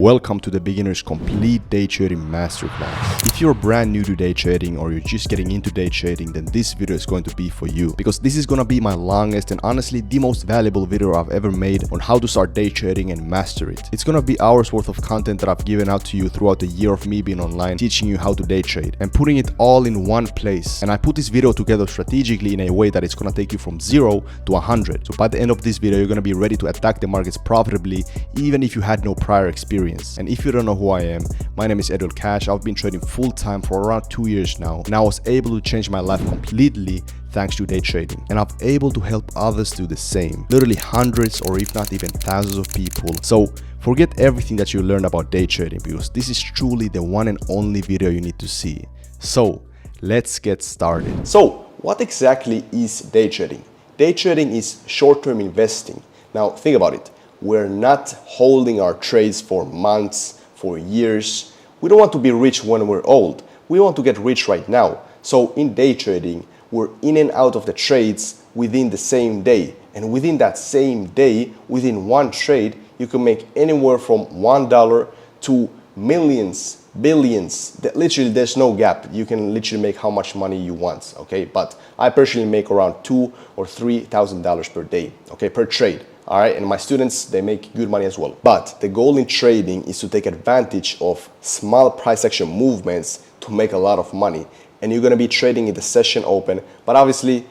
Welcome to the Beginner's Complete Day Trading Masterclass. If you're brand new to day trading or you're just getting into day trading, then this video is going to be for you, because this is going to be my longest and honestly the most valuable video I've ever made on how to start day trading and master it. It's going to be hours worth of content that I've given out to you throughout the year of me being online, teaching you how to day trade and putting it all in one place. And I put this video together strategically in a way that it's going to take you from 0 to 100. So by the end of this video, you're going to be ready to attack the markets profitably, even if you had no prior experience. And if you don't know who I am, my name is Edul Cash. I've been trading full-time for around 2 years now, and I was able to change my life completely thanks to day trading. And I'm able to help others do the same, literally hundreds or if not even thousands of people. So forget everything that you learned about day trading, because this is truly the one and only video you need to see. So let's get started. So what exactly is day trading? Day trading is short-term investing. Now think about it. We're not holding our trades for months, for years. We don't want to be rich when we're old. We want to get rich right now. So in day trading, we're in and out of the trades within the same day. And within that same day, within one trade, you can make anywhere from $1 to millions, billions. Literally, there's no gap. You can literally make how much money you want, okay? But I personally make around $2,000 or $3,000 per day, okay, per trade. All right, and my students, they make good money as well. But the goal in trading is to take advantage of small price action movements to make a lot of money. And you're gonna be trading in the session open, but obviously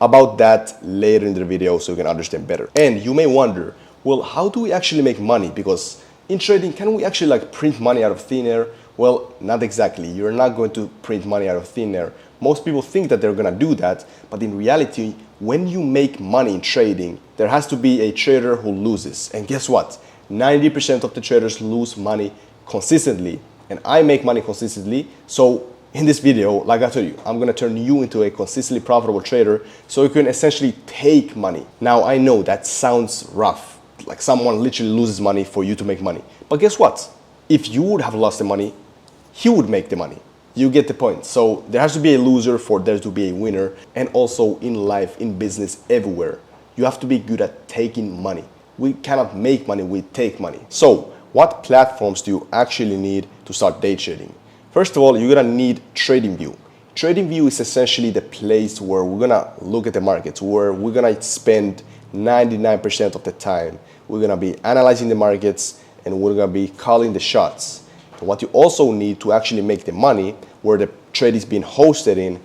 about that later in the video so you can understand better. And you may wonder, well, how do we actually make money? Because in trading, can we actually print money out of thin air? Well, not exactly. You're not going to print money out of thin air. Most people think that they're gonna do that, but in reality, when you make money in trading, there has to be a trader who loses. And guess what? 90% of the traders lose money consistently, and I make money consistently. So in this video, like I told you, I'm gonna turn you into a consistently profitable trader so you can essentially take money. Now, I know that sounds rough, like someone literally loses money for you to make money. But guess what? If you would have lost the money, he would make the money. You get the point. So there has to be a loser for there to be a winner. And also in life, in business, everywhere, you have to be good at taking money. We cannot make money, we take money. So what platforms do you actually need to start day trading? First of all, you're gonna need TradingView. TradingView is essentially the place where we're gonna look at the markets, where we're gonna spend 99% of the time. We're gonna be analyzing the markets and we're gonna be calling the shots. What you also need to actually make the money, where the trade is being hosted in,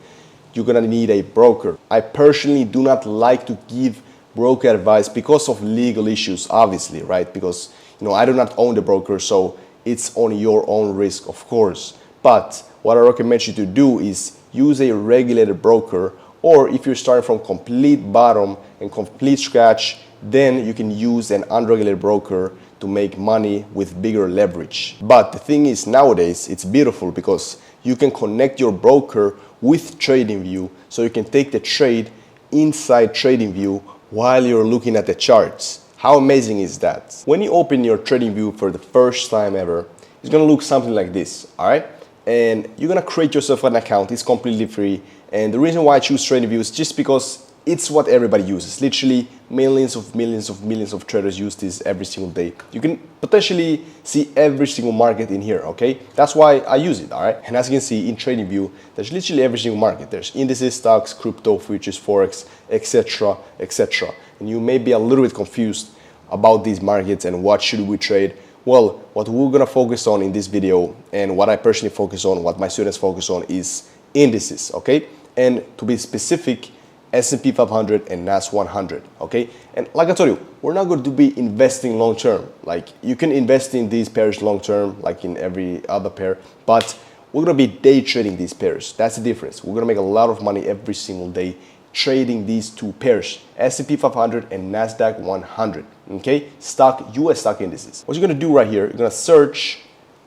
you're gonna need a broker. I personally do not like to give broker advice because of legal issues, obviously, right? Because I do not own the broker, so it's on your own risk, of course. But what I recommend you to do is use a regulated broker, or if you're starting from complete bottom and complete scratch, then you can use an unregulated broker to make money with bigger leverage. But the thing is, nowadays, it's beautiful because you can connect your broker with TradingView, so you can take the trade inside TradingView while you're looking at the charts. How amazing is that? When you open your TradingView for the first time ever, it's gonna look something like this, all right? And you're gonna create yourself an account. It's completely free. And the reason why I choose TradingView is just because it's what everybody uses. Literally millions of traders use this every single day. You can potentially see every single market in here, okay? That's why I use it, all right? And as you can see in TradingView, there's literally every single market. There's indices, stocks, crypto, futures, forex, etc., etc. And you may be a little bit confused about these markets and what should we trade. Well, what we're gonna focus on in this video, and what I personally focus on, what my students focus on, is indices, okay? And to be specific, S&P 500 and NAS 100, okay? And like I told you, we're not going to be investing long term. Like, you can invest in these pairs long term, like in every other pair, but we're going to be day trading these pairs. That's the difference. We're going to make a lot of money every single day trading these two pairs, S&P 500 and NASDAQ 100, okay? US stock indices. What you're going to do right here, you're going to search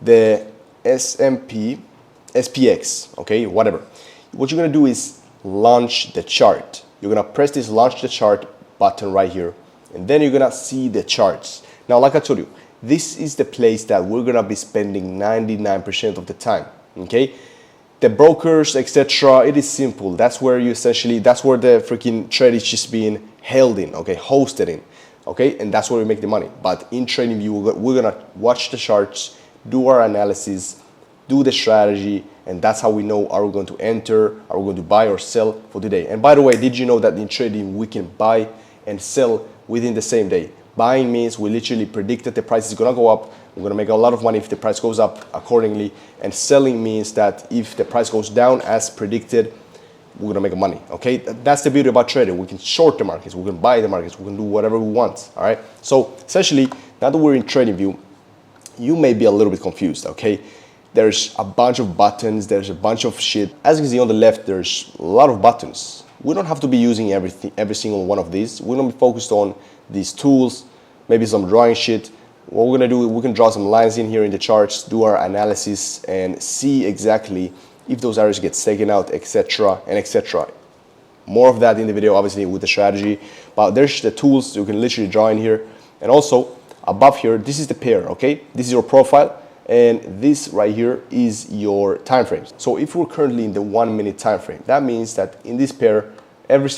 the S&P, SPX, okay, whatever. What you're going to do is launch the chart. You're gonna press this launch the chart button right here, and then you're gonna see the charts. Now, like I told you, this is the place that we're gonna be spending 99% of the time, okay? The brokers, etc., it is simple. That's where the freaking trade is just being held in, okay, hosted in. okay? And that's where we make the money. But in TradingView, we're gonna watch the charts, do our analysis, do the strategy, and that's how we know are we going to enter, are we going to buy or sell for today. And by the way, did you know that in trading we can buy and sell within the same day? Buying means we literally predict that the price is gonna go up, we're gonna make a lot of money if the price goes up accordingly, and selling means that if the price goes down as predicted, we're gonna make money, okay? That's the beauty about trading. We can short the markets, we can buy the markets, we can do whatever we want, all right? So essentially, now that we're in TradingView, you may be a little bit confused, okay? There's a bunch of buttons, there's a bunch of shit. As you can see on the left, there's a lot of buttons. We don't have to be using every single one of these. We're gonna be focused on these tools, maybe some drawing shit. What we're gonna do, we can draw some lines in here in the charts, do our analysis, and see exactly if those areas get taken out, etc. and etc. More of that in the video, obviously, with the strategy. But there's the tools you can literally draw in here. And also, above here, this is the pair, okay? This is your profile. And this right here is your time frames. So if we're currently in the 1 minute time frame, that means that in this pair, every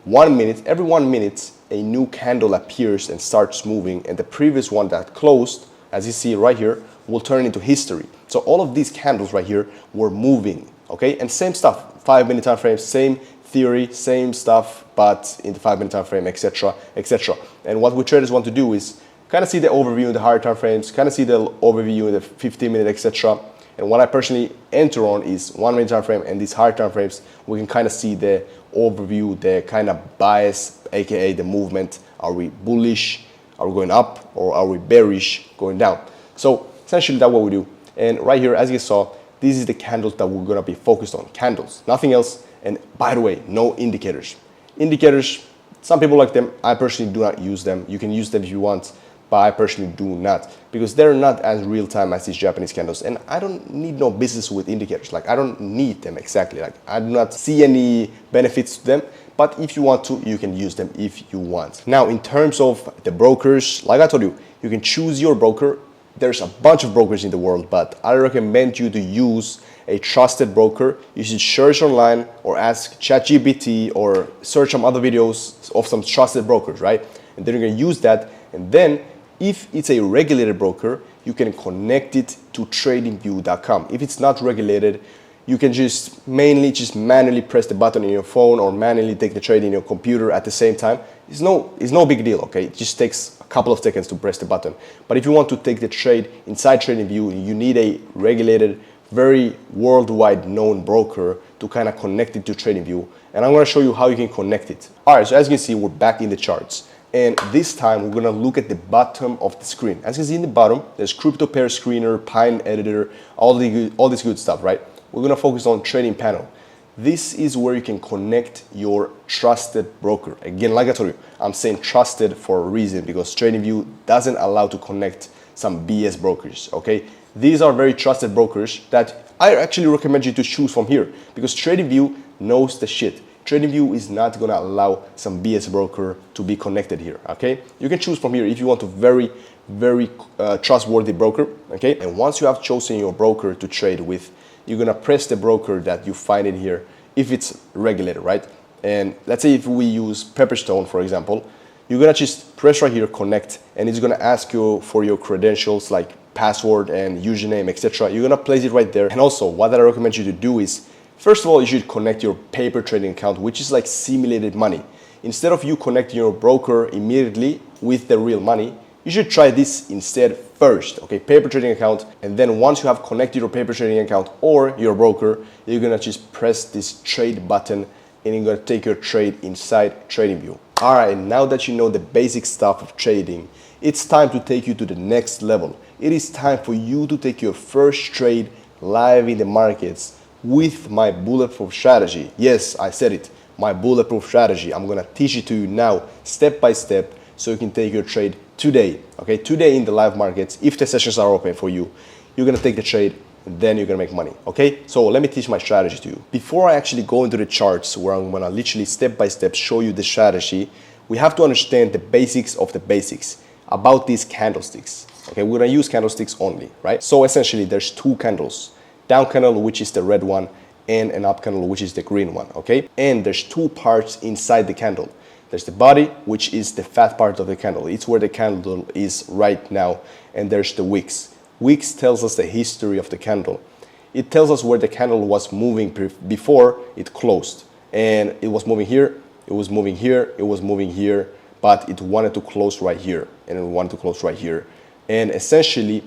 1 minute, a new candle appears and starts moving, and the previous one that closed, as you see right here, will turn into history. So all of these candles right here were moving, okay? And same stuff, 5 minute time frame, same theory, same stuff, but in the 5 minute time frame, etc., etc. And what we traders want to do is kind of see the overview in the higher time frames, kind of see the overview in the 15 minute, etc. And what I personally enter on is 1 minute time frame, and these higher time frames, we can kind of see the overview, the kind of bias, aka the movement. Are we bullish? Are we going up? Or are we bearish going down? So essentially that's what we do. And right here, as you saw, this is the candles that we're gonna be focused on. Candles, nothing else. And by the way, no indicators. Indicators, some people like them. I personally do not use them. You can use them if you want, but I personally do not, because they're not as real time as these Japanese candles. And I don't need no business with indicators. Like, I don't need them exactly. Like, I do not see any benefits to them. But if you want to, you can use them if you want. Now, in terms of the brokers, like I told you, you can choose your broker. There's a bunch of brokers in the world, but I recommend you to use a trusted broker. You should search online or ask ChatGPT or search some other videos of some trusted brokers, right? And then you're gonna use that. And then if it's a regulated broker, you can connect it to tradingview.com. If it's not regulated, you can just manually press the button in your phone or manually take the trade in your computer at the same time. It's no big deal, okay? It just takes a couple of seconds to press the button. But if you want to take the trade inside TradingView, you need a regulated, very worldwide known broker to kind of connect it to TradingView. And I'm gonna show you how you can connect it. All right, so as you can see, we're back in the charts. And this time we're gonna look at the bottom of the screen. As you can see in the bottom, there's Crypto Pair Screener, Pine Editor, all this good stuff, right? We're gonna focus on Trading Panel. This is where you can connect your trusted broker. Again, like I told you, I'm saying trusted for a reason, because TradingView doesn't allow to connect some BS brokers, okay? These are very trusted brokers that I actually recommend you to choose from here, because TradingView knows the shit. TradingView is not gonna allow some BS broker to be connected here, okay? You can choose from here if you want a very trustworthy broker, okay? And once you have chosen your broker to trade with, you're gonna press the broker that you find in here if it's regulated, right? And let's say if we use Pepperstone, for example, you're gonna just press right here, connect, and it's gonna ask you for your credentials like password and username, etc. You're gonna place it right there. And also, what I recommend you to do is, first of all, you should connect your paper trading account, which is like simulated money. Instead of you connecting your broker immediately with the real money, you should try this instead first, okay? Paper trading account, and then once you have connected your paper trading account or your broker, you're gonna just press this trade button and you're gonna take your trade inside TradingView. All right, now that you know the basic stuff of trading, it's time to take you to the next level. It is time for you to take your first trade live in the markets with my bulletproof strategy. Yes, I said it, my bulletproof strategy. I'm gonna teach it to you now, step by step, so you can take your trade today, okay? Today in the live markets, if the sessions are open for you, you're gonna take the trade, and then you're gonna make money, okay? So let me teach my strategy to you. Before I actually go into the charts, where I'm gonna literally step by step show you the strategy, we have to understand the basics of the basics about these candlesticks, okay? We're gonna use candlesticks only, right? So essentially, there's two candles. Down candle, which is the red one, and an up candle, which is the green one, okay? And there's two parts inside the candle. There's the body, which is the fat part of the candle. It's where the candle is right now. And there's the wicks. Wicks tells us the history of the candle. It tells us where the candle was moving before it closed. And it was moving here, it was moving here, it was moving here, but it wanted to close right here, and it wanted to close right here. And essentially,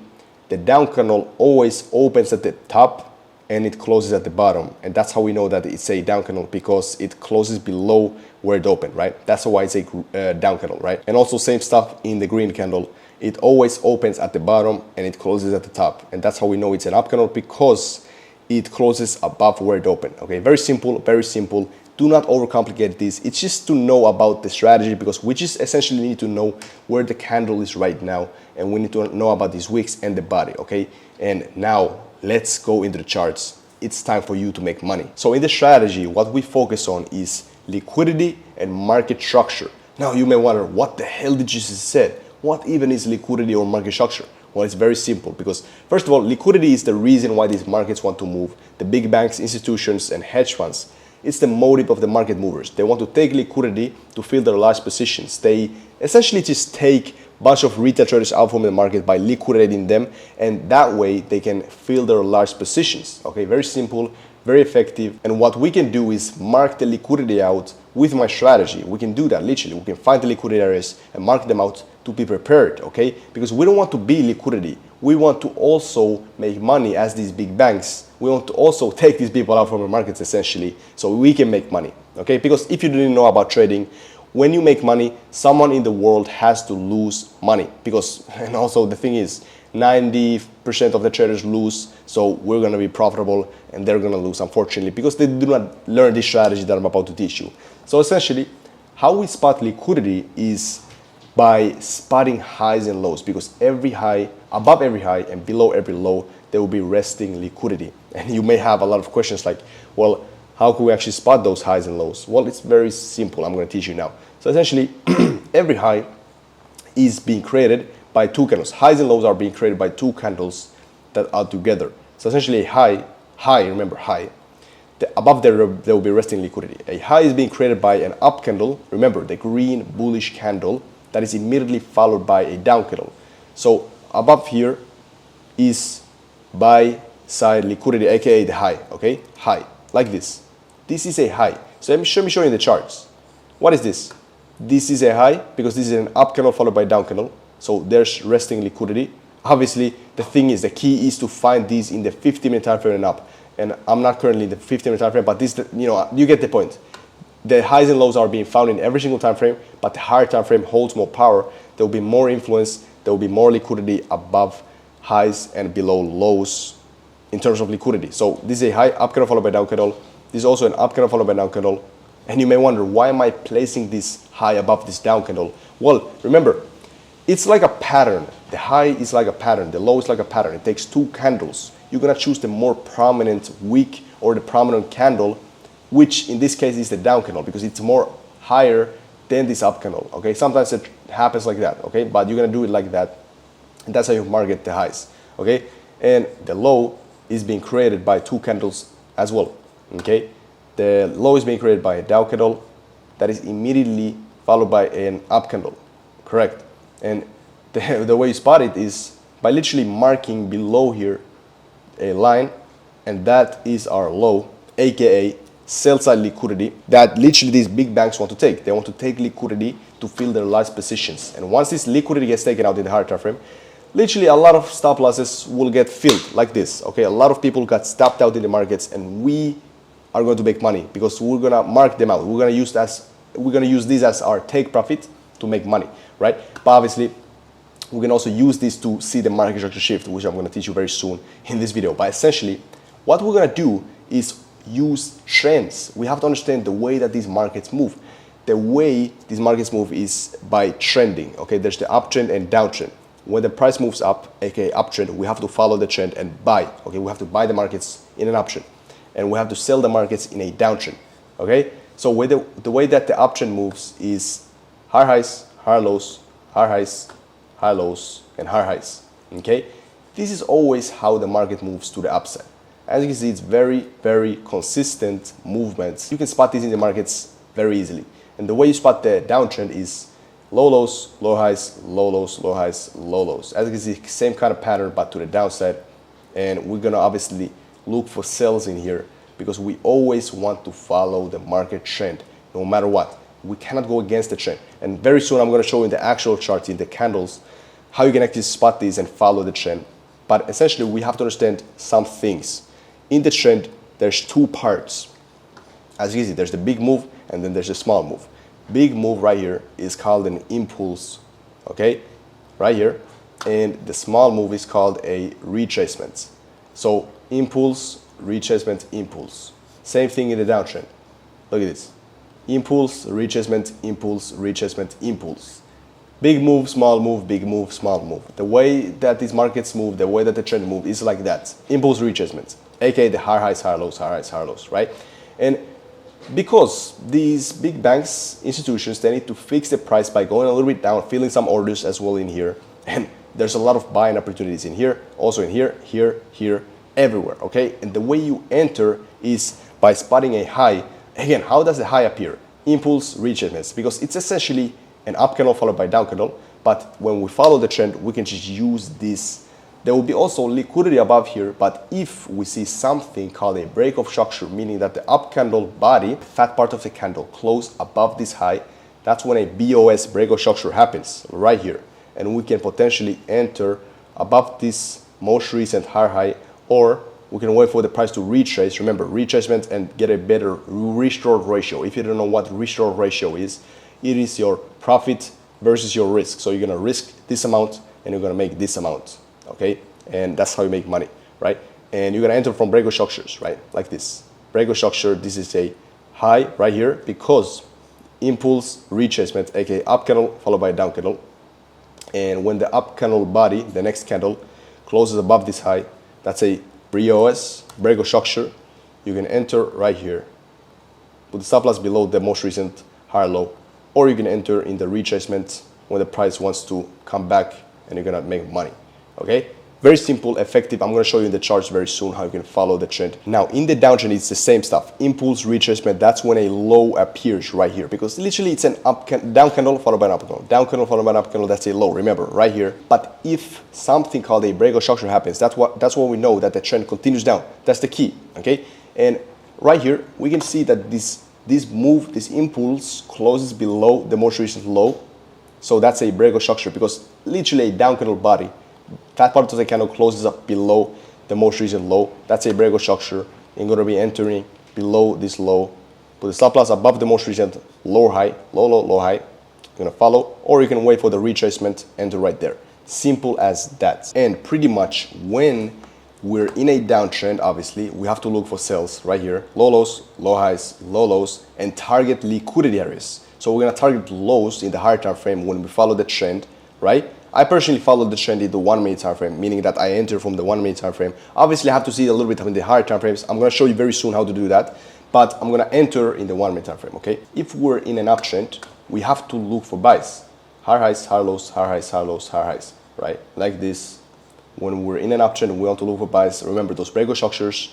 the down candle always opens at the top and it closes at the bottom. And that's how we know that it's a down candle, because it closes below where it opened, right? That's why it's a down candle, right? And also same stuff in the green candle. It always opens at the bottom and it closes at the top. And that's how we know it's an up candle, because it closes above where it opened. Okay, very simple, very simple. Do not overcomplicate this. It's just to know about the strategy, because we just essentially need to know where the candle is right now, and we need to know about these wicks and the body, okay? And now let's go into the charts. It's time for you to make money. So in the strategy, what we focus on is liquidity and market structure. Now you may wonder, what the hell did you just say? What even is liquidity or market structure? Well, it's very simple, because first of all, liquidity is the reason why these markets want to move. The big banks, institutions, and hedge funds. It's the motive of the market movers. They want to take liquidity to fill their large positions. They essentially just take a bunch of retail traders out from the market by liquidating them, and that way they can fill their large positions. Okay, very simple, very effective. And what we can do is mark the liquidity out with my strategy. We can do that literally. We can find the liquidity areas and mark them out to be prepared, okay? Because we don't want to be liquidity. We want to also make money as these big banks. We want to also take these people out from the markets essentially, so we can make money, okay? Because if you didn't know about trading, when you make money, someone in the world has to lose money. Because, and also the thing is, 90% of the traders lose, so we're gonna be profitable and they're gonna lose, unfortunately, because they do not learn this strategy that I'm about to teach you. So essentially, how we spot liquidity is by spotting highs and lows, because every high, above every high and below every low, there will be resting liquidity. And you may have a lot of questions like, well, how can we actually spot those highs and lows? Well, it's very simple. I'm going to teach you now. So essentially, every high is being created by two candles. Highs and lows are being created by two candles that are together. So essentially, a high, remember high, above there will be resting liquidity. A high is being created by an up candle, remember the green bullish candle, that is immediately followed by a down candle. So above here is buy side liquidity, aka the high, okay? High, like this. This is a high. So let me show you in the charts. What is this? This is a high because this is an up candle followed by down candle. So there's resting liquidity. Obviously, the key is to find these in the 50-minute time frame and up. And I'm not currently in the 50-minute time frame, but this, you get the point. The highs and lows are being found in every single time frame, but the higher time frame holds more power. There will be more influence. There will be more liquidity above highs and below lows in terms of liquidity. So this is a high up candle followed by down candle. This is also an up candle followed by down candle. And you may wonder, why am I placing this high above this down candle? Well, remember, it's like a pattern. The high is like a pattern. The low is like a pattern. It takes two candles. You're going to choose the more prominent wick or the prominent candle, which in this case is the down candle, because it's more higher than this up candle, okay? Sometimes it happens like that, okay? But you're going to do it like that. And that's how you market the highs, okay? And the low is being created by two candles as well, okay? The low is being created by a down candle that is immediately followed by an up candle, correct? And the way you spot it is by literally marking below here a line, and that is our low, aka sell side liquidity, that literally these big banks want to take. They want to take liquidity to fill their large positions. And once this liquidity gets taken out in the higher time frame, literally a lot of stop losses will get filled like this, okay? A lot of people got stopped out in the markets, and we are going to make money because we're going to mark them out. We're going to use this as our take profit to make money, right? But obviously, we can also use this to see the market structure shift, which I'm going to teach you very soon in this video. But essentially, what we're going to do is use trends. We have to understand the way that these markets move. The way these markets move is by trending, okay? There's the uptrend and downtrend. When the price moves up, aka uptrend, we have to follow the trend and buy, okay? We have to buy the markets in an uptrend, and we have to sell the markets in a downtrend, okay? So with the way that the uptrend moves is higher highs, higher lows, higher highs, higher lows, and higher highs, okay? This is always how the market moves to the upside. As you can see, it's very, very consistent movements. You can spot these in the markets very easily. And the way you spot the downtrend is low lows, low highs, low lows, low highs, low lows. As you can see, same kind of pattern, but to the downside. And we're gonna obviously look for sells in here because we always want to follow the market trend, no matter what. We cannot go against the trend. And very soon I'm gonna show you in the actual charts, in the candles, how you can actually spot these and follow the trend. But essentially, we have to understand some things. In the trend, there's two parts. As you can see, there's the big move and then there's the small move. Big move right here is called an impulse, okay? Right here. And the small move is called a retracement. So impulse, retracement, impulse. Same thing in the downtrend. Look at this. Impulse, retracement, impulse, retracement, impulse. Big move, small move, big move, small move. The way that these markets move, the way that the trend move is like that. Impulse retracement, aka the higher highs, higher lows, higher highs, higher lows, right? And because these big banks, institutions, they need to fix the price by going a little bit down, filling some orders as well in here. And there's a lot of buying opportunities in here, also in here, here, here, everywhere, okay? And the way you enter is by spotting a high. Again, how does the high appear? Impulse retracements, because it's essentially an up candle followed by down candle. But when we follow the trend, we can just use this. There will be also liquidity above here, but if we see something called a break of structure, meaning that the up candle body, fat part of the candle, close above this high, that's when a BOS, break of structure, happens right here. And we can potentially enter above this most recent higher high, or we can wait for the price to retrace. Remember, retracement and get a better restored ratio. If you don't know what restored ratio is, it is your profit versus your risk. So you're gonna risk this amount and you're gonna make this amount, okay? And that's how you make money, right? And you're gonna enter from break of structures, right? Like this. Break of structure, this is a high right here because impulse retracement, aka up candle followed by a down candle. And when the up candle body, the next candle, closes above this high, that's a BOS, break of structure. You can enter right here. Put the stop loss below the most recent higher low, or you can enter in the retracement when the price wants to come back and you're gonna make money, okay? Very simple, effective. I'm gonna show you in the charts very soon how you can follow the trend. Now, in the downtrend, it's the same stuff. Impulse, retracement, that's when a low appears right here because literally it's an down candle followed by an up candle. Down candle followed by an up candle, that's a low, remember, right here. But if something called a break of structure happens, that's what we know that the trend continues down. That's the key, okay? And right here, we can see that this move, this impulse closes below the most recent low. So that's a break of structure because literally a down candle body, fat part of the candle closes up below the most recent low. That's a break of structure. You're going to be entering below this low. Put the stop loss above the most recent lower high, low, low, low high. You're going to follow, or you can wait for the retracement, enter right there. Simple as that. And pretty much when we're in a downtrend, obviously, we have to look for sales right here. Low lows, low highs, low lows, and target liquidity areas. So we're going to target lows in the higher time frame when we follow the trend, right? I personally follow the trend in the 1 minute time frame, meaning that I enter from the 1 minute time frame. Obviously, I have to see a little bit in the higher time frames. I'm going to show you very soon how to do that, but I'm going to enter in the 1 minute time frame, okay? If we're in an uptrend, we have to look for buys. Higher highs, higher lows, higher highs, higher lows, higher highs, right? Like this. When we're in an uptrend, we want to look for buys. Remember those break of structures.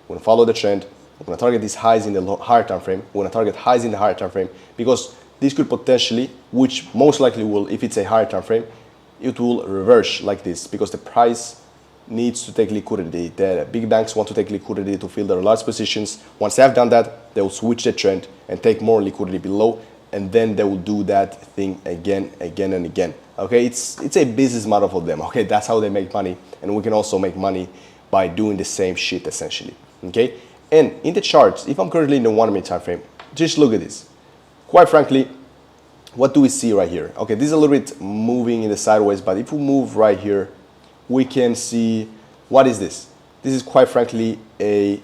We're going to follow the trend. We're going to target these highs in the higher time frame. We're going to target highs in the higher time frame because this could potentially, which most likely will, if it's a higher time frame, it will reverse like this because the price needs to take liquidity. The big banks want to take liquidity to fill their large positions. Once they have done that, they will switch the trend and take more liquidity below, and then they will do that thing again and again. Okay, it's a business model for them. Okay, that's how they make money, and we can also make money by doing the same shit essentially. Okay, and in the charts, if I'm currently in the 1 minute time frame, just look at this. Quite frankly, what do we see right here? Okay, this is a little bit moving in the sideways, but if we move right here, we can see, what is this? This is quite frankly a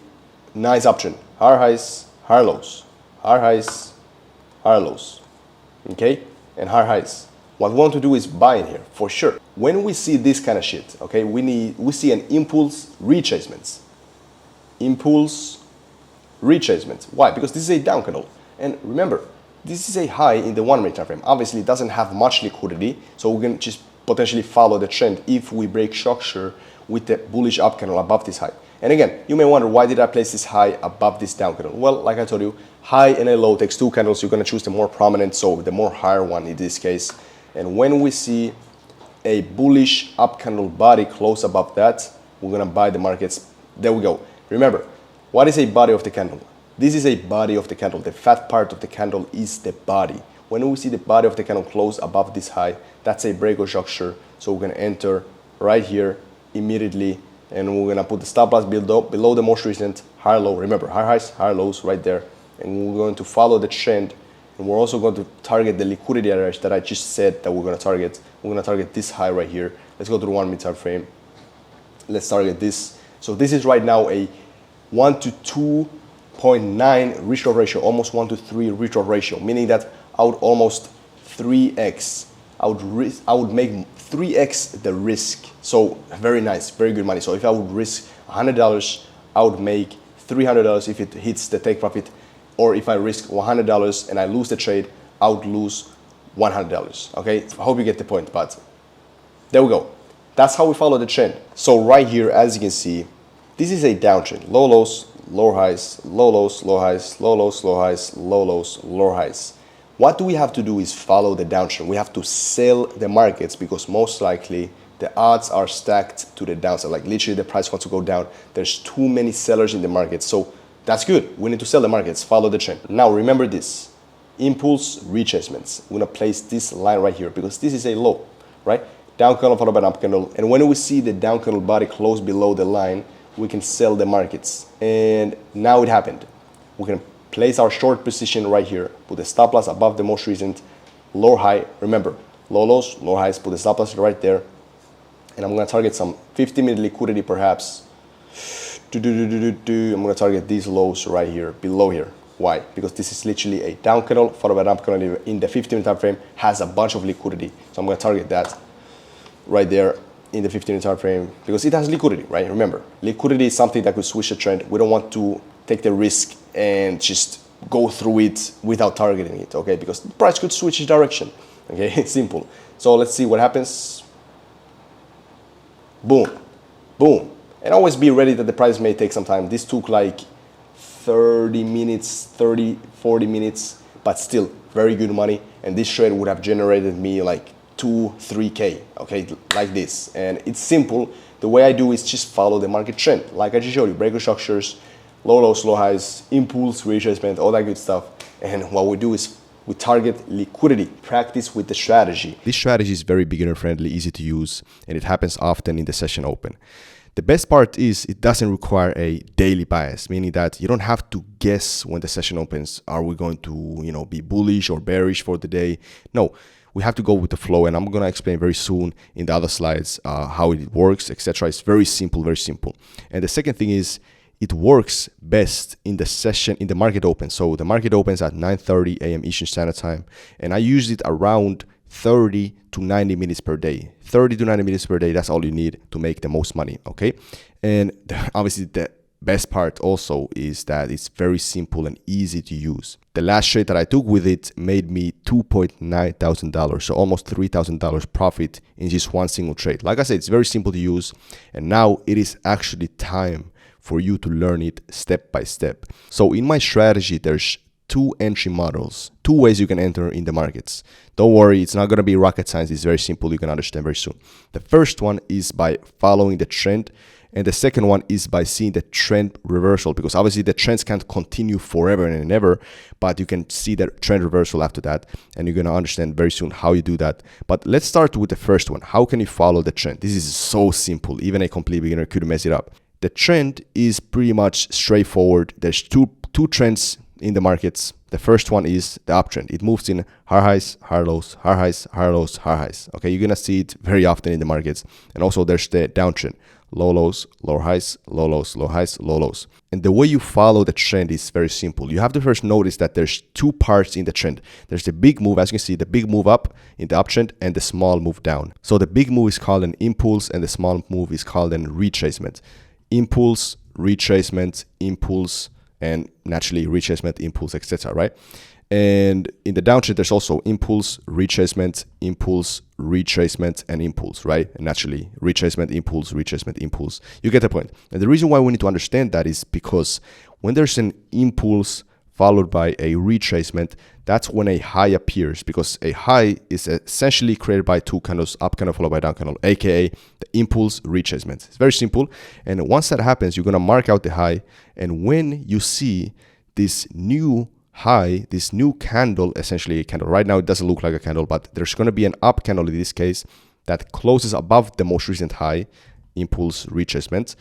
nice option. Higher highs, higher lows, higher highs, higher lows, okay? And higher highs. What we want to do is buy in here, for sure. When we see this kind of shit, okay, we see an impulse retracement. Impulse retracement. Why? Because this is a down candle. And remember, this is a high in the 1 minute time frame. Obviously, it doesn't have much liquidity, so we can just potentially follow the trend. If we break structure, with the bullish up candle above this high. And again, you may wonder, why did I place this high above this down candle? Well, like I told you, high and a low takes two candles. You're going to choose the more prominent, so the more higher one in this case. And when we see a bullish up candle body close above that, we're going to buy the markets. There we go. Remember, what is a body of the candle? This is a body of the candle. The fat part of the candle is the body. When we see the body of the candle close above this high, that's a breakout structure. So we're going to enter right here immediately, and we're going to put the stop loss below the most recent higher low. Remember, higher highs, higher lows right there. And we're going to follow the trend, and we're also going to target the liquidity average that I just said that we're going to target. We're going to target this high right here. Let's go to the 1 minute time frame. Let's target this. So this is right now a 1 to 2.9 reach-off ratio, almost 1 to 3 reach-off ratio, meaning that I would almost 3x. I would make 3x the risk. So very nice, very good money. So if I would risk $100, I would make $300 if it hits the take profit. Or if I risk $100 and I lose the trade, I would lose $100. Okay, I hope you get the point, but there we go. That's how we follow the trend. So right here, as you can see, this is a downtrend. Low lows, low highs, low lows, low highs, low lows, low highs, low lows, low highs. What do we have to do is follow the downtrend. We have to sell the markets because most likely the odds are stacked to the downside. Like literally the price wants to go down. There's too many sellers in the market. So that's good. We need to sell the markets, follow the trend. Now remember this, impulse retracements. We're gonna place this line right here because this is a low, right? Down candle followed by an up candle. And when we see the down candle body close below the line, we can sell the markets. And now it happened. We can place our short position right here. Put the stop loss above the most recent low high. Remember, low lows, low highs. Put the stop loss right there. And I'm gonna target some 50-minute liquidity perhaps. I'm gonna target these lows right here, below here. Why? Because this is literally a down candle followed by an up candle in the 15-minute time frame, has a bunch of liquidity. So I'm gonna target that right there in the 15-minute time frame because it has liquidity, right? Remember, liquidity is something that could switch the trend. We don't want to take the risk and just go through it without targeting it, okay? Because the price could switch direction, okay? It's simple. So let's see what happens. Boom, boom. And always be ready that the price may take some time. This took like 30 minutes, 30, 40 minutes, but still very good money. And this trade would have generated me like 2-3K, okay, like this. And it's simple. The way I do is just follow the market trend. Like I just showed you, breakout structures, low lows, low highs, impulse, retracement, all that good stuff. And what we do is we target liquidity, practice with the strategy. This strategy is very beginner friendly, easy to use, and it happens often in the session open. The best part is it doesn't require a daily bias, meaning that you don't have to guess when the session opens. Are we going to, be bullish or bearish for the day? No, we have to go with the flow, and I'm going to explain very soon in the other slides how it works, etc. It's very simple, very simple. And the second thing is it works best in the session, in the market open. So the market opens at 9:30 a.m. Eastern Standard Time, and I use it around 30 to 90 minutes per day. 30 to 90 minutes per day, that's all you need to make the most money, okay? And obviously the best part also is that it's very simple and easy to use. The last trade that I took with it made me $2.9 thousand, so almost $3,000 profit in just one single trade. Like I said, it's very simple to use, and now it is actually time for you to learn it step by step. So in my strategy, there's two entry models, two ways you can enter in the markets. Don't worry, it's not going to be rocket science. It's very simple. You can understand very soon. The first one is by following the trend, and the second one is by seeing the trend reversal, because obviously the trends can't continue forever and ever, but you can see the trend reversal after that, and you're going to understand very soon how you do that. But let's start with the first one. How can you follow the trend? This is so simple. Even a complete beginner could mess it up. The trend is pretty much straightforward. There's two trends in the markets. The first one is the uptrend. It moves in higher highs, higher lows, higher highs, higher lows, higher highs. Okay, you're gonna see it very often in the markets. And also there's the downtrend. Low lows, lower highs, low lows, low highs, low lows. And the way you follow the trend is very simple. You have to first notice that there's two parts in the trend. There's the big move, as you can see, the big move up in the uptrend and the small move down. So the big move is called an impulse and the small move is called a retracement. Impulse, retracement, impulse, and naturally retracement, impulse, etc. Right? And in the downtrend, there's also impulse, retracement, impulse, retracement, and impulse, right? And naturally, retracement, impulse. You get the point. And the reason why we need to understand that is because when there's an impulse followed by a retracement, that's when a high appears, because a high is essentially created by two candles, up candle followed by down candle, aka the impulse retracement. It's very simple. And once that happens, you're going to mark out the high. And when you see this new high, this new candle, essentially a candle, right now it doesn't look like a candle, but there's going to be an up candle in this case that closes above the most recent high, impulse retracement.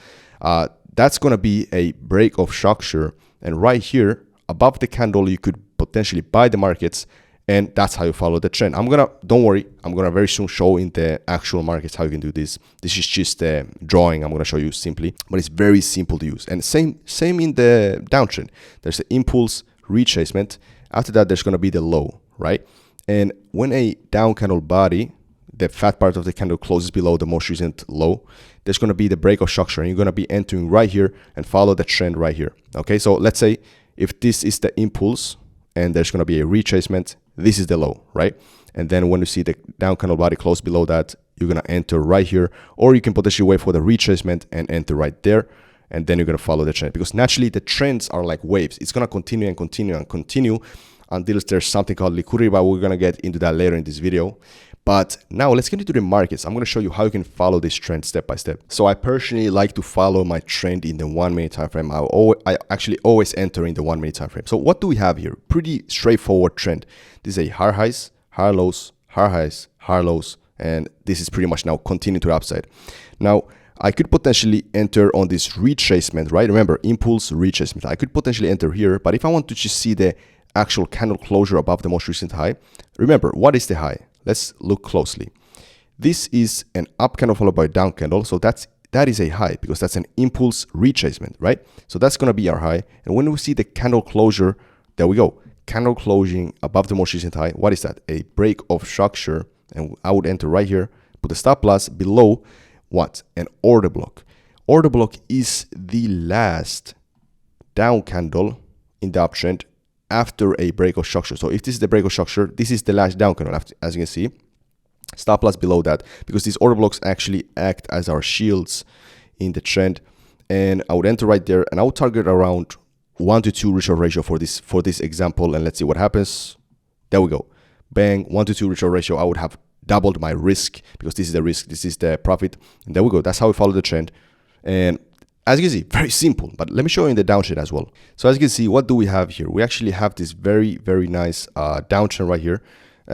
That's going to be a break of structure. And right here, above the candle, you could potentially buy the markets, and that's how you follow the trend. Don't worry, I'm gonna very soon show in the actual markets how you can do this. This is just a drawing I'm gonna show you simply, but it's very simple to use. And same in the downtrend. There's the impulse retracement. After that, there's gonna be the low, right? And when a down candle body, the fat part of the candle closes below the most recent low, there's gonna be the break of structure, and you're gonna be entering right here and follow the trend right here. Okay, so let's say if this is the impulse and there's going to be a retracement, this is the low, right? And then when you see the down candle body close below that, you're going to enter right here, or you can potentially wait for the retracement and enter right there. And then you're going to follow the trend, because naturally the trends are like waves. It's going to continue and continue and continue until there's something called liquidity, but we're going to get into that later in this video. But now let's get into the markets. I'm going to show you how you can follow this trend step by step. So I personally like to follow my trend in the 1 minute time frame. I actually always enter in the 1 minute time frame. So what do we have here? Pretty straightforward trend. This is a higher highs, higher lows, higher highs, higher lows, and this is pretty much now continuing to the upside. Now I could potentially enter on this retracement, right? Remember, impulse retracement. I could potentially enter here, but if I want to just see the actual candle closure above the most recent high, remember, what is the high? Let's look closely. This is an up candle followed by a down candle. So that is a high, because that's an impulse retracement, right? So that's going to be our high. And when we see the candle closure, there we go. Candle closing above the most recent high. What is that? A break of structure. And I would enter right here, put the stop loss below what? An order block. Order block is the last down candle in the uptrend after a break of structure. So if this is the break of structure, this is the last down candle, as you can see. Stop loss below that, because these order blocks actually act as our shields in the trend. And I would enter right there, and I would target around 1 to 2 reach ratio for this example. And let's see what happens. There we go. Bang, 1 to 2 reach ratio. I would have doubled my risk, because this is the risk, this is the profit. And there we go. That's how we follow the trend. And as you can see, very simple, but let me show you in the downtrend as well. So as you can see, what do we have here? We actually have this very, very nice downtrend right here.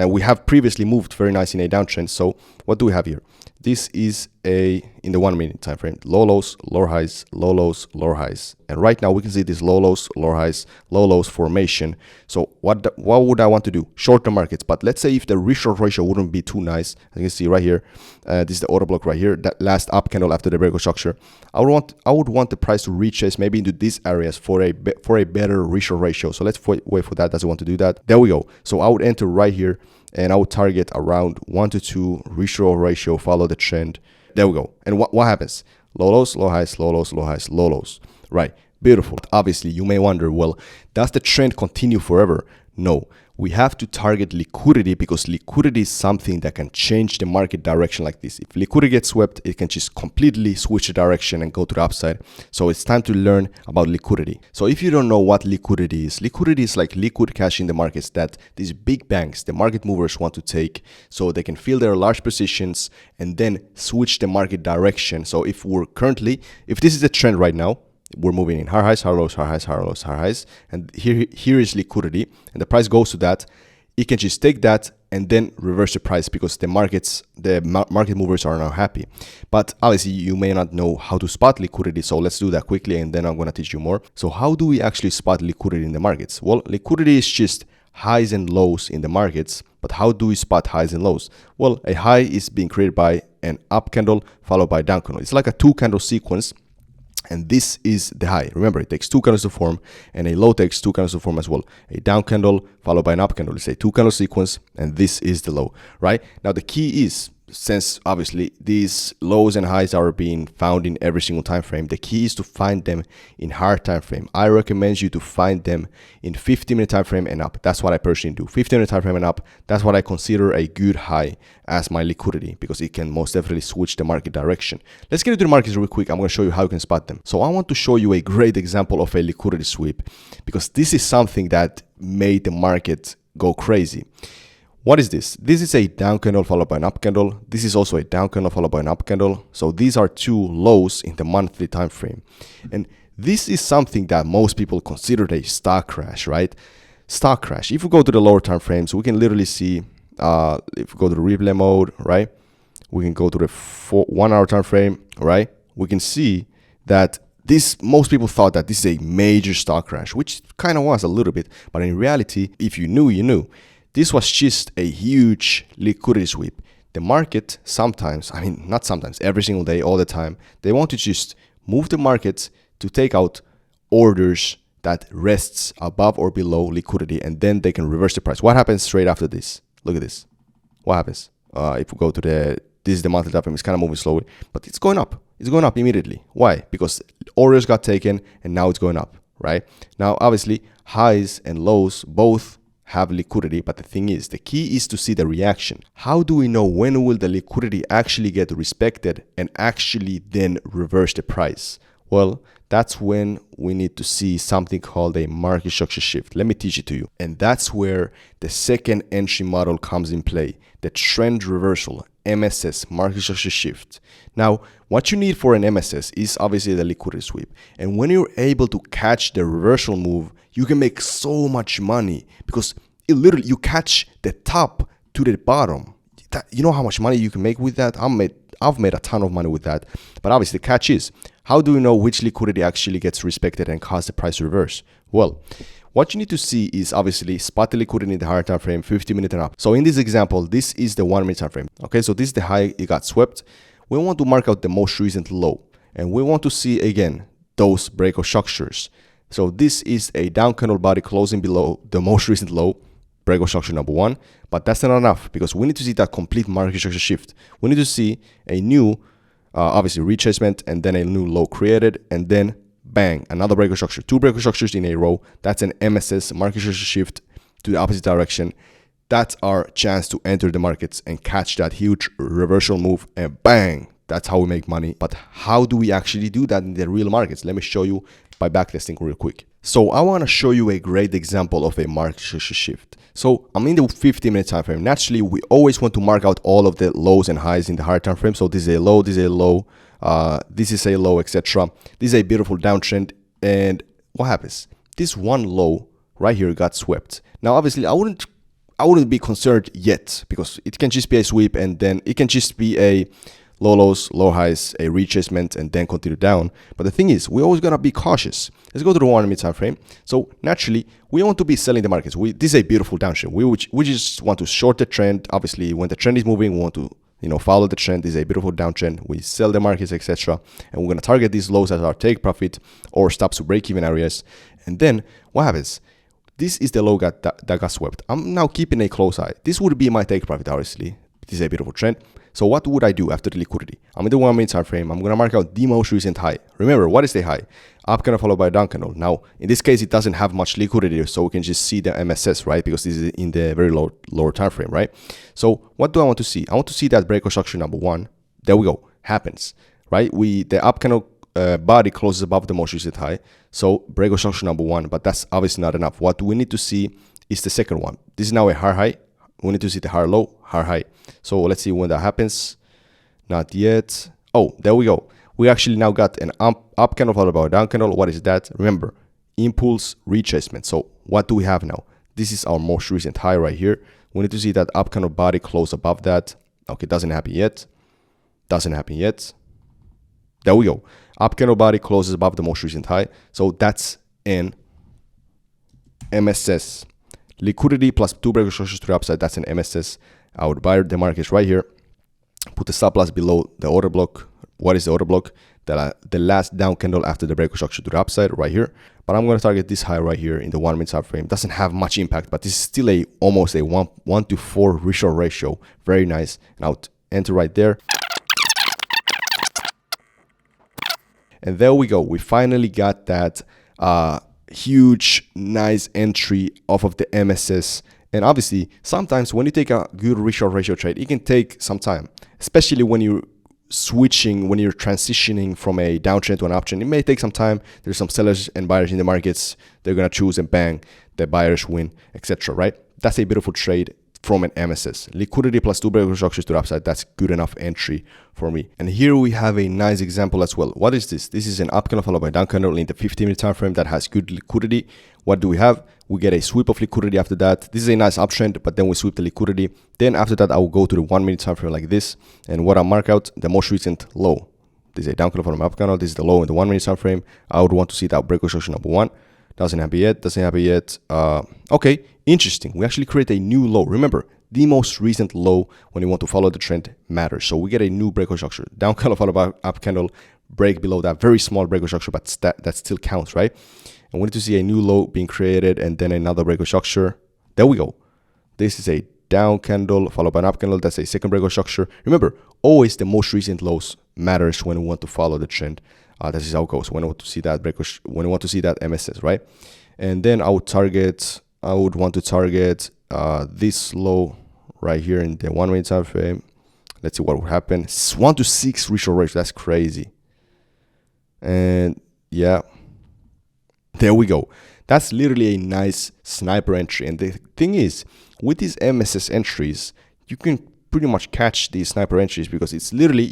We have previously moved very nice in a downtrend. So what do we have here? This is in the 1 minute time frame, low lows, lower highs, low lows, lower highs. And right now we can see this low lows, lower highs, low lows formation. So what would I want to do? Short the markets. But let's say if the risk-reward ratio wouldn't be too nice, as you can see right here, this is the order block right here, that last up candle after the break of structure. I would want the price to retrace maybe into these areas for a better risk-reward ratio. So let's wait for that. Doesn't want to do that. There we go. So I would enter right here, and I would target around 1 to 2 risk-reward ratio, follow the trend. There we go. And what happens? Low lows, low highs, low lows, low highs, low lows. Right. Beautiful. Obviously, you may wonder, well, does the trend continue forever? No. We have to target liquidity, because liquidity is something that can change the market direction like this. If liquidity gets swept, it can just completely switch the direction and go to the upside. So it's time to learn about liquidity. So if you don't know what liquidity is like liquid cash in the markets that these big banks, the market movers, want to take, so they can fill their large positions and then switch the market direction. So if this is the trend right now, we're moving in higher highs, higher lows, higher highs, higher lows, higher highs. And here is liquidity, and the price goes to that. It can just take that and then reverse the price, because the market movers are now happy. But obviously, you may not know how to spot liquidity. So let's do that quickly, and then I'm going to teach you more. So how do we actually spot liquidity in the markets? Well, liquidity is just highs and lows in the markets. But how do we spot highs and lows? Well, a high is being created by an up candle followed by a down candle. It's like a 2-candle sequence. And this is the high. Remember, it takes 2 candles to form, and a low takes 2 candles to form as well. A down candle followed by an up candle. It's a 2-candle sequence, and this is the low, right? Now, the key is, since obviously these lows and highs are being found in every single time frame, the key is to find them in higher time frame. I recommend you to find them in 50-minute time frame and up. That's what I personally do. 50-minute time frame and up. That's what I consider a good high as my liquidity, because it can most definitely switch the market direction. Let's get into the markets real quick. I'm going to show you how you can spot them. So I want to show you a great example of a liquidity sweep, because this is something that made the market go crazy. What is this? This is a down candle followed by an up candle. This is also a down candle followed by an up candle. So these are two lows in the monthly time frame. And this is something that most people consider a stock crash, right? Stock crash. If we go to the lower time frames, we can literally see, if we go to the replay mode, right? We can go to the 1 hour time frame, right? We can see that most people thought that this is a major stock crash, which kind of was a little bit. But in reality, if you knew, you knew. This was just a huge liquidity sweep. The market sometimes, I mean, not sometimes, every single day, all the time, they want to just move the market to take out orders that rests above or below liquidity, and then they can reverse the price. What happens straight after this? Look at this. What happens? If we go to this is the monthly time frame, it's kind of moving slowly, but it's going up. It's going up immediately. Why? Because orders got taken and now it's going up, right? Now, obviously, highs and lows both have liquidity, but the thing is, the key is to see the reaction. How do we know when will the liquidity actually get respected and actually then reverse the price? Well, that's when we need to see something called a market structure shift. Let me teach it to you. And that's where the second entry model comes in play, the trend reversal, MSS, market structure shift. Now, what you need for an MSS is obviously the liquidity sweep. And when you're able to catch the reversal move, you can make so much money, because it literally, you catch the top to the bottom. You know how much money you can make with that? I've made a ton of money with that. But obviously the catch is, how do we know which liquidity actually gets respected and cause the price to reverse? Well, what you need to see is obviously spot the liquidity in the higher time frame, 50-minute and up. So in this example, this is the 1 minute time frame. Okay, so this is the high, it got swept. We want to mark out the most recent low, and we want to see again those breakout structures. So this is a down candle body closing below the most recent low, breakout structure number 1, but that's not enough, because we need to see that complete market structure shift. We need to see a new, obviously retracement, and then a new low created, and then bang, another breakout structure, 2 breakout structures in a row. That's an MSS, market structure shift to the opposite direction. That's our chance to enter the markets and catch that huge reversal move, and bang, that's how we make money. But how do we actually do that in the real markets? Let me show you by backtesting real quick. So I want to show you a great example of a market structure shift. So I'm in the 50-minute time frame. Naturally, we always want to mark out all of the lows and highs in the higher time frame. So this is a low, this is a low, this is a low, etc. This is a beautiful downtrend. And what happens? This one low right here got swept. Now, obviously, I wouldn't be concerned yet, because it can just be a sweep, and then it can just be a low lows, low highs, a retracement, and then continue down. But the thing is, we always gotta be cautious. Let's go to the 1 minute time frame. So naturally, we want to be selling the markets. This is a beautiful downtrend. We just want to short the trend. Obviously, when the trend is moving, we want to follow the trend. This is a beautiful downtrend. We sell the markets, etc. And we're gonna target these lows as our take profit or stops to break even areas. And then what happens? This is the low that got swept. I'm now keeping a close eye. This would be my take profit, obviously. This is a beautiful trend. So what would I do after the liquidity? I'm in the 1 minute time frame. I'm going to mark out the most recent high. Remember, what is the high? Up candle followed by a down candle. Now, in this case, it doesn't have much liquidity, so we can just see the MSS, right? Because this is in the very lower time frame, right? So what do I want to see? I want to see that breakout structure number 1. There we go. Happens, right? The up candle body closes above the most recent high. So breakout structure number 1, but that's obviously not enough. What we need to see is the second one. This is now a higher high. We need to see the higher low, higher high. So let's see when that happens. Not yet. Oh, there we go. We actually now got an up candle followed by a down candle. What is that? Remember, impulse retracement. So what do we have now? This is our most recent high right here. We need to see that up candle body close above that. Okay, doesn't happen yet. Doesn't happen yet. There we go. Up candle body closes above the most recent high. So that's an MSS. Liquidity plus 2 breakout structures to the upside. That's an MSS. I would buy the markets right here. Put the stop loss below the order block. What is the order block? The last down candle after the breakout structure to the upside right here. But I'm going to target this high right here in the 1 minute time frame. Doesn't have much impact, but this is still almost a 1 to 4 reshort ratio. Very nice. Now enter right there. And there we go. We finally got that huge, nice entry off of the MSS. And obviously, sometimes when you take a good risk-reward ratio trade, it can take some time, especially when you're switching, when you're transitioning from a downtrend to an uptrend. It may take some time. There's some sellers and buyers in the markets. They're going to choose and bang, the buyers win, etc. Right? That's a beautiful trade from an MSS. Liquidity plus 2 breakaway structures to the upside. That's good enough entry for me. And here we have a nice example as well. What is this? This is an up candle followed by down candle in the 15-minute time frame that has good liquidity. What do we have? We get a sweep of liquidity after that. This is a nice uptrend, but then we sweep the liquidity. Then after that, I will go to the 1 minute time frame like this. And what I mark out, the most recent low. This is a down candle followed by up candle. This is the low in the 1 minute time frame. I would want to see that breakaway structure number 1. Doesn't happen yet. Okay, interesting. We actually create a new low. Remember, the most recent low when you want to follow the trend matters. So we get a new breakaway structure. Down candle followed by up candle, break below that very small breakaway structure, but that still counts, right? And we need to see a new low being created and then another breakaway structure. There we go. This is a down candle followed by an up candle. That's a second breakaway structure. Remember, always the most recent lows matters when we want to follow the trend. This is how it goes. When I want to see that when I want to see that MSS, right? And then I would want to target this low right here in the 1 minute time frame. Let's see what would happen. 1 to 6 risk-reward ratio. That's crazy. And yeah, there we go. That's literally a nice sniper entry. And the thing is, with these MSS entries, you can pretty much catch these sniper entries because it's literally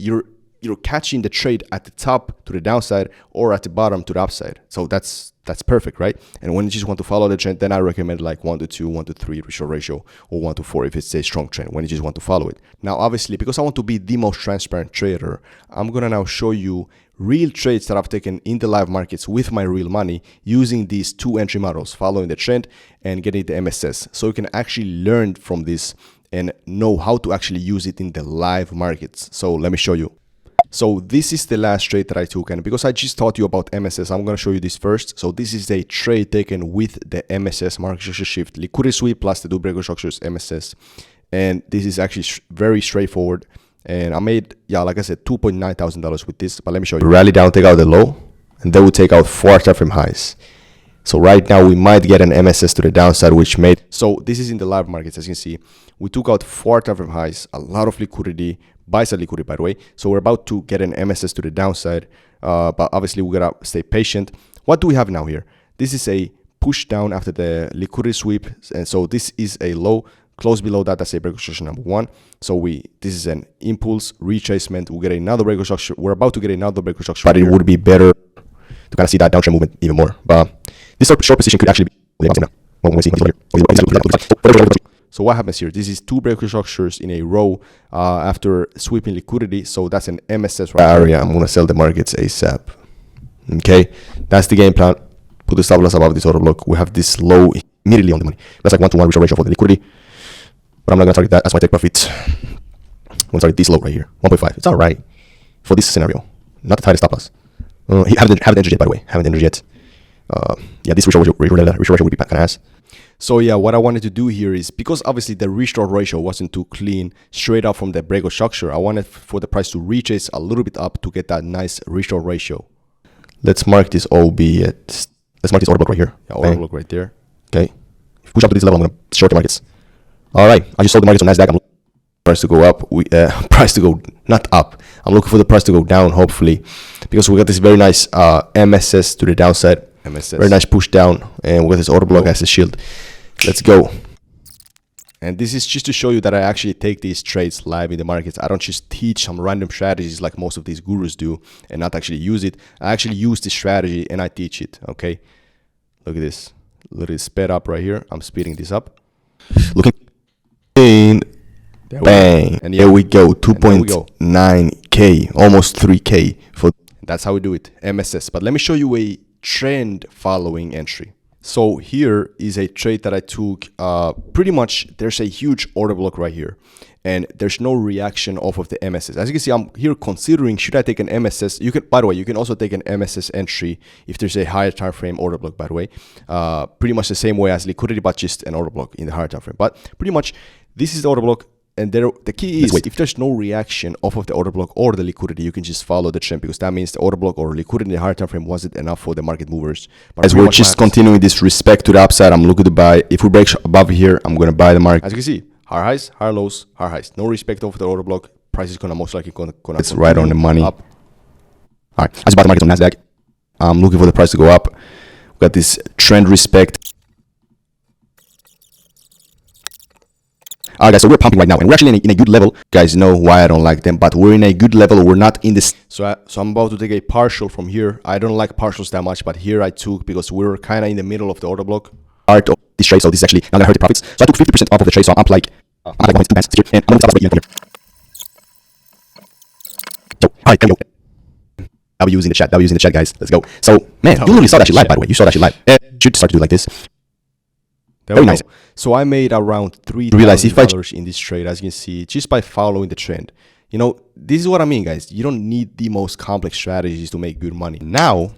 you're catching the trade at the top to the downside or at the bottom to the upside. So that's perfect, right? And when you just want to follow the trend, then I recommend like 1 to 2, 1 to 3 risk-reward ratio, or 1 to 4 if it's a strong trend, when you just want to follow it. Now, obviously, because I want to be the most transparent trader, I'm going to now show you real trades that I've taken in the live markets with my real money using these 2 entry models, following the trend and getting the MSS. So you can actually learn from this and know how to actually use it in the live markets. So let me show you. So this is the last trade that I took, and because I just taught you about MSS, I'm going to show you this first. So this is a trade taken with the MSS market structure shift, liquidity sweep plus the 2 breakaway structures MSS, and this is actually very straightforward. And I made, like I said, $2,900 with this. But let me show you. Rally down, take out the low, and then we take out 4 time frame highs. So right now we might get an MSS to the downside, which made. So this is in the live markets, as you can see. We took out 4 time frame highs, a lot of liquidity. Buy side liquidity, by the way. So we're about to get an MSS to the downside, but obviously we gotta stay patient. What do we have now here? This is a push down after the liquidity sweep, and so this is a low. Close below that, that's a breakaway structure number 1. So this is an impulse retracement. We get another breakaway structure. We're about to get another breakaway structure, but it would be better to kind of see that downtrend movement even more. But this short position could actually be. So what happens here? This is 2 breakaway structures in a row after sweeping liquidity. So that's an MSS area. I'm going to sell the markets ASAP. Okay, that's the game plan. Put the stop loss above this order block. We have this low immediately on the money. That's like 1 to 1 risk-reward ratio for the liquidity. But I'm not going to target that. That's my take profit. I'm going to target this low right here. 1.5. It's all right for this scenario. Not the tightest stop loss. Haven't entered yet, by the way. Haven't entered yet. This risk-reward ratio would be kind of ass. So yeah, what I wanted to do here is, because obviously the risk-reward ratio wasn't too clean straight up from the breakout structure, I wanted for the price to retrace a little bit up to get that nice risk-reward ratio. Let's mark this OB let's mark this order block right here. Yeah, order block right there. Okay. If we push up to this level, I'm going to short the markets. All right. I just sold the markets on NASDAQ. I'm looking for the price to go up. Price to go, not up. I'm looking for the price to go down, hopefully, because we got this very nice MSS to the downside. MSS. Very nice push down, and with this order block as a shield. Let's go. And this is just to show you that I actually take these trades live in the markets. I don't just teach some random strategies like most of these gurus do and not actually use it. I actually use this strategy and I teach it. Okay, look at this. Look at this sped up right here. I'm speeding this up. Looking in. Bang. And here we go. 2.9K, almost 3K. That's how we do it. MSS. But let me show you a trend following entry. So here is a trade that I took. Pretty much there's a huge order block right here, and there's no reaction off of the MSS. As you can see, I'm here considering, should I take an MSS? You can, by the way, you can also take an MSS entry if there's a higher time frame order block, by the way. Pretty much the same way as liquidity, but just an order block in the higher time frame. But pretty much this is the order block, And the key is, if there's no reaction off of the order block or the liquidity, you can just follow the trend, because that means the order block or liquidity in the higher time frame wasn't enough for the market movers. But as we're just continuing this respect to the upside, I'm looking to buy. If we break above here, I'm going to buy the market. As you can see, higher highs, higher lows, higher highs. No respect off the order block. Price is going to most likely it's right on the money. Up. All right, as you buy the market on NASDAQ, I'm looking for the price to go up. We got this trend respect. Alright guys, so we're pumping right now, and we're actually in a good level. You guys know why I don't like them, but we're in a good level. We're not in this. So I'm about to take a partial from here. I don't like partials that much, but here I took because we're kind of in the middle of the order block. Part of this trade, so this is actually not gonna hurt the profits. So I took 50% off of the trade, so I'm up like 1.2 pence here, and I'm gonna stop right here. So alright, there we go. I'll be using the chat. Guys. Let's go. So man, you literally saw that shit live, by the way. You saw that shit live. Should start to do like this. Very nice. So I made around $3,000 in this trade, as you can see, just by following the trend. You know, this is what I mean, guys. You don't need the most complex strategies to make good money. Now,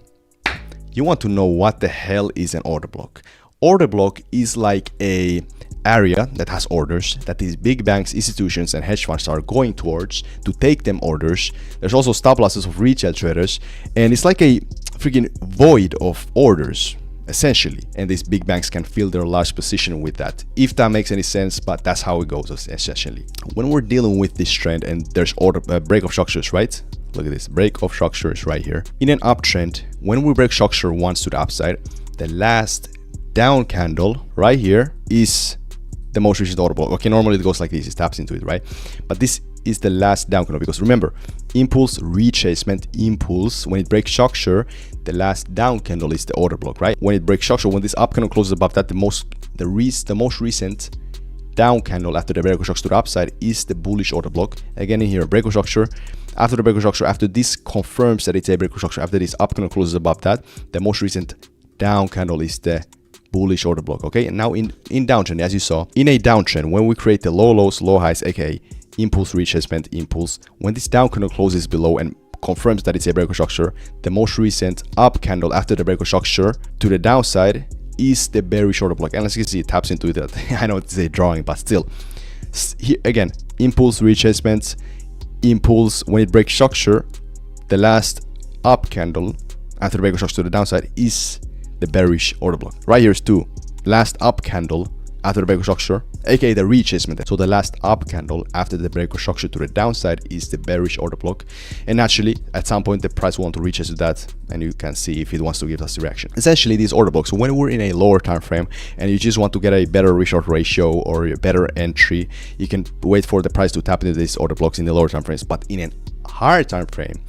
you want to know what the hell is an order block. Order block is like a area that has orders that these big banks, institutions, and hedge funds are going towards to take them orders. There's also stop losses of retail traders, and it's like a freaking void of orders, essentially, and these big banks can fill their large position with that, if that makes any sense. But that's how it goes, essentially. When we're dealing with this trend and there's order break of structures, right? Look at this break of structures right here. In an uptrend, when we break structure once to the upside, the last down candle right here is the most recent order block. Okay, normally it goes like this, it taps into it, right? But this is the last down candle, because remember, impulse retracement, impulse, when it breaks structure, the last down candle is the order block, right? When it breaks structure, when this up candle closes above that, the most recent down candle after the break of structure to the upside is the bullish order block. Again, in here, break of structure. After the break of structure, after this confirms that it's a break of structure, after this up candle closes above that, the most recent down candle is the bullish order block. Okay, and now in downtrend, as you saw, in a downtrend, when we create the low lows, low highs, aka impulse retracement, impulse, when this down candle closes below and confirms that it's a break of structure, the most recent up candle after the break of structure to the downside is the bearish order block. And as you can see, it taps into that. I know it's a drawing, but still, here again, impulse retracement, impulse, when it breaks structure, the last up candle after the break of structure to the downside is the bearish order block. Right here is two. Last up candle after the break of structure, aka the retracement. So the last up candle after the break of structure to the downside is the bearish order block. And naturally, at some point, the price will want to retrace to that, and you can see if it wants to give us the reaction. Essentially, these order blocks, when we're in a lower time frame and you just want to get a better risk-reward ratio or a better entry, you can wait for the price to tap into these order blocks in the lower time frames. But in a higher time frame,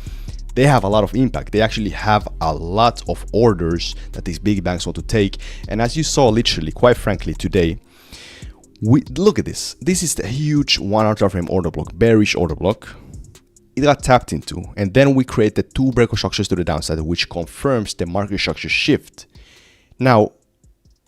they have a lot of impact. They actually have a lot of orders that these big banks want to take. And as you saw, literally, quite frankly, today, look at this. This is the huge 1 hour time frame order block, bearish order block. It got tapped into, and then we created two break of structures to the downside, which confirms the market structure shift. Now,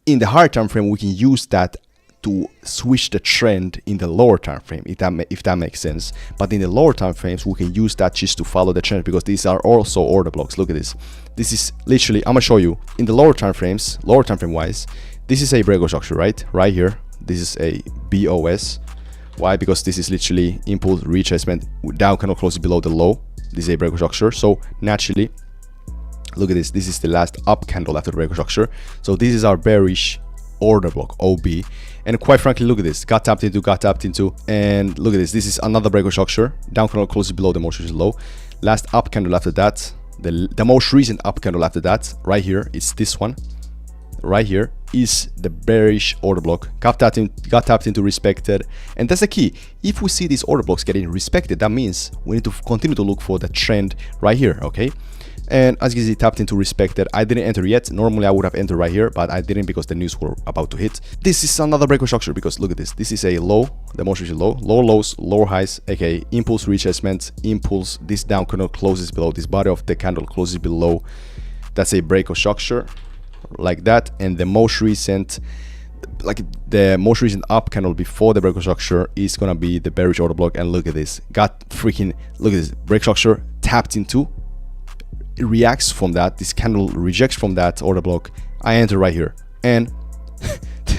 in the higher time frame, we can use that to switch the trend in the lower time frame, if that makes sense. But in the lower time frames, we can use that just to follow the trend, because these are also order blocks. Look at this. This is literally, I'm gonna show you in the lower time frames, lower time frame wise, this is a break of structure, right here. This is a BOS. Why? Because this is literally impulse retracement, down candle closes below the low. This is a break of structure. So naturally, look at this. This is the last up candle after the break of structure. So this is our bearish order block, OB. And quite frankly, look at this. Got tapped into, and look at this. This is another break of structure. Down candle closes below the most recent low. Last up candle after that, the most recent up candle after that, right here, it's this one. Right here is the bearish order block. Got tapped into, respected, and that's the key. If we see these order blocks getting respected, that means we need to continue to look for the trend right here. Okay, and as you can see, tapped into, respected. I didn't enter yet. Normally I would have entered right here, but I didn't because the news were about to hit. This is another break of structure, because look at this. This is a low, the most recent low, low lows, lower highs, aka impulse retracement, impulse. This down candle closes below, this body of the candle closes below. That's a break of structure, like that. And the most recent, up candle before the break of structure is gonna be the bearish order block. And look at this, look at this break structure, tapped into, it reacts from that, this candle rejects from that order block. I enter right here, and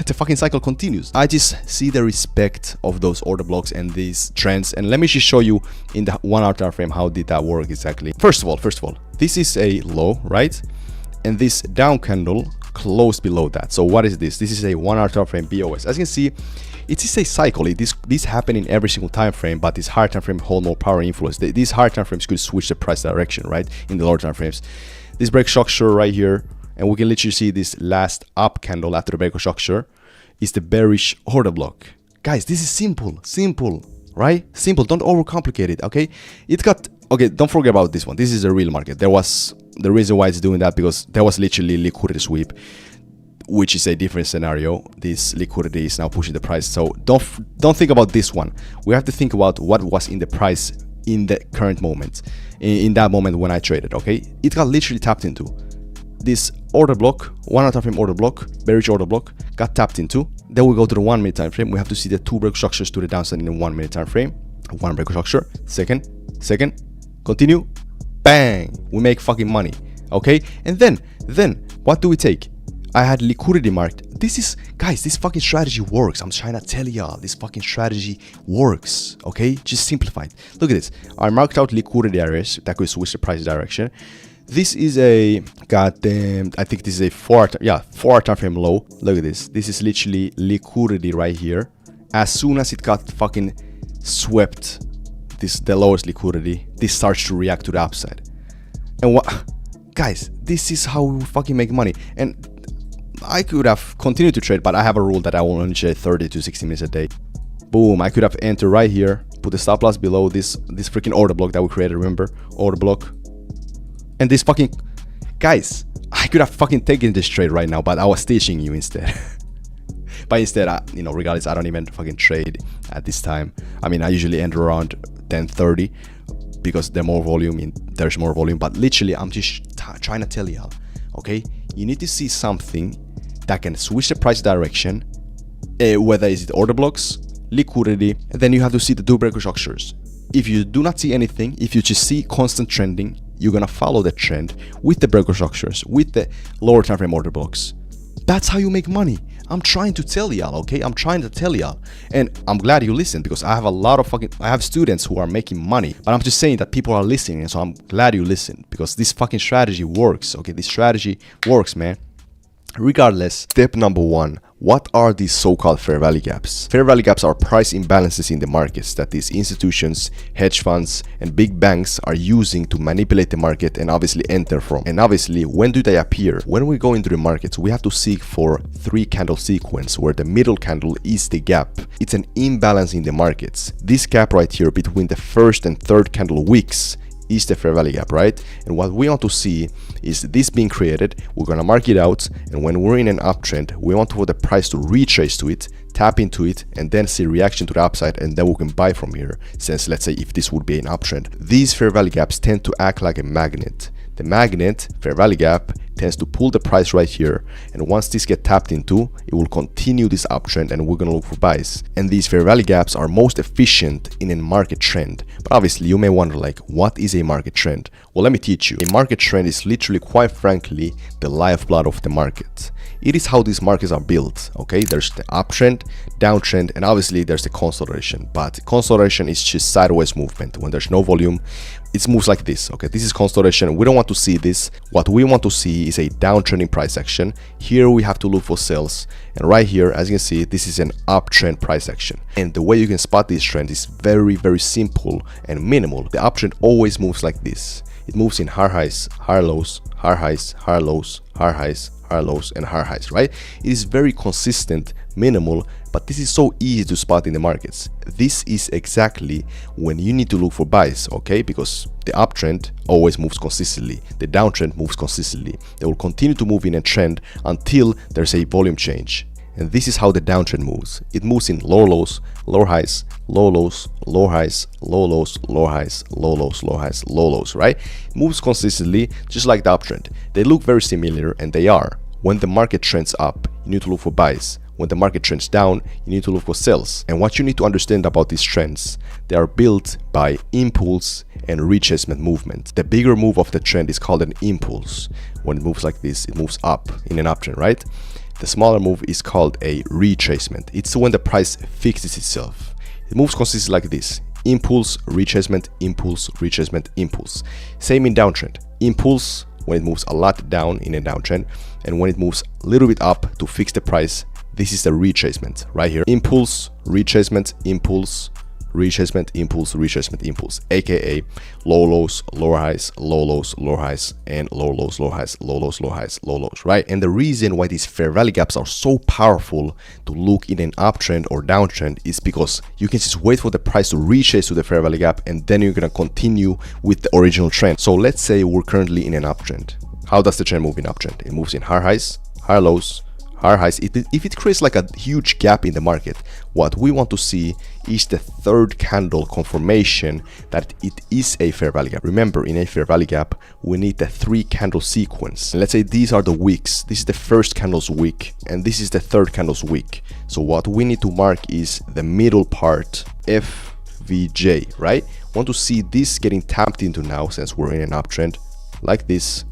the fucking cycle continues. I just see the respect of those order blocks and these trends. And let me just show you in the 1 hour time frame how did that work exactly. First of all, this is a low, right? And this down candle closed below that. So what is this? This is a 1 hour time frame BOS. As you can see, it is a cycle. This happen in every single time frame, but this higher time frame hold more power and influence. These higher time frames could switch the price direction, right? In the lower time frames. This break structure right here, and we can literally see this last up candle after the break structure is the bearish order block. Guys, this is simple, right? Simple, don't overcomplicate it, okay? Okay, don't forget about this one. This is a real market. There was the reason why it's doing that because there was literally liquidity sweep, which is a different scenario. This liquidity is now pushing the price. So don't think about this one. We have to think about what was in the price in the current moment, in that moment when I traded, okay? It got literally tapped into. This order block, 1 hour time frame order block, bearish order block, got tapped into. Then we go to the 1 minute time frame. We have to see the 2 break structures to the downside in the 1 minute time frame. 1 break structure, second, continue, bang, we make fucking money, okay? And then what do we take? I had liquidity marked. This is, guys, this fucking strategy works. I'm trying to tell y'all, this fucking strategy works, okay? Just simplify it. Look at this. I marked out liquidity areas that could switch the price direction. This is a goddamn, I think this is a 4 hour time frame low. Look at this. This is literally liquidity right here. As soon as it got fucking swept, the lowest liquidity, this starts to react to the upside. And what, guys, this is how we fucking make money. And I could have continued to trade, but I have a rule that I will only trade 30 to 60 minutes a day. Boom, I could have entered right here, put the stop loss below this freaking order block that we created, remember? Order block. And this fucking, guys, I could have fucking taken this trade right now, but I was teaching you instead. But instead, regardless, I don't even fucking trade at this time. I mean, I usually enter around 10:30 because there's more volume. But literally, I'm just trying to tell y'all, okay? You need to see something that can switch the price direction, whether it's order blocks, liquidity, and then you have to see the 2 break structures. If you do not see anything, if you just see constant trending, you're gonna follow the trend with the breaker structures, with the lower time frame order blocks. That's how you make money. I'm trying to tell y'all, okay? I'm trying to tell y'all. And I'm glad you listened because I have students who are making money. But I'm just saying that people are listening, and so I'm glad you listened because this fucking strategy works, okay? This strategy works, man. Regardless, step number 1. What are these so-called fair value gaps? Fair value gaps are price imbalances in the markets that these institutions, hedge funds, and big banks are using to manipulate the market and obviously enter from. And obviously, when do they appear? When we go into the markets, we have to seek for 3 candle sequence where the middle candle is the gap. It's an imbalance in the markets. This gap right here between the first and third candle wicks is the fair value gap, right? And what we want to see is this being created. We're gonna mark it out, and when we're in an uptrend, we want for the price to retrace to it, tap into it, and then see reaction to the upside, and then we can buy from here. Since let's say if this would be an uptrend, these fair value gaps tend to act like a magnet. The magnet, fair value gap, tends to pull the price right here, and once this gets tapped into, it will continue this uptrend and we're gonna look for buys. And these fair value gaps are most efficient in a market trend. But obviously you may wonder, like, what is a market trend? Well, let me teach you. A market trend is literally, quite frankly, the lifeblood of the market. It is how these markets are built, okay? There's the uptrend, downtrend, and obviously there's the consolidation. But consolidation is just sideways movement. When there's no volume, it moves like this, okay? This is consolidation. We don't want to see this. What we want to see is a downtrending price action. Here we have to look for sales. And right here, as you can see, this is an uptrend price action. And the way you can spot this trend is very, very simple and minimal. The uptrend always moves like this. It moves in higher highs, higher lows, higher highs, higher lows, higher highs, higher lows, and higher highs, right? It is very consistent, minimal, but this is so easy to spot in the markets. This is exactly when you need to look for buys, okay? Because the uptrend always moves consistently. The downtrend moves consistently. They will continue to move in a trend until there's a volume change. And this is how the downtrend moves. It moves in lower lows, lower highs, low lows, lower highs, low lows, lower highs, low lows, low highs, low lows, right? It moves consistently, just like the uptrend. They look very similar, and they are. When the market trends up, you need to look for buys. When the market trends down, you need to look for sells. And what you need to understand about these trends, they are built by impulse and retracement movement. The bigger move of the trend is called an impulse. When it moves like this, it moves up in an uptrend, right? The smaller move is called a retracement. It's when the price fixes itself. It moves consistently like this: impulse, retracement, impulse, retracement, impulse. Same in downtrend. Impulse when it moves a lot down in a downtrend, and when it moves a little bit up to fix the price, this is the retracement right here. Impulse, retracement, impulse, retracement, impulse, retracement, impulse, aka low lows, lower highs, low lows, lower highs, and low lows, low highs, low lows, low highs, low lows, right? And the reason why these fair value gaps are so powerful to look in an uptrend or downtrend is because you can just wait for the price to retrace to the fair value gap, and then you're gonna continue with the original trend. So let's say we're currently in an uptrend. How does the trend move in uptrend? It moves in higher highs, higher lows, higher highs. If it creates like a huge gap in the market, what we want to see is the third candle confirmation that it is a fair value gap. Remember, in a fair value gap, we need the 3 candle sequence. And let's say these are the wicks. This is the first candle's wick, and this is the third candle's wick. So what we need to mark is the middle part, FVJ, right? Want to see this getting tapped into now, since we're in an uptrend, like this.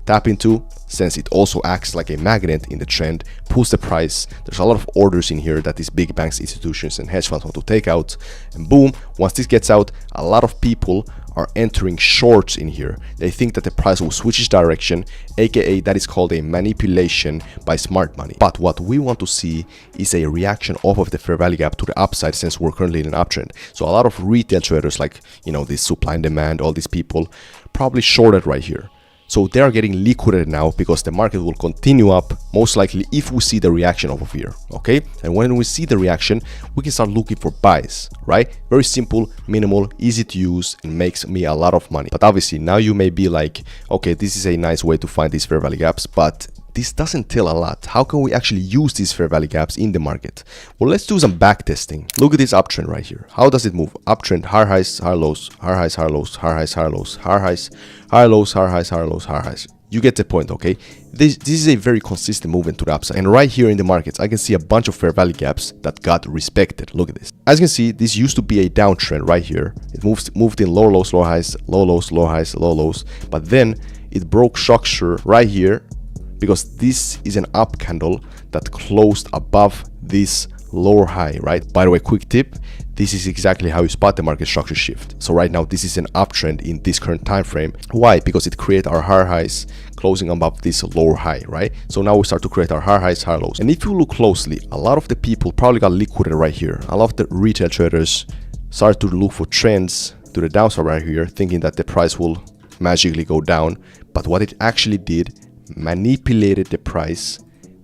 Tap into, since it also acts like a magnet in the trend, pulls the price. There's a lot of orders in here that these big banks, institutions, and hedge funds want to take out, and boom, once this gets out, a lot of people are entering shorts in here. They think that the price will switch its direction, aka that is called a manipulation by smart money. But what we want to see is a reaction off of the fair value gap to the upside, since we're currently in an uptrend. So a lot of retail traders, like, you know, this supply and demand, all these people probably shorted right here. So they are getting liquidated now because the market will continue up, most likely, if we see the reaction off of here, okay? And when we see the reaction, we can start looking for buys, right? Very simple, minimal, easy to use, and makes me a lot of money. But obviously, now you may be like, okay, this is a nice way to find these fair value gaps, but this doesn't tell a lot. How can we actually use these fair value gaps in the market? Well, let's do some back testing. Look at this uptrend right here. How does it move? Uptrend, higher highs, higher lows, higher highs, higher lows, higher highs, higher lows, higher highs, higher lows, higher highs, higher lows, higher highs. You get the point, okay? This is a very consistent movement to the upside. And right here in the markets, I can see a bunch of fair value gaps that got respected. Look at this. As you can see, this used to be a downtrend right here. It moved in lower lows, lower highs, low lows, lower highs, low lows. But then it broke structure right here, because this is an up candle that closed above this lower high, right? By the way, quick tip, this is exactly how you spot the market structure shift. So right now, this is an uptrend in this current time frame. Why? Because it created our higher highs closing above this lower high, right? So now we start to create our higher highs, higher lows. And if you look closely, a lot of the people probably got liquidated right here. A lot of the retail traders started to look for trends to the downside right here, thinking that the price will magically go down. But what it actually did, manipulated the price,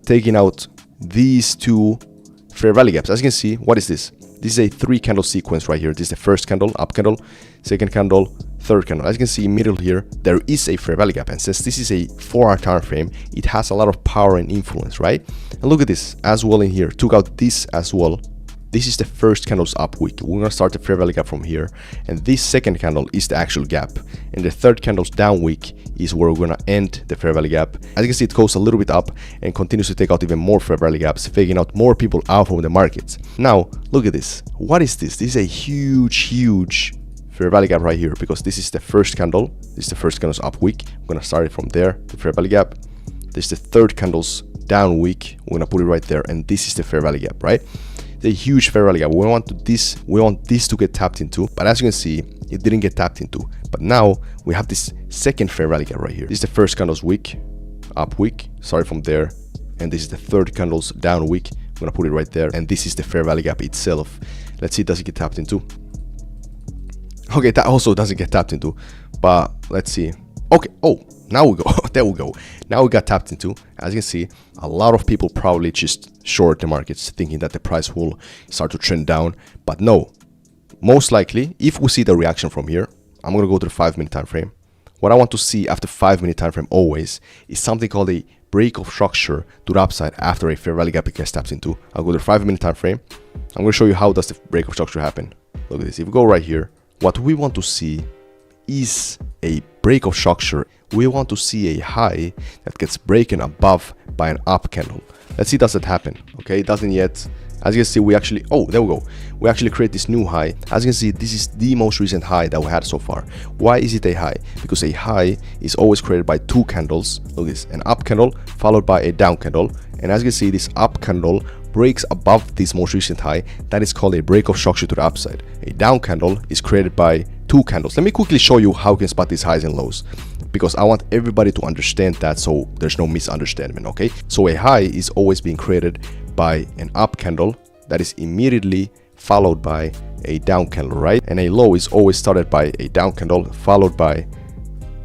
taking out these 2 fair value gaps. As you can see, what is this? This is a 3 candle sequence right here. This is the first candle, up candle, second candle, third candle. As you can see, in middle here, there is a fair value gap, and since this is a 4-hour time frame, it has a lot of power and influence, right? And look at this as well in here. Took out this as well. This is the first candle's up wick. We're gonna start the fair value gap from here, and this second candle is the actual gap, and the third candle's down wick is where we're gonna end the fair value gap. As you can see, it goes a little bit up and continues to take out even more fair value gaps, faking out more people out from the markets. Now look at this. What is this? This is a huge fair value gap right here, because this is the first candle. This is the first candle's up wick. I'm gonna start it from there, the fair value gap. This is the third candle's down wick. We're gonna put it right there, and this is the fair value gap, right? The huge fair value gap. We want this to get tapped into, but as you can see, it didn't get tapped into. But now we have this second fair value gap right here. This is the first candle's wick, up wick. Start from there, and this is the third candle's down wick. I'm gonna put it right there, and this is the fair value gap itself. Let's see, does it get tapped into? Okay, that also doesn't get tapped into, but let's see. Okay, oh, now we go. There we go. Now we got tapped into. As you can see, a lot of people probably just short the markets, thinking that the price will start to trend down. But no, most likely, if we see the reaction from here, I'm gonna go to the 5-minute time frame. What I want to see after 5-minute time frame always is something called a break of structure to the upside after a fair value gap gets tapped into. I'll go to the 5-minute time frame. I'm gonna show you how does the break of structure happen. Look at this. If we go right here, what we want to see is a break of structure. We want to see a high that gets broken above by an up candle. Let's see, does it happen? Okay, it doesn't yet. As you can see, we actually, oh, there we go. We actually create this new high. As you can see, this is the most recent high that we had so far. Why is it a high? Because a high is always created by 2 candles. Look at this, an up candle followed by a down candle, And as you can see, this up candle breaks above this most recent high. That is called a break of structure to the upside. A down candle is created by two candles. Let me quickly show you how you can spot these highs and lows, because I want everybody to understand that, so there's no misunderstanding, okay? So a high is always being created by an up candle that is immediately followed by a down candle, right? And a low is always started by a down candle followed by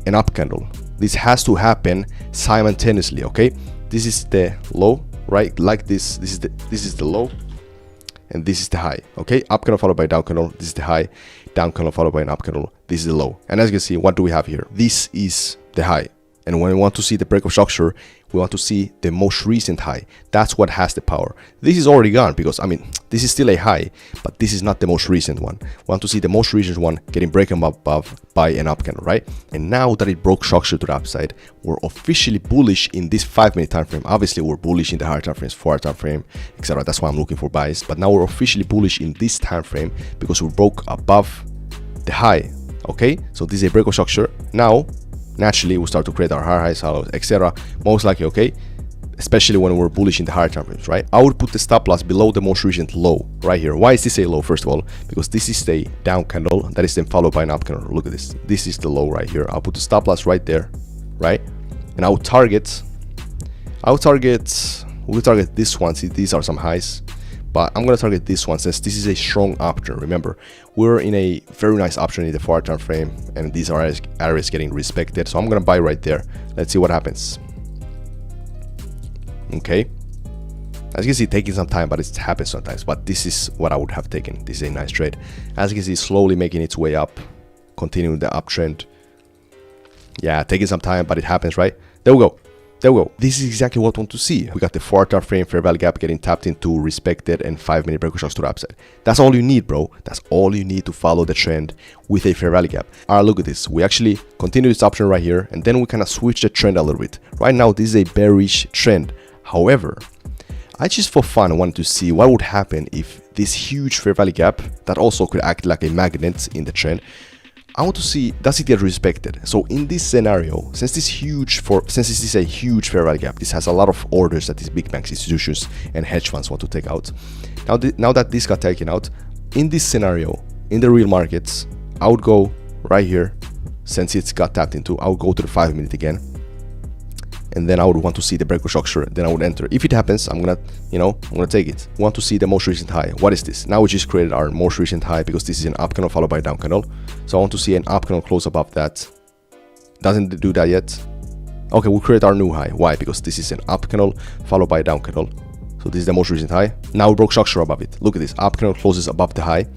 an up candle. This has to happen simultaneously, okay? This is the low, right? Like this is the low, and this is the high, okay? Up candle followed by down candle. This is the high. Down candle followed by an up candle. This is the low. And as you can see, what do we have here? This is the high. And when we want to see the break of structure, we want to see the most recent high. That's what has the power. This is already gone because, I mean, this is still a high, but this is not the most recent one. We want to see the most recent one getting broken above by an up candle, right? And now that it broke structure to the upside, we're officially bullish in this 5-minute time frame. Obviously, we're bullish in the higher time frames, 4-hour time frame, etc. That's why I'm looking for buys. But now we're officially bullish in this time frame because we broke above the high. Okay, so this is a break of structure. Now naturally we'll start to create our higher highs, hollows, etc. Most likely, okay, especially when we're bullish in the higher time frames, right? I would put the stop loss below the most recent low right here. Why is this a low? First of all, because this is a down candle that is then followed by an up candle. Look at this. This is the low right here. I'll put the stop loss right there, right? And we'll target this one. See, these are some highs, but I'm gonna target this one since this is a strong option. Remember, we're in a very nice option in the 4-hour time frame, and these are areas getting respected. So I'm gonna buy right there. Let's see what happens. Okay, as you can see, taking some time, but it happens sometimes. But this is what I would have taken. This is a nice trade. As you can see, slowly making its way up, continuing the uptrend. Yeah, taking some time, but it happens, right? There we go. There we go. This is exactly what I want to see. We got the 4-hour time frame fair value gap getting tapped into, respected, and 5-minute break of structure to the upside. That's all you need, bro. That's all you need to follow the trend with a fair value gap. All right, look at this. We actually continue this option right here, and then we kind of switch the trend a little bit. Right now, this is a bearish trend. However, I just for fun wanted to see what would happen if this huge fair value gap that also could act like a magnet in the trend, I want to see, does it get respected? So in this scenario, since this is a huge fair value gap, this has a lot of orders that these big banks, institutions, and hedge funds want to take out. Now that this got taken out, in this scenario, in the real markets, I would go right here, since it's got tapped into, I would go to the 5-minute again, and then I would want to see the break of structure. Then I would enter. If it happens, I'm gonna take it. Want to see the most recent high. What is this? Now we just created our most recent high because this is an up candle followed by a down candle. So I want to see an up candle close above that. Doesn't do that yet. Okay, we'll create our new high. Why? Because this is an up candle followed by a down candle. So this is the most recent high. Now we broke structure above it. Look at this. Up candle closes above the high.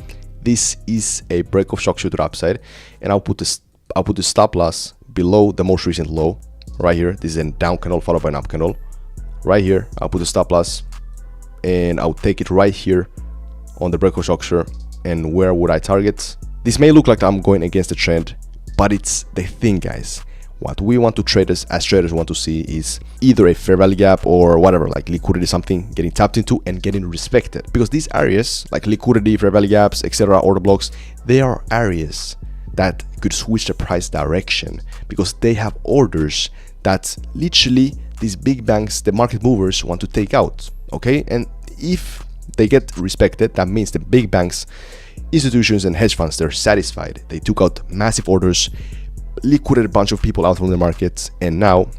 This is a break of structure to the upside, and I'll put the stop loss below the most recent low. Right here, this is a down candle followed by an up candle. Right here, I'll put the stop loss, and I'll take it right here on the break of structure. And where would I target? This may look like I'm going against the trend, but it's the thing, guys. What we want to traders want to see is either a fair value gap or whatever, like liquidity, something getting tapped into and getting respected. Because these areas, like liquidity, fair value gaps, etc., order blocks, they are areas that could switch the price direction because they have orders that literally these big banks, the market movers, want to take out. Okay, and if they get respected, that means the big banks, institutions, and hedge funds, they're satisfied. They took out massive orders, liquidated a bunch of people out from the market, and now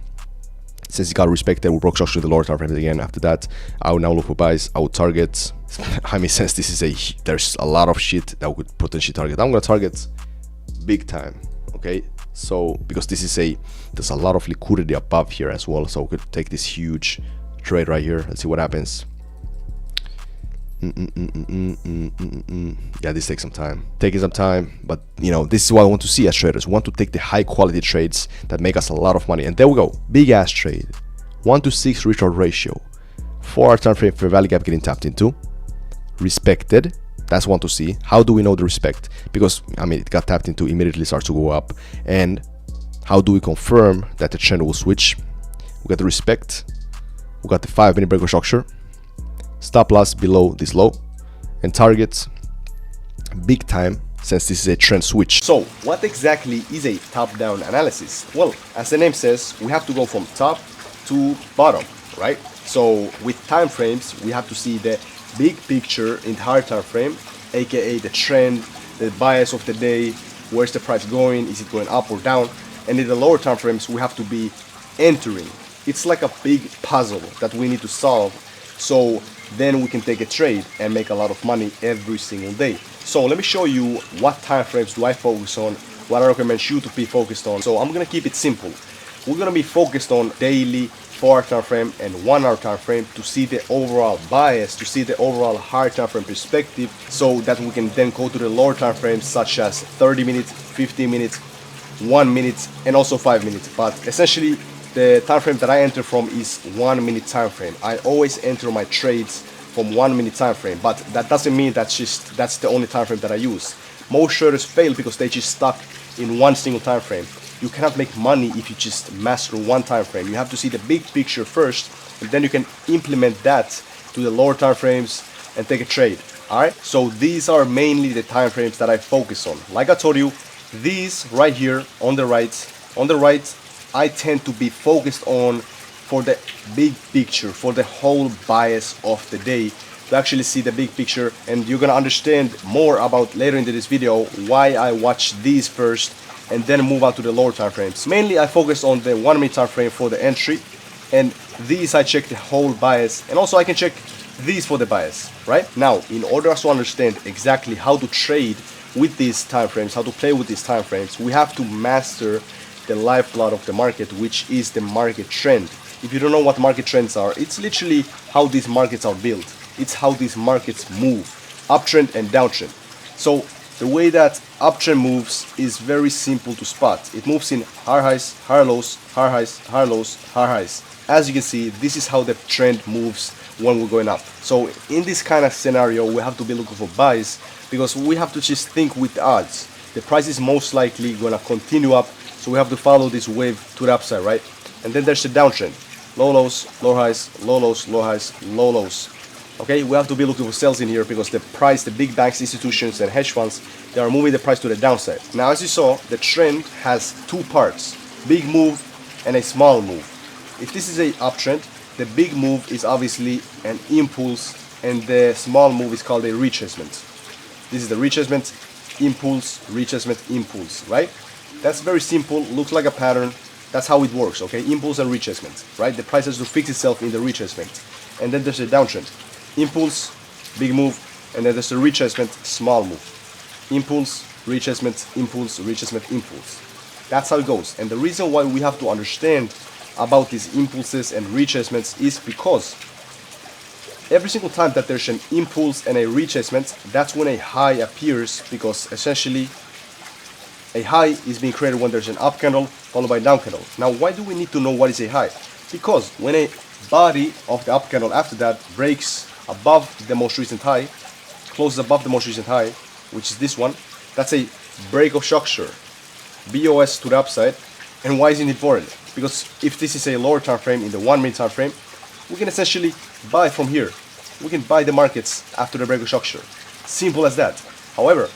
since it got respected, we broke structure the lower time frame again. After that, I will now look for buys. I will target. I mean, since this is there's a lot of shit that we could potentially target. I'm gonna target big time. Okay, so because there's a lot of liquidity above here as well, so we could take this huge trade right here. Let's see what happens. Yeah, this takes some time, but this is what I want to see as traders. We want to take the high quality trades that make us a lot of money. And there we go, big ass trade, 1-to-6 return ratio, 4-hour time frame fair value gap getting tapped into, respected. That's one to see. How do we know the respect? Because I mean, it got tapped into, immediately starts to go up. And how do we confirm that the trend will switch? We got the respect, we got the 5-minute break of structure, stop loss below this low, and targets big time since this is a trend switch. So what exactly is a top-down analysis? Well, as the name says, we have to go from top to bottom, right? So with time frames, we have to see the big picture in the higher time frame, aka the trend, the bias of the day, where's the price going, is it going up or down? And in the lower time frames, we have to be entering. It's like a big puzzle that we need to solve, so then we can take a trade and make a lot of money every single day. So let me show you what time frames do I focus on, what I recommend you to be focused on. So I'm gonna keep it simple. We're gonna be focused on daily, 4-hour time frame and 1-hour time frame to see the overall bias, to see the overall higher time frame perspective, so that we can then go to the lower time frames such as 30 minutes, 15 minutes, 1 minute, and also 5 minutes. But essentially, the time frame that I enter from is 1 minute time frame. I always enter my trades from 1 minute time frame, but that doesn't mean that's the only time frame that I use. Most traders fail because they just stuck in one single time frame. You cannot make money if you just master one time frame. You have to see the big picture first, and then you can implement that to the lower time frames and take a trade. Alright, so these are mainly the time frames that I focus on. Like I told you, these right here on the right, I tend to be focused on for the big picture, for the whole bias of the day, to actually see the big picture. And you're gonna understand more about later into this video why I watch these first and then move on to the lower time frames. Mainly I focus on the 1 minute time frame for the entry, and these I check the whole bias, and also I can check these for the bias. Right now, in order to understand exactly how to trade with these time frames, how to play with these time frames, we have to master the lifeblood of the market, which is the market trend. If you don't know what market trends are, it's literally how these markets are built. It's how these markets move, uptrend and downtrend. So the way that uptrend moves is very simple to spot. It moves in higher highs, higher lows, higher highs, higher lows, higher highs. As you can see, this is how the trend moves when we're going up. So in this kind of scenario, we have to be looking for buys, because we have to just think with the odds. The price is most likely gonna continue up, so we have to follow this wave to the upside, right? And then there's the downtrend. Low lows, low highs, low lows, low highs, low lows. Okay, we have to be looking for sales in here, because the price, the big banks, institutions, and hedge funds, they are moving the price to the downside. Now, as you saw, the trend has two parts, big move and a small move. If this is a uptrend, the big move is obviously an impulse, and the small move is called a retracement. This is the retracement, impulse, retracement, impulse, right? That's very simple, looks like a pattern. That's how it works, okay? Impulse and retracement, right? The price has to fix itself in the retracement. And then there's a downtrend. Impulse, big move, and then there's a retracement, small move. Impulse, retracement, impulse, retracement, impulse. That's how it goes. And the reason why we have to understand about these impulses and retracements is because every single time that there's an impulse and a retracement, that's when a high appears, because essentially a high is being created when there's an up candle followed by a down candle. Now, why do we need to know what is a high? Because when a body of the up candle after that breaks above the most recent high, closes above the most recent high, which is this one, that's a break of structure, BOS to the upside. And why is it important? Because if this is a lower time frame, in the 1 minute time frame, we can essentially buy from here. We can buy the markets after the break of structure. Simple as that. However,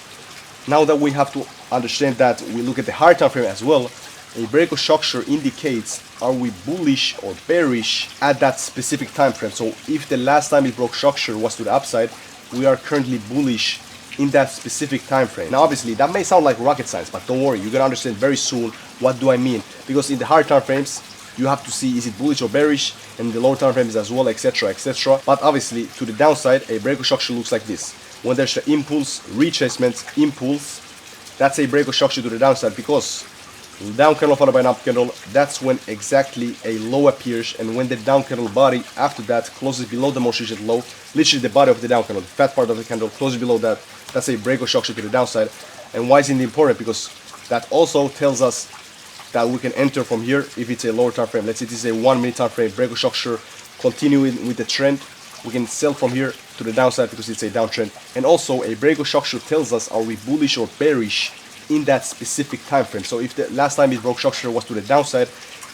now that we have to understand that, we look at the higher time frame as well. A break of structure indicates, are we bullish or bearish at that specific time frame. So if the last time it broke structure was to the upside, we are currently bullish in that specific time frame. Now, obviously, that may sound like rocket science, but don't worry, you're gonna understand very soon what do I mean. Because in the higher time frames, you have to see, is it bullish or bearish, and the lower time frames as well, etc, etc. But obviously, to the downside, a break of structure looks like this. When there's an impulse, retracement, impulse, that's a break of structure to the downside, because down candle followed by an up candle, that's when exactly a low appears. And when the down candle body after that closes below the most recent low, literally the body of the down candle, the fat part of the candle closes below that, that's a break of structure to the downside. And why is it important? Because that also tells us that we can enter from here if it's a lower time frame. Let's say this is a 1 minute time frame, break of structure, continuing with the trend, we can sell from here to the downside because it's a downtrend. And also a break of structure tells us, are we bullish or bearish in that specific time frame. So if the last time it broke structure was to the downside,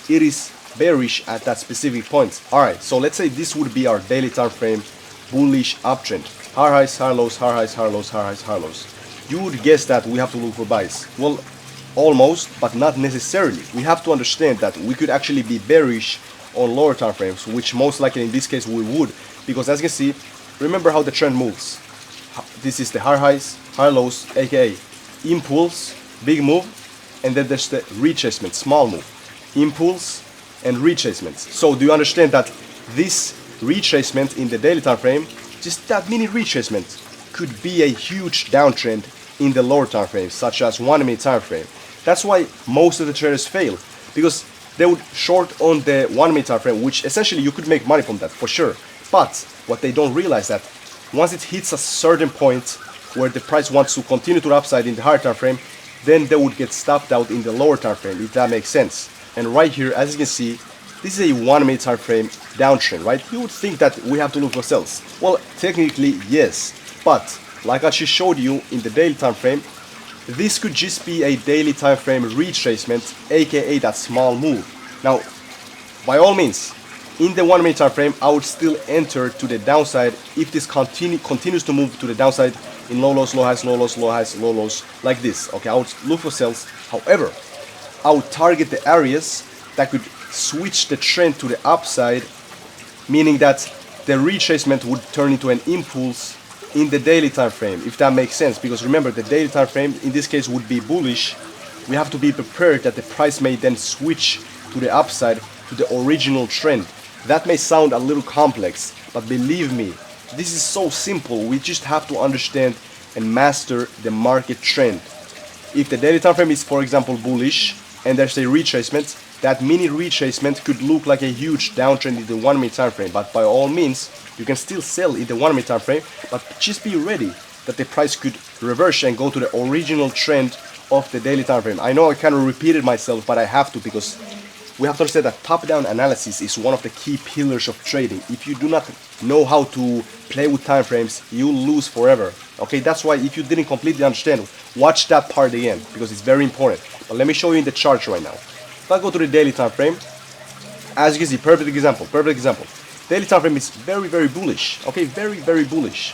it is bearish at that specific point. Alright, so let's say this would be our daily time frame, bullish uptrend. Higher highs, higher lows, higher highs, higher lows, higher highs, higher lows. You would guess that we have to look for buys. Well, almost, but not necessarily. We have to understand that we could actually be bearish on lower time frames, which most likely in this case we would, because as you can see, remember how the trend moves. This is the higher highs, higher lows, aka impulse, big move, and then there's the retracement, small move, impulse and retracements. So do you understand that this retracement in the daily time frame, just that mini retracement, could be a huge downtrend in the lower time frames, such as 1 minute time frame. That's why most of the traders fail, because they would short on the 1 minute time frame, which essentially you could make money from that for sure. But what they don't realize that once it hits a certain point where the price wants to continue to the upside in the higher time frame, then they would get stopped out in the lower time frame, if that makes sense. And right here, as you can see, this is a 1 minute time frame downtrend, right? You would think that we have to look for sales. Well, technically yes, but like I just showed you in the daily time frame, this could just be a daily time frame retracement, aka that small move. Now, by all means, in the 1 minute time frame, I would still enter to the downside if this continues to move to the downside in low lows, low highs, low lows, low highs, low lows, like this. Okay, I would look for sales. However, I would target the areas that could switch the trend to the upside, meaning that the retracement would turn into an impulse in the daily time frame, if that makes sense. Because remember, the daily time frame in this case would be bullish. We have to be prepared that the price may then switch to the upside to the original trend. That may sound a little complex, but believe me, this is so simple. We just have to understand and master the market trend. If the daily time frame is, for example, bullish and there's a retracement, that mini retracement could look like a huge downtrend in the 1 minute time frame. But by all means, you can still sell in the 1 minute time frame, but just be ready that the price could reverse and go to the original trend of the daily time frame. I know I kind of repeated myself, but I have to, because we have to understand that top-down analysis is one of the key pillars of trading. If you do not know how to play with time frames, you'll lose forever. Okay, that's why if you didn't completely understand, watch that part again, because it's very important. But let me show you in the chart right now. If I go to the daily time frame, as you can see, perfect example. Daily time frame is very, very bullish. Okay, very, very bullish.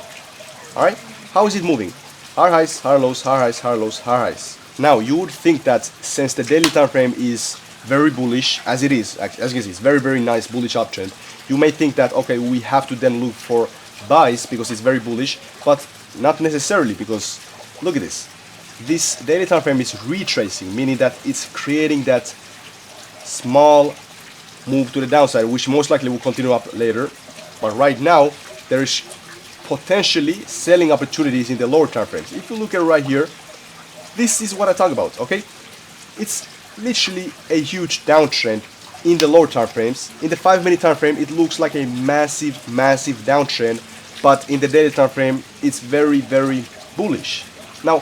All right, how is it moving? Higher highs, higher lows, higher highs, higher lows, higher highs. Now you would think that since the daily time frame is very bullish, as it is, as you can see, it's very, very nice bullish uptrend, you may think that, okay, we have to then look for buys because it's very bullish, but not necessarily, because look at this. This daily time frame is retracing, meaning that it's creating that small move to the downside, which most likely will continue up later. But right now, there is potentially selling opportunities in the lower time frames. If you look at right here, this is what I talk about, okay? It's literally a huge downtrend in the lower time frames. In the 5 minute time frame, it looks like a massive downtrend, but in the daily time frame, it's very, very bullish. Now,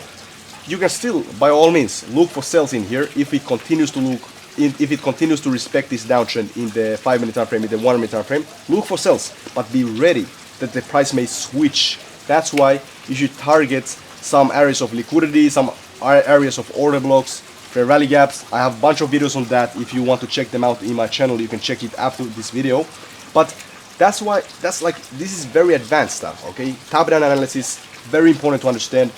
you can still, by all means, look for sales in here if it continues to respect this downtrend in the 5 minute time frame, in the 1 minute time frame. Look for sales, but be ready that the price may switch. That's why you should target some areas of liquidity, some areas of order blocks, fair value gaps. I have a bunch of videos on that. If you want to check them out in my channel, you can check it after this video. But this is very advanced stuff, okay? Top-down analysis, very important to understand.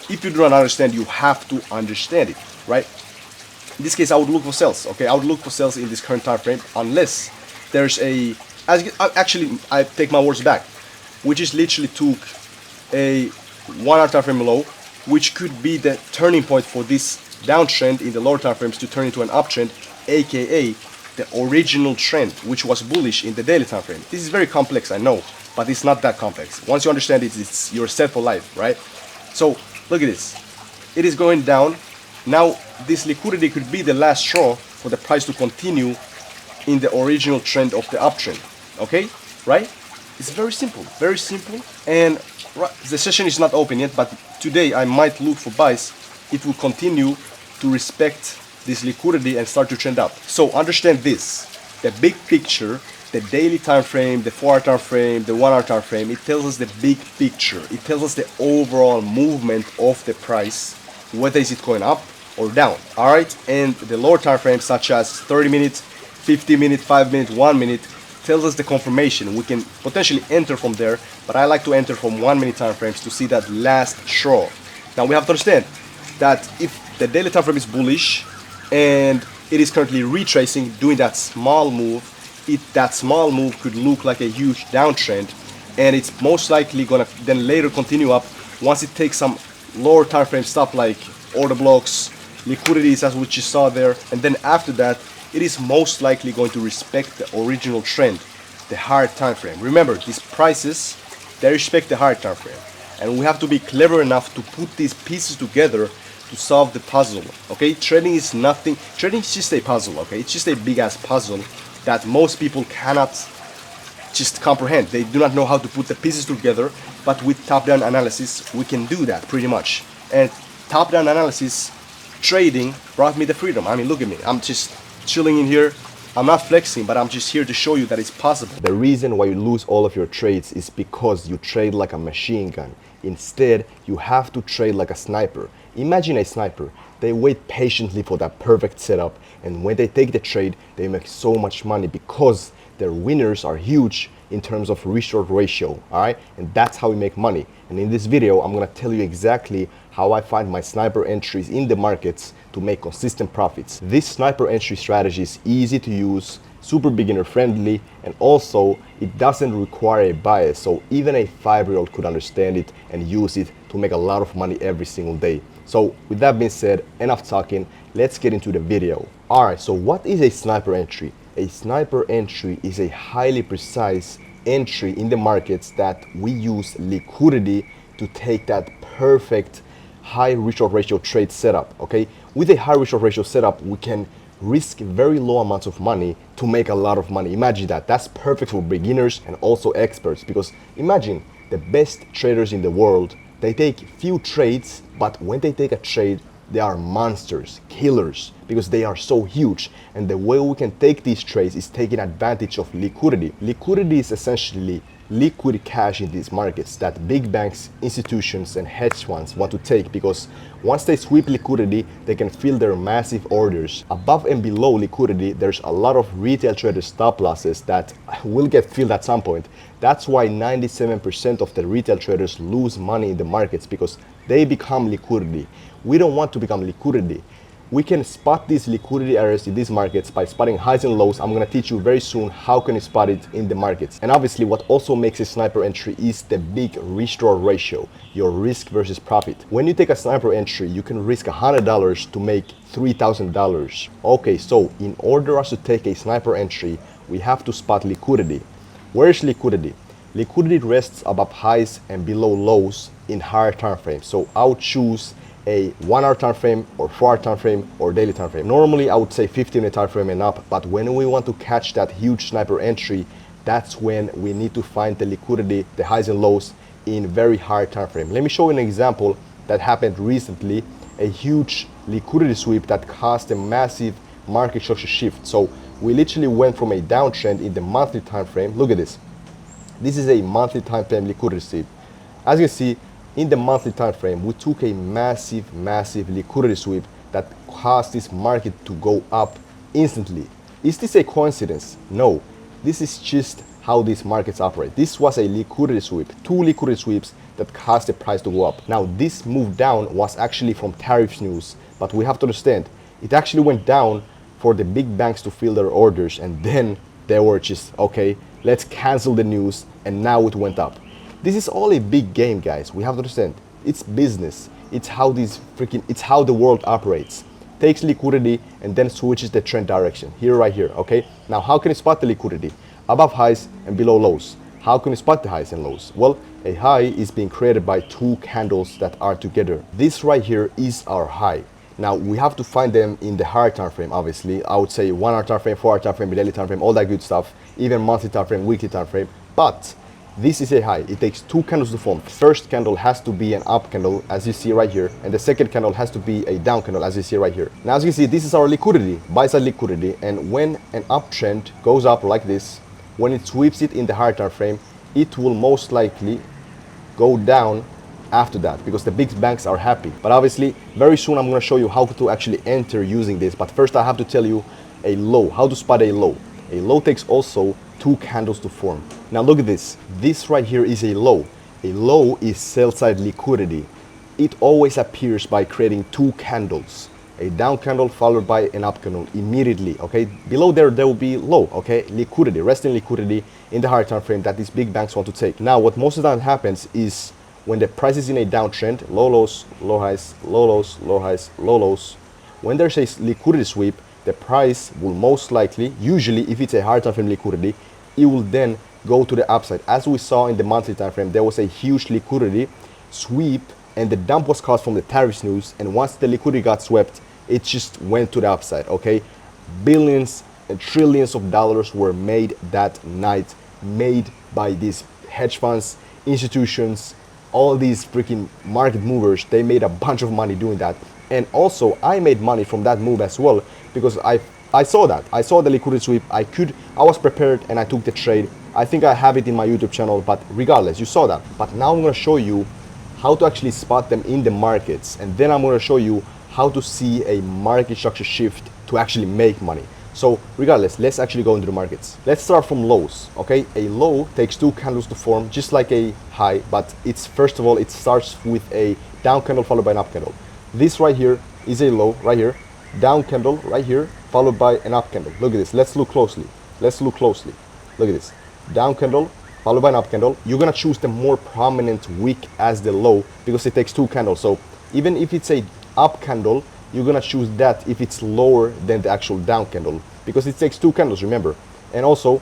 If you do not understand, you have to understand it, right? In this case, I would look for sales, okay? I would look for sales in this current time frame, unless there's I take my words back. We just literally took a 1 hour time frame low, which could be the turning point for this downtrend in the lower time frames to turn into an uptrend, aka the original trend, which was bullish in the daily time frame. This is very complex, I know, but it's not that complex. Once you understand it, you're set for life, right? So look at this. It is going down. Now this liquidity could be the last straw for the price to continue in the original trend of the uptrend. Okay, right? It's very simple, and the session is not open yet, but today I might look for buys. It will continue to respect this liquidity and start to trend up. So understand this, the big picture, the daily time frame, the 4 hour time frame, the 1 hour time frame, it tells us the big picture. It tells us the overall movement of the price, whether is it going up or down. All right, and the lower time frames such as 30 minutes, 50 minutes, 5 minutes, 1 minute tells us the confirmation. We can potentially enter from there, but I like to enter from 1 minute time frames to see that last straw. Now we have to understand that if the daily time frame is bullish and it is currently retracing, doing that small move, that small move could look like a huge downtrend, and it's most likely gonna then later continue up once it takes some lower time frame stuff like order blocks, liquidities as we just saw there, and then after that it is most likely going to respect the original trend, the higher time frame. Remember, these prices, they respect the higher time frame, and we have to be clever enough to put these pieces together to solve the puzzle. Okay, trading is nothing. Trading is just a puzzle. Okay, it's just a big ass puzzle that most people cannot just comprehend. They do not know how to put the pieces together, but with top-down analysis we can do that pretty much. And top-down analysis trading brought me the freedom. I mean, look at me, I'm just chilling in here. I'm not flexing, but I'm just here to show you that it's possible. The reason why you lose all of your trades is because you trade like a machine gun. Instead, you have to trade like a sniper. Imagine a sniper. They wait patiently for that perfect setup, and when they take the trade, they make so much money because their winners are huge in terms of risk-reward ratio, all right? And that's how we make money. And in this video, I'm gonna tell you exactly how I find my sniper entries in the markets to make consistent profits. This sniper entry strategy is easy to use, super beginner friendly, and also it doesn't require a bias, so even a 5-year-old could understand it and use it to make a lot of money every single day. So with that being said, enough talking, let's get into the video. Alright, so what is a sniper entry? A sniper entry is a highly precise entry in the markets that we use liquidity to take that perfect high risk-reward ratio trade setup, okay? With a high risk-reward ratio setup, we can risk very low amounts of money to make a lot of money. Imagine that. That's perfect for beginners and also experts, because imagine the best traders in the world, they take few trades, but when they take a trade, they are monsters, killers, because they are so huge. And the way we can take these trades is taking advantage of liquidity. Liquidity is essentially liquid cash in these markets that big banks, institutions, and hedge funds want to take, because once they sweep liquidity, they can fill their massive orders. Above and below liquidity, there's a lot of retail trader stop losses that will get filled at some point. That's why 97% of the retail traders lose money in the markets, because they become liquidity. We don't want to become liquidity. We can spot these liquidity areas in these markets by spotting highs and lows. I'm going to teach you very soon how can you spot it in the markets. And obviously what also makes a sniper entry is the big risk-reward ratio, your risk versus profit. When you take a sniper entry, you can risk $100 to make $3,000. Okay, so in order us to take a sniper entry, we have to spot liquidity. Where is liquidity? Liquidity rests above highs and below lows in higher time frames. So I would choose a 1 hour time frame or 4 hour time frame or daily time frame. Normally I would say 15-minute time frame and up, but when we want to catch that huge sniper entry, that's when we need to find the liquidity, the highs and lows in very high time frame. Let me show you an example that happened recently, a huge liquidity sweep that caused a massive market structure shift. So we literally went from a downtrend in the monthly time frame. Look at this. This is a monthly time frame liquidity sweep. As you can see, in the monthly time frame, we took a massive liquidity sweep that caused this market to go up instantly. Is this a coincidence? No. This is just how these markets operate. This was a liquidity sweep, 2 liquidity sweeps that caused the price to go up. Now, this move down was actually from tariffs news, but we have to understand, it actually went down for the big banks to fill their orders, and then they were just, okay, let's cancel the news, and now it went up. This is all a big game, guys. We have to understand. It's business. It's how it's how the world operates. Takes liquidity and then switches the trend direction. Here, right here, okay? Now, how can you spot the liquidity? Above highs and below lows. How can you spot the highs and lows? Well, a high is being created by 2 candles that are together. This right here is our high. Now, we have to find them in the higher time frame, obviously. I would say 1 hour time frame, 4 hour time frame, daily time frame, all that good stuff. Even monthly time frame, weekly time frame. But this is a high. It takes 2 candles to form. First candle has to be an up candle, as you see right here, and the second candle has to be a down candle, as you see right here. Now, as you can see, this is our liquidity, buy side liquidity, and when an uptrend goes up like this, when it sweeps it in the higher time frame, it will most likely go down after that, because the big banks are happy. But obviously, very soon I'm going to show you how to actually enter using this. But first, I have to tell you a low, how to spot a low. A low takes also 2 candles to form. Now look at this. This right here is a low. A low is sell side liquidity. It always appears by creating 2 candles. a down candle followed by an up candle immediately, okay? Below there will be low, okay? Liquidity, resting liquidity in the higher time frame that these big banks want to take. Now, what most of the time happens is when the price is in a downtrend, low lows, low highs, low lows, low highs, low lows, when there's a liquidity sweep, the price will most likely, usually if it's a higher time frame liquidity, it will then go to the upside. As we saw in the monthly time frame, there was a huge liquidity sweep and the dump was caused from the tariffs news, and once the liquidity got swept, it just went to the upside, okay? Billions and trillions of dollars were made that night, made by these hedge funds, institutions, all these freaking market movers. They made a bunch of money doing that. And also I made money from that move as well, because I saw that. I saw the liquidity sweep. I was prepared and I took the trade. I think I have it in my YouTube channel, but regardless, you saw that. But now I'm going to show you how to actually spot them in the markets, and then I'm going to show you how to see a market structure shift to actually make money. So regardless, let's actually go into the markets. Let's start from lows, okay? A low takes 2 candles to form, just like a high, but it's first of all, it starts with a down candle followed by an up candle. This right here is a low, right here, down candle right here, followed by an up candle. Look at this, let's look closely. Let's look closely. Look at this, down candle, followed by an up candle. You're gonna choose the more prominent wick as the low because it takes 2 candles. So even if it's a up candle, you're gonna choose that if it's lower than the actual down candle because it takes 2 candles, remember. And also,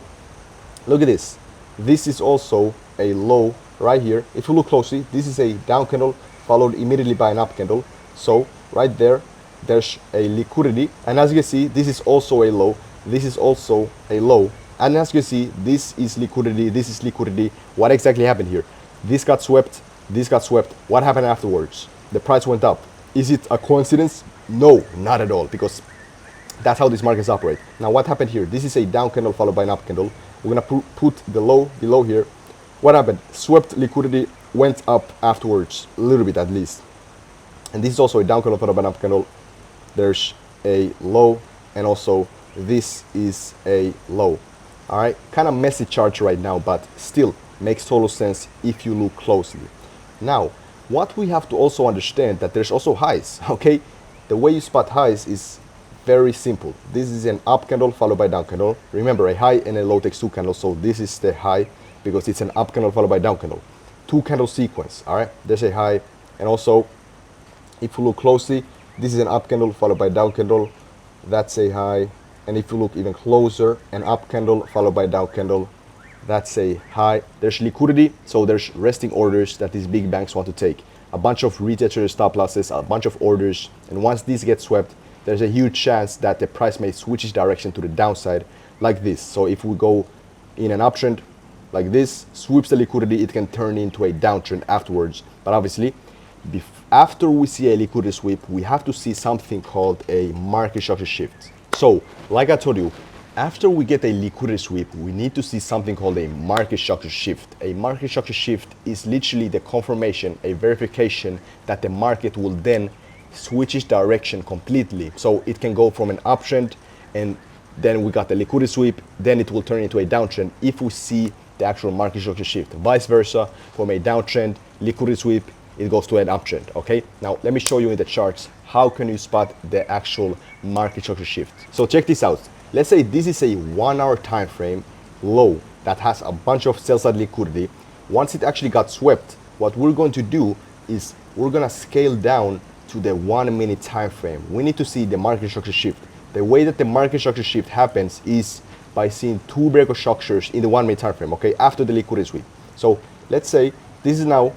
look at this. This is also a low right here. If you look closely, this is a down candle followed immediately by an up candle. So right there, there's a liquidity. And as you can see, this is also a low. This is also a low. And as you can see, this is liquidity, this is liquidity. What exactly happened here? This got swept, this got swept. What happened afterwards? The price went up. Is it a coincidence? No, not at all, because that's how these markets operate. Now what happened here? This is a down candle followed by an up candle. We're gonna put the low below here. What happened? Swept liquidity, went up afterwards, a little bit at least. And this is also a down candle followed by an up candle. There's a low, and also this is a low. All right, kind of messy chart right now, but still makes total sense if you look closely. Now, what we have to also understand that there's also highs, okay? The way you spot highs is very simple. This is an up candle followed by down candle. Remember, a high and a low takes 2 candles, so this is the high because it's an up candle followed by down candle. 2 candle sequence, all right? There's a high, and also, if you look closely, this is an up candle followed by down candle. That's a high. And if you look even closer, an up candle followed by a down candle, that's a high. There's liquidity, so there's resting orders that these big banks want to take. A bunch of retail trader stop losses, a bunch of orders, and once these get swept, there's a huge chance that the price may switch its direction to the downside like this. So if we go in an uptrend like this, sweeps the liquidity, it can turn into a downtrend afterwards. But obviously, after we see a liquidity sweep, we have to see something called a market structure shift. So, like I told you, after we get a liquidity sweep, we need to see something called a market structure shift. A market structure shift is literally the confirmation, a verification that the market will then switch its direction completely. So it can go from an uptrend, and then we got the liquidity sweep, then it will turn into a downtrend if we see the actual market structure shift. Vice versa, from a downtrend, liquidity sweep, it goes to an uptrend, okay? Now, let me show you in the charts, how can you spot the actual market structure shift? So check this out. Let's say this is a 1 hour time frame low that has a bunch of sell side liquidity. Once it actually got swept, what we're going to do is we're gonna scale down to the 1 minute time frame. We need to see the market structure shift. The way that the market structure shift happens is by seeing 2 breakout structures in the 1 minute time frame, okay, after the liquidity sweep. So let's say this is now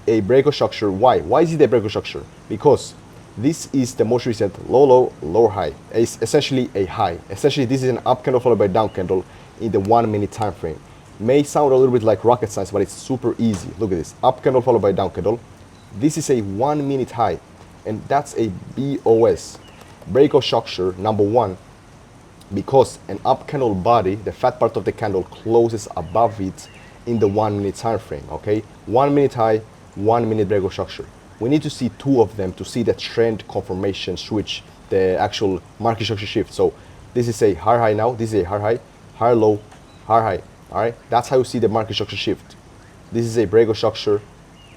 a breakout structure. Why? Why is it a breakout structure? Because this is the most recent low, low, lower high. It's essentially a high. Essentially, this is an up candle followed by a down candle in the 1 minute time frame. May sound a little bit like rocket science, but it's super easy. Look at this. Up candle followed by a down candle. This is a 1 minute high, and that's a BOS, breakout structure number 1, because an up candle body, the fat part of the candle, closes above it in the 1 minute time frame, okay? 1 minute high, 1 minute breakout structure. We need to see 2 of them to see the trend confirmation switch, the actual market structure shift. So this is a higher high now, this is a higher high, higher low, higher high, all right? That's how you see the market structure shift. This is a breakout structure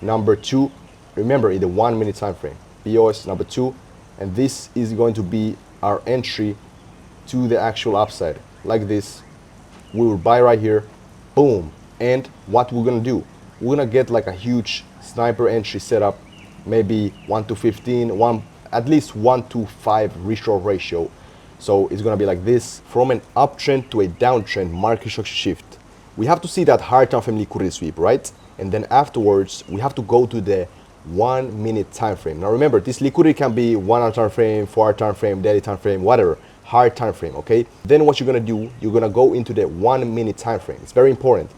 number 2, remember, in the 1 minute time frame. BOS number 2, and this is going to be our entry to the actual upside. Like this, we will buy right here, boom. And what we're gonna do, we're gonna get like a huge sniper entry setup, maybe 1 to 15, at least 1 to 5 reshort ratio. So it's gonna be like this, from an uptrend to a downtrend market structure shift. We have to see that higher time frame liquidity sweep, right? And then afterwards, we have to go to the 1 minute time frame. Now remember, this liquidity can be 1 hour time frame, 4 hour time frame, daily time frame, whatever, hard time frame, okay? Then what you're gonna do, you're gonna go into the 1 minute time frame. It's very important.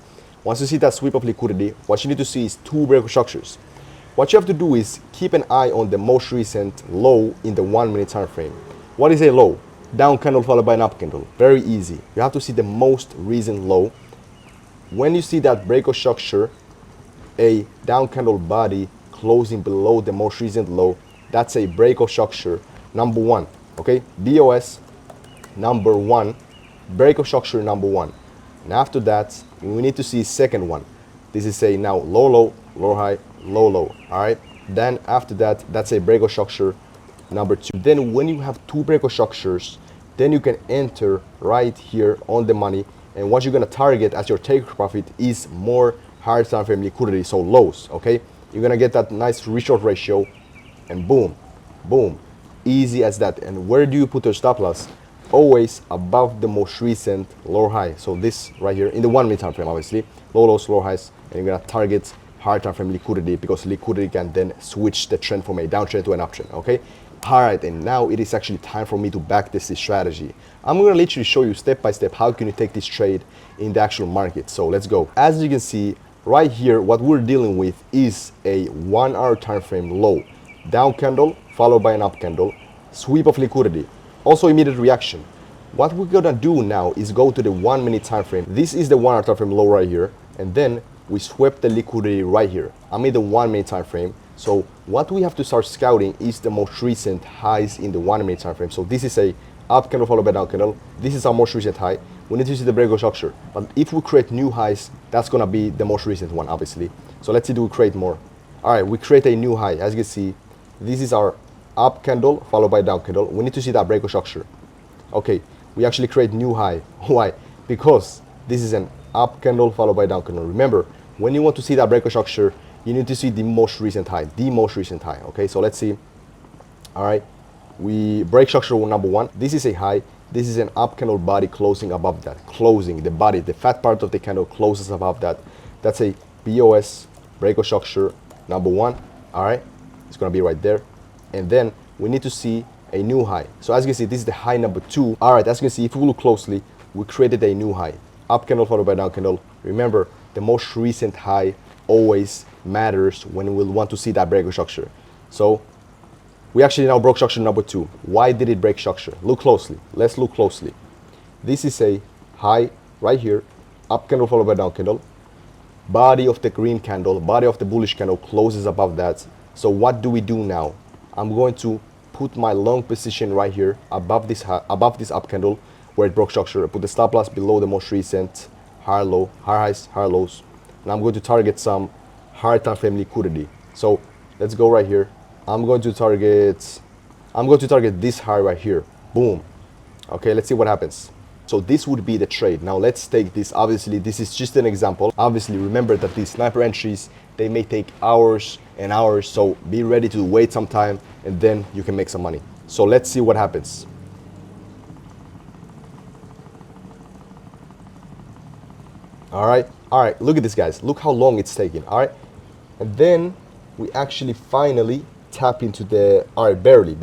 Once you see that sweep of liquidity, what you need to see is 2 breakout structures. What you have to do is keep an eye on the most recent low in the 1 minute time frame. What is a low? Down candle followed by an up candle. Very easy. You have to see the most recent low. When you see that breakout structure, a down candle body closing below the most recent low, that's a breakout structure number 1. Okay, BOS number 1, breakout structure number 1. And after that, we need to see second one. This is a now low low, low high, low low. All right. Then after that, that's a breakout structure number 2. Then when you have 2 breakout structures, then you can enter right here on the money. And what you're gonna target as your take profit is more higher time frame liquidity, so lows. Okay. You're gonna get that nice reshort ratio, and boom, boom, easy as that. And where do you put your stop loss? Always above the most recent low high. So this right here in the 1 minute time frame, obviously, low lows, low highs, and you're gonna target higher time frame liquidity, because liquidity can then switch the trend from a downtrend to an uptrend. Okay. All right, and now it is actually time for me to backtest this strategy. I'm gonna literally show you step by step how can you take this trade in the actual market. So let's go. As you can see right here, what we're dealing with is a 1 hour time frame low, down candle followed by an up candle, sweep of liquidity, also immediate reaction. What we're gonna do now is go to the 1 minute time frame. This is the 1 hour time frame low right here, and then we swept the liquidity right here. I'm in the 1 minute time frame. So what we have to start scouting is the most recent highs in the 1 minute time frame. So this is a up candle followed by down candle. This is our most recent high. We need to see the breakout structure. But if we create new highs, that's gonna be the most recent one, obviously. So let's see, do we create more? All right, we create a new high. As you can see, this is our up candle followed by down candle. We need to see that breakout structure. Okay, we actually create new high. Why? Because this is an up candle followed by down candle. Remember, when you want to see that breakout structure, you need to see the most recent high, okay? So let's see. All right, we break structure number 1. This is a high. This is an up candle body closing above that. Closing the body, the fat part of the candle closes above that. That's a BOS breakout structure number 1. All right, it's gonna be right there. And then we need to see a new high. So as you can see, this is the high number 2. All right, as you can see, if we look closely, we created a new high. Up candle followed by down candle. Remember, the most recent high always matters when we'll want to see that breakout structure. So we actually now broke structure number 2. Why did it break structure? Look closely. Let's look closely. This is a high right here, up candle followed by down candle. Body of the green candle, body of the bullish candle closes above that. So what do we do now? I'm going to put my long position right here above this up candle where it broke structure. I put the stop loss below the most recent higher low, higher highs, higher lows. And I'm going to target some higher time frame liquidity. So let's go right here. I'm going to target this high right here. Boom. Okay, let's see what happens. So this would be the trade. Now let's take this. Obviously, this is just an example. Obviously, remember that these sniper entries, they may take hours and hours. So be ready to wait some time and then you can make some money. So let's see what happens. All right, look at this, guys. Look how long it's taking. All right, and then we actually finally tap into the, all right, barely.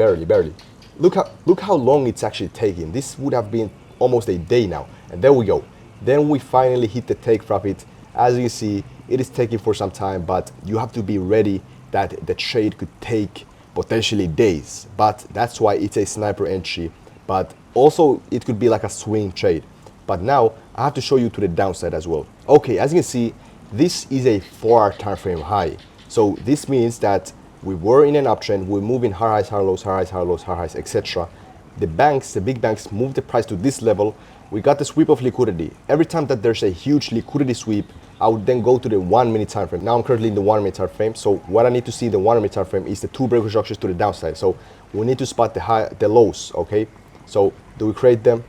Look how long it's actually taking. This would have been almost a day now, and there we go. Then we finally hit the take profit. As you see, it is taking for some time, but you have to be ready that the trade could take potentially days. But that's why it's a sniper entry. But also it could be like a swing trade. But now I have to show you to the downside as well. Okay, as you can see, this is a 4-hour time frame high. So this means that we were in an uptrend, we're moving higher highs, higher lows, higher highs, higher lows, higher highs, etc. The banks, the big banks, moved the price to this level, we got the sweep of liquidity. Every time that there's a huge liquidity sweep, I would then go to the 1 minute time frame. Now I'm currently in the 1 minute time frame. So what I need to see in the 1 minute time frame is the two breaker structures to the downside. So we need to spot the lows, okay? So do we create them?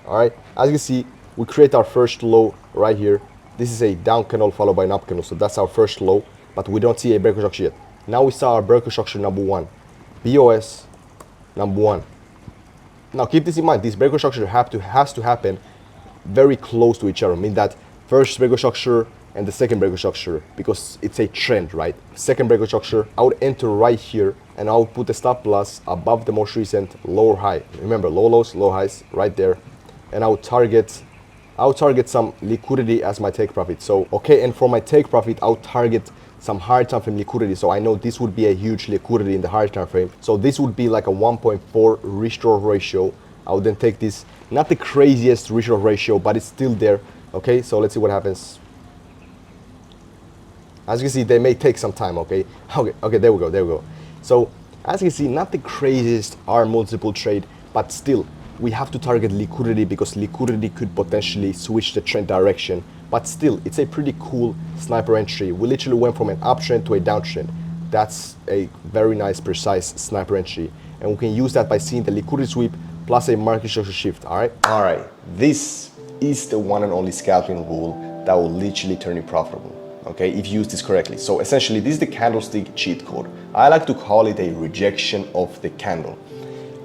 All right, as you can see, we create our first low right here. This is a down candle followed by an up candle. So that's our first low, but we don't see a breaker structure yet. Now we saw our breaker structure number one, BOS number one. Now keep this in mind, this breaker structure has to happen very close to each other. I mean that first breaker structure and the second breaker structure, because it's a trend, right? Second breaker structure, I would enter right here and I would put the stop loss above the most recent lower high. Remember, low lows, low highs, right there. And I would target some liquidity as my take profit. So, okay, and for my take profit, I would target some higher time frame liquidity. So I know this would be a huge liquidity in the higher time frame. So this would be like a 1.4 restore ratio. I would then take this, not the craziest restore ratio, but it's still there. Okay, so let's see what happens. As you can see, they may take some time, okay? Okay, there we go. So as you can see, not the craziest R multiple trade, but still, we have to target liquidity because liquidity could potentially switch the trend direction. But still, it's a pretty cool sniper entry. We literally went from an uptrend to a downtrend. That's a very nice, precise sniper entry. And we can use that by seeing the liquidity sweep plus a market structure shift, all right? All right, this is the one and only scalping rule that will literally turn you profitable, okay, if you use this correctly. So essentially, this is the candlestick cheat code. I like to call it a rejection of the candle.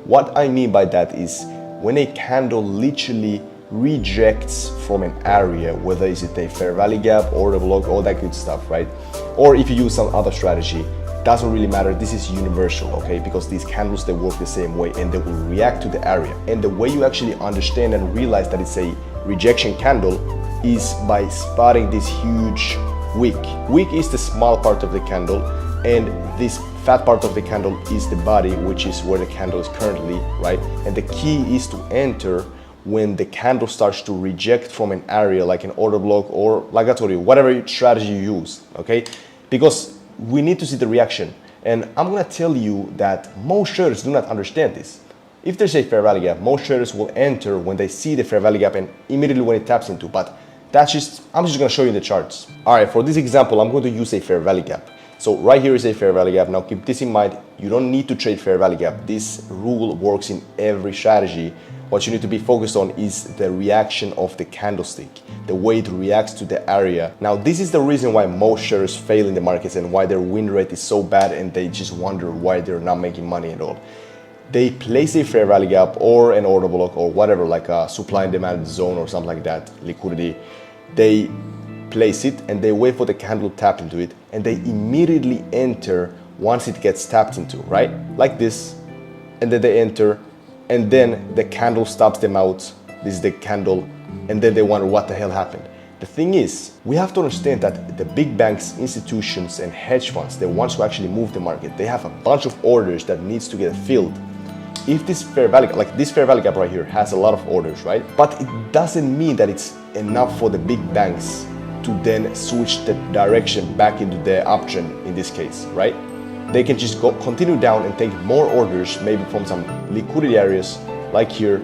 What I mean by that is when a candle literally rejects from an area, whether is it a fair value gap or the block, all that good stuff, right? Or if you use some other strategy, doesn't really matter. This is universal, okay? Because these candles, they work the same way and they will react to the area. And the way you actually understand and realize that it's a rejection candle is by spotting this huge wick. Wick is the small part of the candle, and this fat part of the candle is the body, which is where the candle is currently, right? And the key is to enter when the candle starts to reject from an area like an order block, or like I told you, whatever strategy you use, okay? Because we need to see the reaction. And I'm gonna tell you that most traders do not understand this. If there's a fair value gap, most traders will enter when they see the fair value gap and immediately when it taps into, but I'm just gonna show you the charts. All right, for this example, I'm going to use a fair value gap. So right here is a fair value gap. Now keep this in mind, you don't need to trade fair value gap. This rule works in every strategy. What you need to be focused on is the reaction of the candlestick, the way it reacts to the area. Now this is the reason why most traders fail in the markets and why their win rate is so bad and they just wonder why they're not making money at all. They place a fair value gap or an order block or whatever, like a supply and demand zone or something like that, liquidity. They place it and they wait for the candle to tap into it, and they immediately enter once it gets tapped into, right? Like this, and then they enter, and then the candle stops them out. This is the candle, and then they wonder what the hell happened. The thing is, we have to understand that the big banks, institutions, and hedge funds, the ones who actually move the market, they have a bunch of orders that needs to get filled. If this fair value, like this fair value gap right here, has a lot of orders, right? But it doesn't mean that it's enough for the big banks to then switch the direction back into the uptrend in this case, right? They can just continue down and take more orders, maybe from some liquidity areas like here,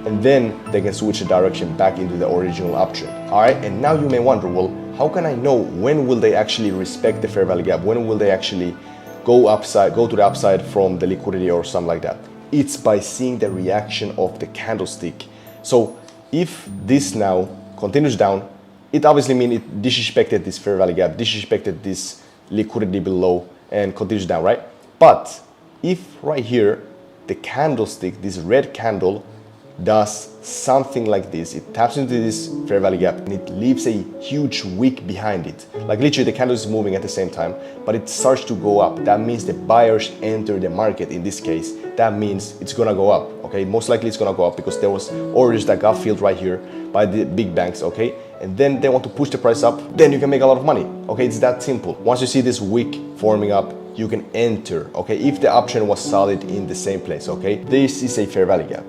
and then they can switch the direction back into the original uptrend. All right, and now you may wonder, well, how can I know when will they actually respect the fair value gap? When will they actually go to the upside from the liquidity or something like that? It's by seeing the reaction of the candlestick. So if this now continues down, it obviously means it disrespected this fair value gap, disrespected this liquidity below, and continues down, right? But if right here, the candlestick, this red candle, does something like this, it taps into this fair value gap and it leaves a huge wick behind it. Like literally the candle is moving at the same time, but it starts to go up. That means the buyers enter the market in this case. That means it's gonna go up, okay? Most likely it's gonna go up because there was orders that got filled right here by the big banks, okay? And then they want to push the price up, then you can make a lot of money, okay? It's that simple. Once you see this wick forming up, you can enter, okay? If the option was solid in the same place, okay? This is a fair value gap.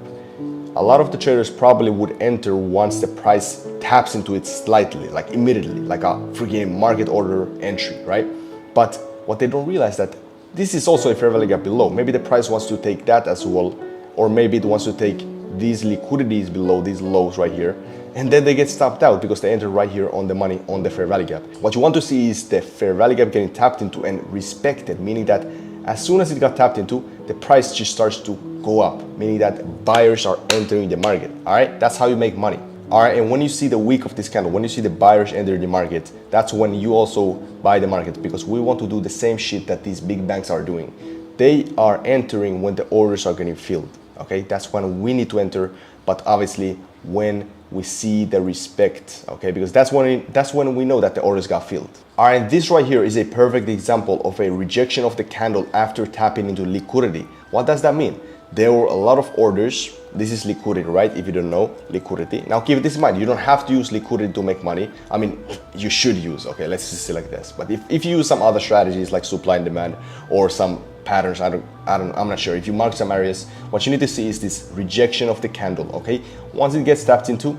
A lot of the traders probably would enter once the price taps into it slightly, like immediately, like a freaking market order entry, right? But what they don't realize that this is also a fair value gap below. Maybe the price wants to take that as well, or maybe it wants to take these liquidities below these lows right here, and then they get stopped out because they enter right here on the money on the fair value gap. What you want to see is the fair value gap getting tapped into and respected, meaning that as soon as it got tapped into, the price just starts to go up, meaning that buyers are entering the market. All right, that's how you make money. All right, and when you see the wick of this candle, when you see the buyers enter the market, that's when you also buy the market, because we want to do the same shit that these big banks are doing. They are entering when the orders are getting filled. Okay, that's when we need to enter, but obviously when we see the respect, okay, because that's when we know that the orders got filled. All right, this right here is a perfect example of a rejection of the candle after tapping into liquidity. What does that mean? There were a lot of orders. This is liquidity, right? If you don't know, liquidity. Now keep this in mind, you don't have to use liquidity to make money. I mean, you should use, okay, let's just say like this. But if you use some other strategies like supply and demand or some patterns, I'm not sure. If you mark some areas, what you need to see is this rejection of the candle, okay? Once it gets tapped into,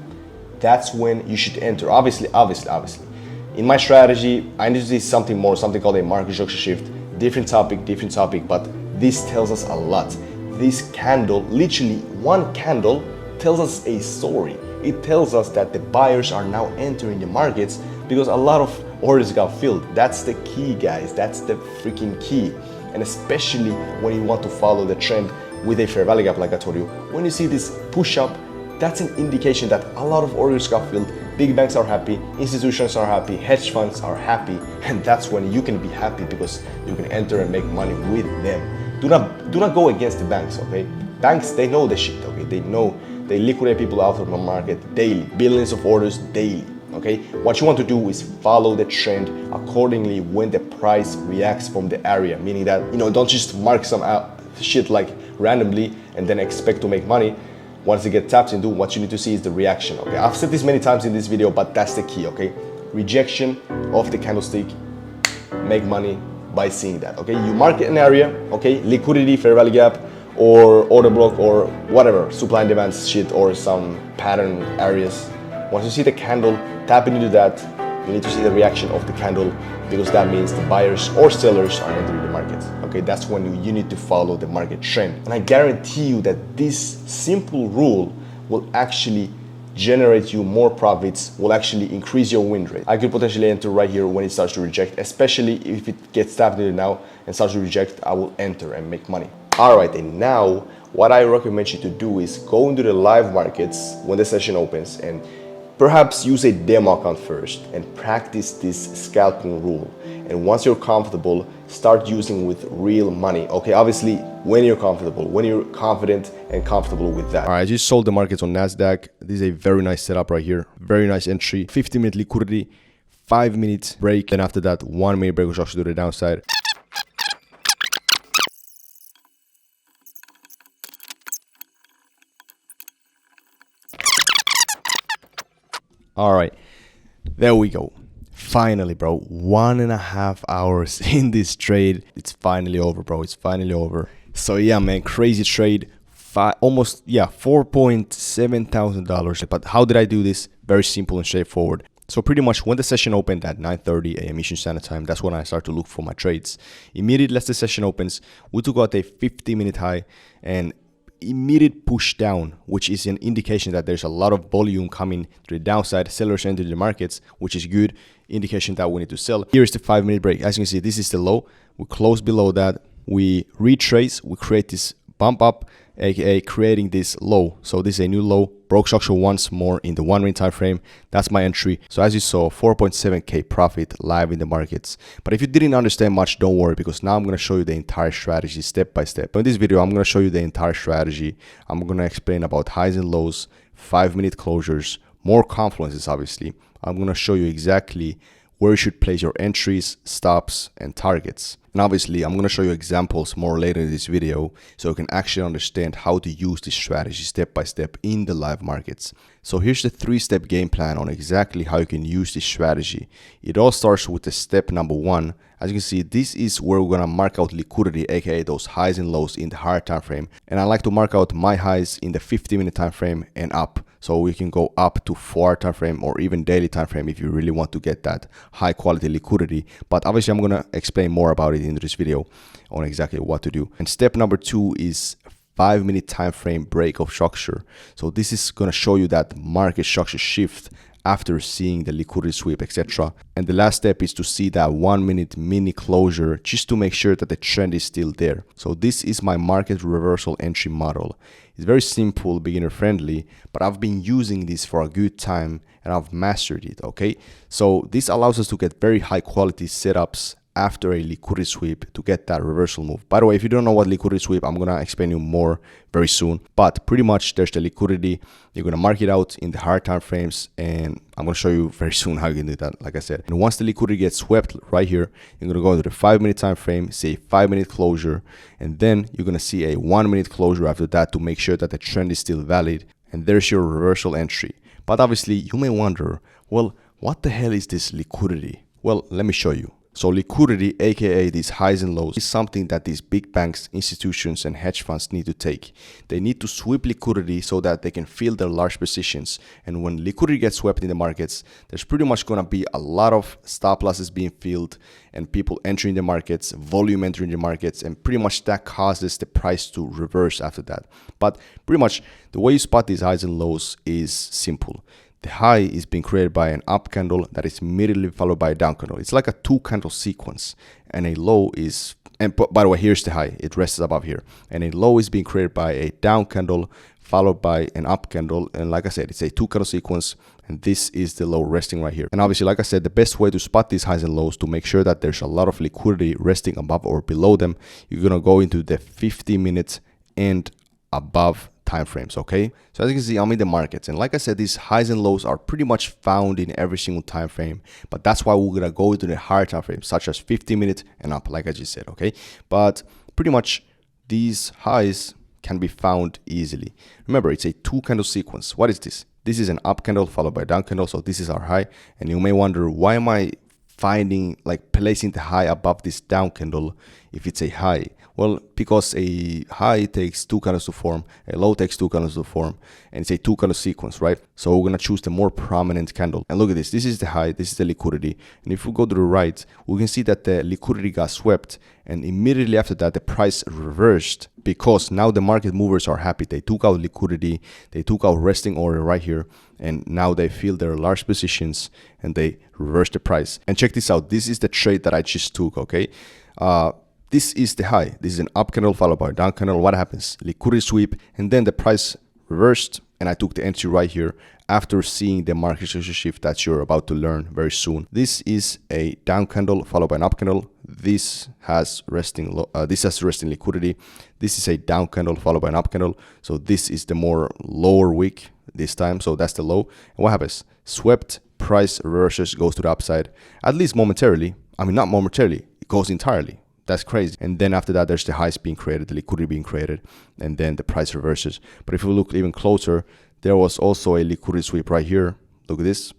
that's when you should enter. Obviously. In my strategy, I need to see something more, something called a market structure shift. Different topic, but this tells us a lot. This candle, literally one candle, tells us a story. It tells us that the buyers are now entering the markets because a lot of orders got filled. That's the key, guys. That's the freaking key. And especially when you want to follow the trend with a fair value gap, like I told you, when you see this push up, that's an indication that a lot of orders got filled. Big banks are happy, institutions are happy, hedge funds are happy, and that's when you can be happy because you can enter and make money with them. Do not go against the banks, okay? Banks, they know the shit, okay? They know they liquidate people out of the market daily, billions of orders daily, okay? What you want to do is follow the trend accordingly when the price reacts from the area, meaning that, don't just mark some shit like randomly and then expect to make money. Once it gets tapped into, what you need to see is the reaction, okay? I've said this many times in this video, but that's the key, okay? Rejection of the candlestick, make money by seeing that, okay? You mark an area, okay? Liquidity, fair value gap, or order block, or whatever, supply and demand shit, or some pattern areas. Once you see the candle tapping into that, you need to see the reaction of the candle, because that means the buyers or sellers are entering the market. Okay, that's when you need to follow the market trend. And I guarantee you that this simple rule will actually generate you more profits, will actually increase your win rate. I could potentially enter right here when it starts to reject, especially if it gets tapped into now and starts to reject, I will enter and make money. All right, and now what I recommend you to do is go into the live markets when the session opens and perhaps use a demo account first and practice this scalping rule. And once you're comfortable, start using with real money. Okay, obviously when you're comfortable, when you're confident and comfortable with that. All right, I just sold the markets on NASDAQ. This is a very nice setup right here. Very nice entry. 50-minute liquidity, 5-minute break. Then after that, 1-minute break, which I'll show you the downside. All right, there we go. Finally, bro, 1.5 hours in this trade. It's finally over, bro. It's finally over. So yeah, man, crazy trade. Almost $4.7 thousand. But how did I do this? Very simple and straightforward. So pretty much when the session opened at 9:30 a.m. Eastern Standard Time, that's when I start to look for my trades. Immediately as the session opens, we took out a 50-minute high and immediate push down, which is an indication that there's a lot of volume coming to the downside. Sellers enter the markets, which is good indication that we need to sell. Here's the 5-minute break. As you can see, this is the low. We close below that. We retrace. We create this bump up, aka creating this low. So this is a new low. Broke structure once more in the 1-minute time frame. That's my entry. So as you saw, 4.7k profit live in the markets. But if you didn't understand much, don't worry, because now I'm going to show you the entire strategy step by step. In this video, I'm going to show you the entire strategy. I'm going to explain about highs and lows, 5-minute closures, more confluences obviously. I'm going to show you exactly where you should place your entries, stops, and targets. And obviously, I'm going to show you examples more later in this video so you can actually understand how to use this strategy step by step in the live markets. So here's the 3-step game plan on exactly how you can use this strategy. It all starts with the step number 1. As you can see, this is where we're going to mark out liquidity, aka those highs and lows in the higher time frame. And I like to mark out my highs in the 50-minute time frame and up. So we can go up to 4 time frame or even daily time frame if you really want to get that high quality liquidity. But obviously I'm going to explain more about it in this video on exactly what to do. And step number 2 is 5-minute time frame breakout structure. So this is going to show you that market structure shift after seeing the liquidity sweep, etc. And the last step is to see that 1-minute mini closure just to make sure that the trend is still there. So this is my market reversal entry model. It's very simple, beginner friendly, but I've been using this for a good time and I've mastered it, okay? So this allows us to get very high quality setups after a liquidity sweep to get that reversal move. By the way, if you don't know what liquidity sweep, I'm gonna explain you more very soon. But pretty much there's the liquidity. You're gonna mark it out in the higher time frames, and I'm gonna show you very soon how you can do that, like I said. And once the liquidity gets swept right here, you're gonna go to the 5-minute time frame, say 5-minute closure, and then you're gonna see a 1-minute closure after that to make sure that the trend is still valid. And there's your reversal entry. But obviously you may wonder, well, what the hell is this liquidity? Well, let me show you. So liquidity, aka these highs and lows, is something that these big banks, institutions, and hedge funds need to take. They need to sweep liquidity so that they can fill their large positions. And when liquidity gets swept in the markets, there's pretty much going to be a lot of stop losses being filled and people entering the markets, volume entering the markets, and pretty much that causes the price to reverse after that. But pretty much the way you spot these highs and lows is simple. The high is being created by an up candle that is immediately followed by a down candle. It's like a 2-candle sequence. And a low is, and by the way, here's the high. It rests above here. And a low is being created by a down candle followed by an up candle. And like I said, it's a 2-candle sequence. And this is the low resting right here. And obviously, like I said, the best way to spot these highs and lows to make sure that there's a lot of liquidity resting above or below them, you're going to go into the 50-minute and above time frames. Okay, so as you can see, I'm in the markets, and like I said, these highs and lows are pretty much found in every single time frame, but that's why we're gonna go into the higher time frames, such as 50-minute and up, like I just said. Okay, but pretty much these highs can be found easily. Remember, it's a 2-candle sequence. What is this? This is an up candle followed by a down candle, so this is our high. And you may wonder, why am I finding, like, placing the high above this down candle if it's a high? Well, because a high takes 2 candles to form, a low takes 2 candles to form, and it's a 2-candle sequence, right? So we're gonna choose the more prominent candle. And look at this. This is the high, this is the liquidity. And if we go to the right, we can see that the liquidity got swept, and immediately after that, the price reversed because now the market movers are happy. They took out liquidity, they took out resting order right here, and now they fill their large positions and they reverse the price. And check this out. This is the trade that I just took, okay? This is the high. This is an up candle followed by a down candle. What happens? Liquidity sweep, and then the price reversed, and I took the entry right here after seeing the market structure shift that you're about to learn very soon. This is a down candle followed by an up candle. This has resting liquidity. This is a down candle followed by an up candle. So this is the more lower wick this time. So that's the low. And what happens? Swept, price reverses, goes to the upside, at least momentarily. I mean, not momentarily, it goes entirely. That's crazy. And then after that, there's the highs being created, the liquidity being created, and then the price reverses. But if we look even closer, there was also a liquidity sweep right here. Look at this.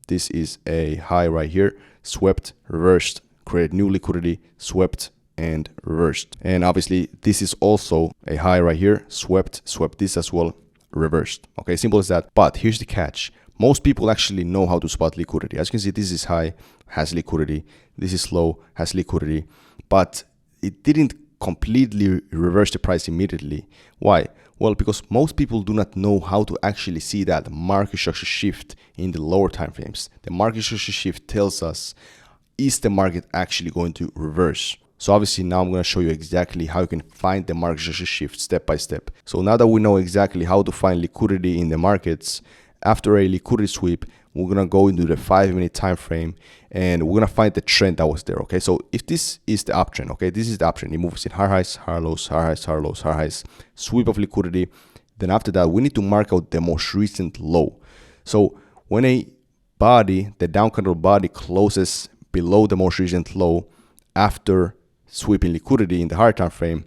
This is a high right here, swept, reversed, created new liquidity, swept, and reversed. And obviously, this is also a high right here, swept this as well, reversed. Okay, simple as that. But here's the catch. Most people actually know how to spot liquidity. As you can see, this is high, has liquidity. This is low, has liquidity. But it didn't completely reverse the price immediately. Why? Well, because most people do not know how to actually see that market structure shift in the lower time frames. The market structure shift tells us, is the market actually going to reverse? So obviously now I'm going to show you exactly how you can find the market structure shift step by step. So now that we know exactly how to find liquidity in the markets, after a liquidity sweep, we're going to go into the 5-minute time frame and we're going to find the trend that was there. Okay, so if this is the uptrend, okay, this is the uptrend. It moves in higher highs, higher lows, higher highs, higher lows, higher highs, sweep of liquidity. Then after that, we need to mark out the most recent low. So when a body, the down candle body, closes below the most recent low after sweeping liquidity in the higher time frame,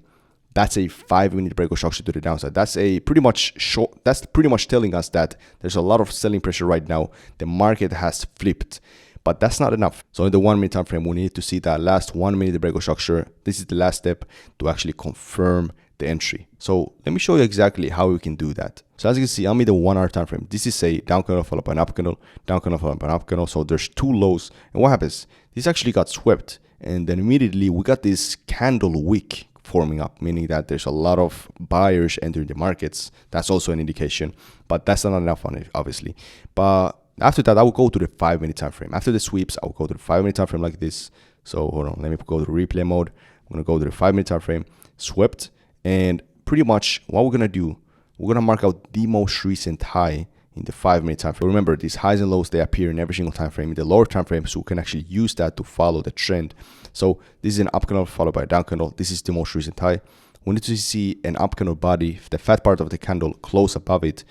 that's a 5-minute breakout structure to the downside. That's pretty much telling us that there's a lot of selling pressure right now. The market has flipped, but that's not enough. So in the 1-minute time frame, we need to see that last 1-minute breakout structure. This is the last step to actually confirm the entry. So let me show you exactly how we can do that. So as you can see, I'm in the 1 hour time frame. This is a down candle followed by an up candle, down candle followed by an up candle. So there's 2 lows. And what happens? This actually got swept. And then immediately we got this candle wick forming up, meaning that there's a lot of buyers entering the markets. That's also an indication, but that's not enough on it, obviously. But after that, I will go to the 5-minute time frame. After the sweeps, I will go to the 5-minute time frame like this. So hold on, let me go to replay mode. I'm gonna go to the 5-minute time frame, swept, and pretty much what we're gonna do, we're gonna mark out the most recent high in the 5-minute time frame. Remember, these highs and lows, they appear in every single time frame in the lower time frame, so we can actually use that to follow the trend. So this is an up candle followed by a down candle. This is the most recent high. We need to see an up candle body, the fat part of the candle close above it.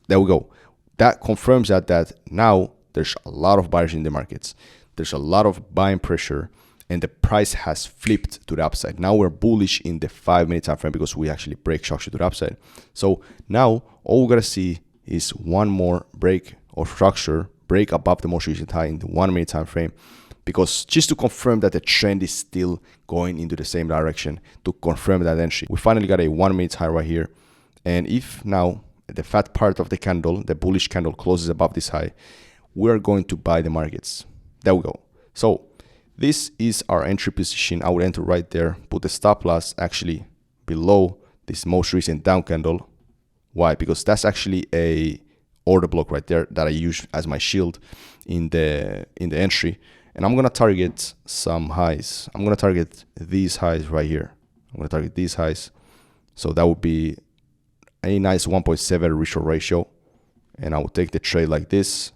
There we go. That confirms that now there's a lot of buyers in the markets. There's a lot of buying pressure, and the price has flipped to the upside. Now we're bullish in the 5-minute time frame because we actually break structure to the upside. So now all we gotta see is one more break or structure break above the most recent high in the 1-minute time frame, because just to confirm that the trend is still going into the same direction, to confirm that entry. We finally got a 1-minute high right here, and if now the fat part of the candle, the bullish candle, closes above this high, we're going to buy the markets. There we go. So this is our entry position. I would enter right there, put the stop loss actually below this most recent down candle. Why? Because that's actually a order block right there that I use as my shield in the entry. And I'm gonna target some highs. I'm gonna target these highs right here. I'm gonna target these highs. So that would be a nice 1.7 risk-reward ratio. And I will take the trade like this.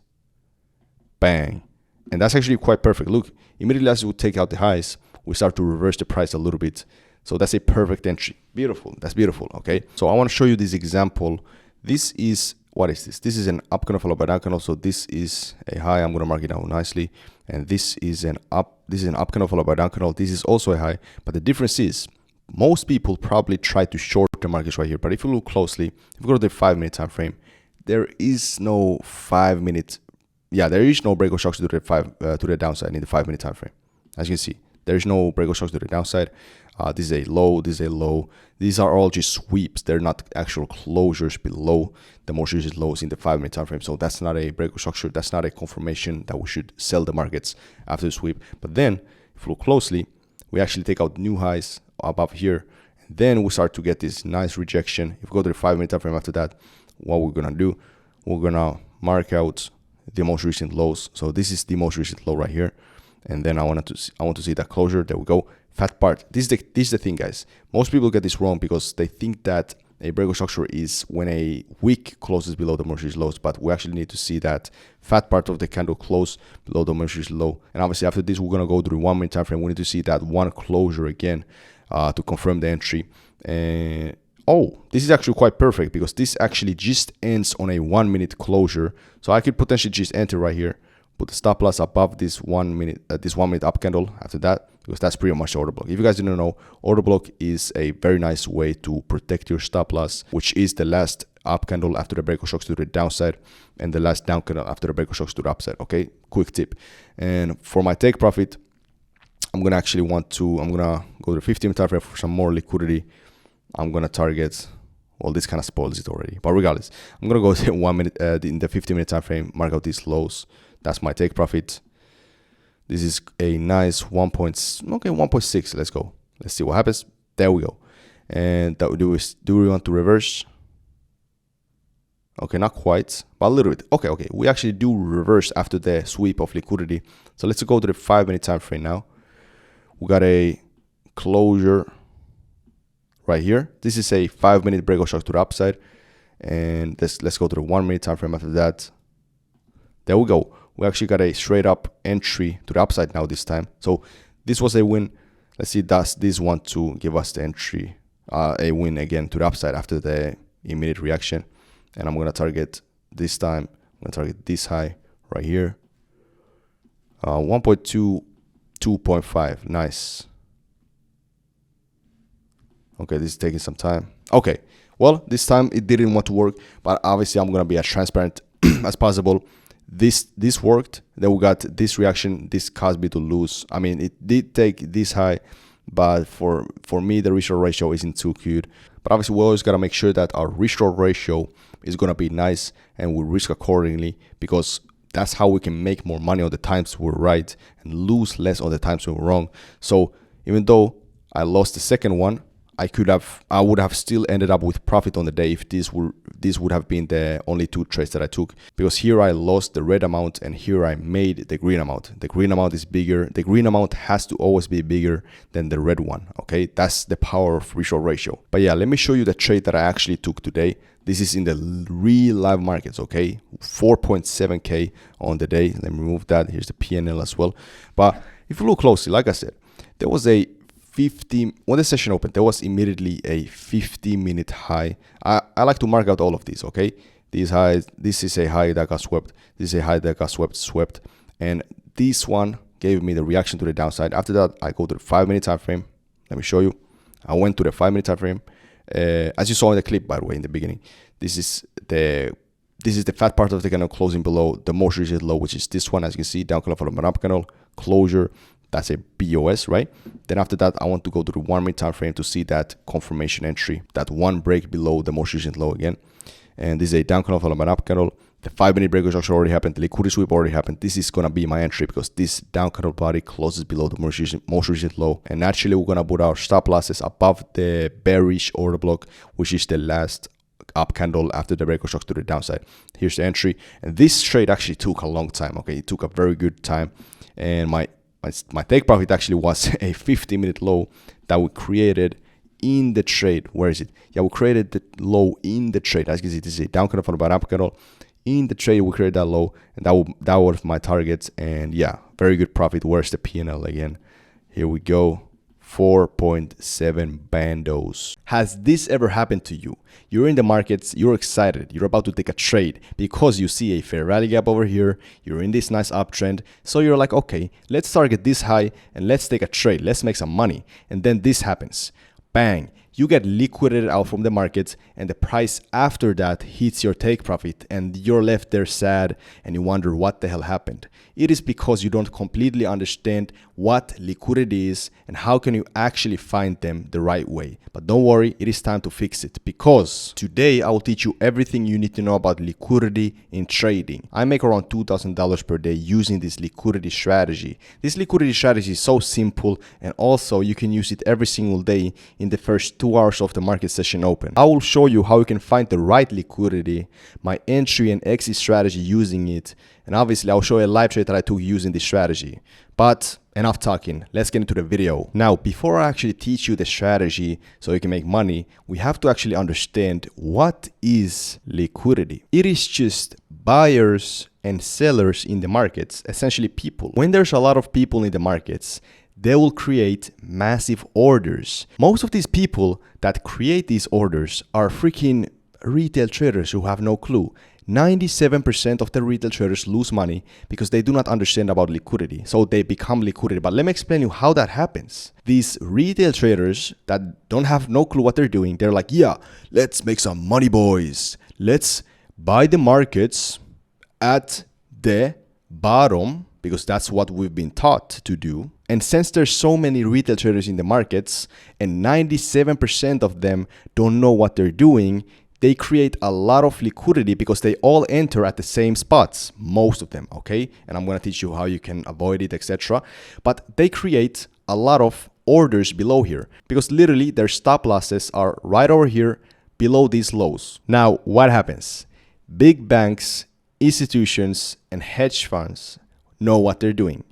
Bang. And that's actually quite perfect. Look, immediately as we take out the highs, we start to reverse the price a little bit. So that's a perfect entry. Beautiful. That's beautiful. Okay. So I want to show you this example. This is, what is this? This is an up candle followed by down candle. So this is a high. I'm going to mark it down nicely. And this is an up candle followed by down candle. This is also a high. But the difference is most people probably try to short the markets right here. But if you look closely, if you go to the 5-minute time frame, there is no 5-minute. Yeah, there is no break or shocks to the downside in the 5-minute time frame. As you can see, there is no break or shocks to the downside. This is a low, this is a low. These are all just sweeps. They're not actual closures below the most recent lows in the 5-minute time frame. So that's not a break or structure. That's not a confirmation that we should sell the markets after the sweep. But then, if you look closely, we actually take out new highs above here. And then we start to get this nice rejection. If we go to the 5-minute time frame after that, what we're gonna do, we're gonna mark out the most recent lows. So this is the most recent low right here. And then I want to see that closure. There we go. Fat part. This is the thing, guys. Most people get this wrong because they think that a break or structure is when a wick closes below the most recent lows, but we actually need to see that fat part of the candle close below the most recent low. And obviously after this, we're gonna go to the 1-minute time frame. We need to see that one closure again to confirm the entry. And oh, this is actually quite perfect because this actually just ends on a 1-minute closure. So I could potentially just enter right here, put the stop loss above this 1-minute up candle after that, because that's pretty much the order block. If you guys didn't know, order block is a very nice way to protect your stop loss, which is the last up candle after the break or shocks to the downside and the last down candle after the break or shocks to the upside. Okay, quick tip. And for my take profit, I'm gonna go to the 15-minute time frame for some more liquidity. I'm gonna target, well, this kind of spoils it already, but regardless, I'm gonna go to 1 minute in the 15-minute time frame, mark out these lows. That's my take profit. This is a nice 1.6. Let's go. Let's see what happens. There we go. And that do we want to reverse? Okay, not quite, but a little bit. Okay. We actually do reverse after the sweep of liquidity. So let's go to the 5-minute time frame now. We got a closure right here. This is a 5-minute break or shock to the upside. And let's go to the 1-minute time frame after that. There we go. We actually got a straight up entry to the upside now this time. So this was a win. Let's see, does this want to give us the entry, a win again to the upside after the immediate reaction. And I'm going to target this time. I'm going to target this high right here. 1.2, 2.5. Nice. Okay, this is taking some time. Okay, well, this time it didn't want to work, but obviously I'm going to be as transparent as possible. This worked. Then we got this reaction. This caused me to lose. I mean, it did take this high, but for me, the risk-reward ratio isn't too cute. But obviously, we always got to make sure that our risk-reward ratio is going to be nice and we risk accordingly, because that's how we can make more money on the times we're right and lose less on the times we're wrong. So even though I lost the second one, I would have still ended up with profit on the day if this would have been the only two trades that I took, because here I lost the red amount and here I made the green amount. The green amount is bigger. The green amount has to always be bigger than the red one. Okay, that's the power of risk-reward ratio. But yeah, let me show you the trade that I actually took today. This is in the real live markets, okay? 4.7K on the day. Let me remove that. Here's the PNL as well. But if you look closely, like I said, there was a when the session opened, there was immediately a 50-minute high. I like to mark out all of these, okay? These highs, this is a high that got swept. This is a high that got swept. And this one gave me the reaction to the downside. After that, I go to the 5-minute time frame. Let me show you. I went to the 5-minute time frame. As you saw in the clip, by the way, in the beginning, this is the fat part of the candle closing below the most recent low, which is this one. As you can see, down candle followed by an up candle, closure. That's a BOS, right? Then after that, I want to go to the 1-minute time frame to see that confirmation entry, that one break below the most recent low again. And this is a down candle followed by an up candle. The 5-minute break actually already happened. The liquidity sweep already happened. This is gonna be my entry because this down candle body closes below the most recent low. And naturally, we're gonna put our stop losses above the bearish order block, which is the last up candle after the break of shocks to the downside. Here's the entry. And this trade actually took a long time. Okay, it took a very good time. And my take profit actually was a 50-minute low that we created in the trade. Where is it? Yeah, we created the low in the trade. As you can see, this is a down candle followed by an up candle. In the trade, we created that low, and that was my targets. And yeah, very good profit. Where's the PNL again? Here we go. 4.7 bandos. Has this ever happened to you? You're in the markets, you're excited, you're about to take a trade because you see a fair rally gap over here, you're in this nice uptrend, so you're like, okay, let's target this high and let's take a trade, let's make some money. And then this happens. Bang, you get liquidated out from the markets, and the price after that hits your take profit, and you're left there sad and you wonder what the hell happened. It is because you don't completely understand what liquidity is and how can you actually find them the right way. But don't worry, it is time to fix it, because today I will teach you everything you need to know about liquidity in trading. I make around $2,000 per day using this liquidity strategy. This liquidity strategy is so simple, and also you can use it every single day in the first 2 hours of the market session open. I will show you how you can find the right liquidity, my entry and exit strategy using it, and obviously I'll show you a live trade that I took using this strategy. But enough talking, let's get into the video. Now, before I actually teach you the strategy so you can make money, we have to actually understand what is liquidity. It is just buyers and sellers in the markets, essentially people. When there's a lot of people in the markets, they will create massive orders. Most of these people that create these orders are freaking retail traders who have no clue. 97% of the retail traders lose money because they do not understand about liquidity. So they become liquidity. But let me explain you how that happens. These retail traders that don't have no clue what they're doing, they're like, yeah, let's make some money, boys. Let's buy the markets at the bottom, because that's what we've been taught to do. And since there's so many retail traders in the markets and 97% of them don't know what they're doing, they create a lot of liquidity because they all enter at the same spots, most of them, okay? And I'm gonna teach you how you can avoid it, etc. But they create a lot of orders below here because literally their stop losses are right over here below these lows. Now, what happens? Big banks, institutions, and hedge funds know what they're doing.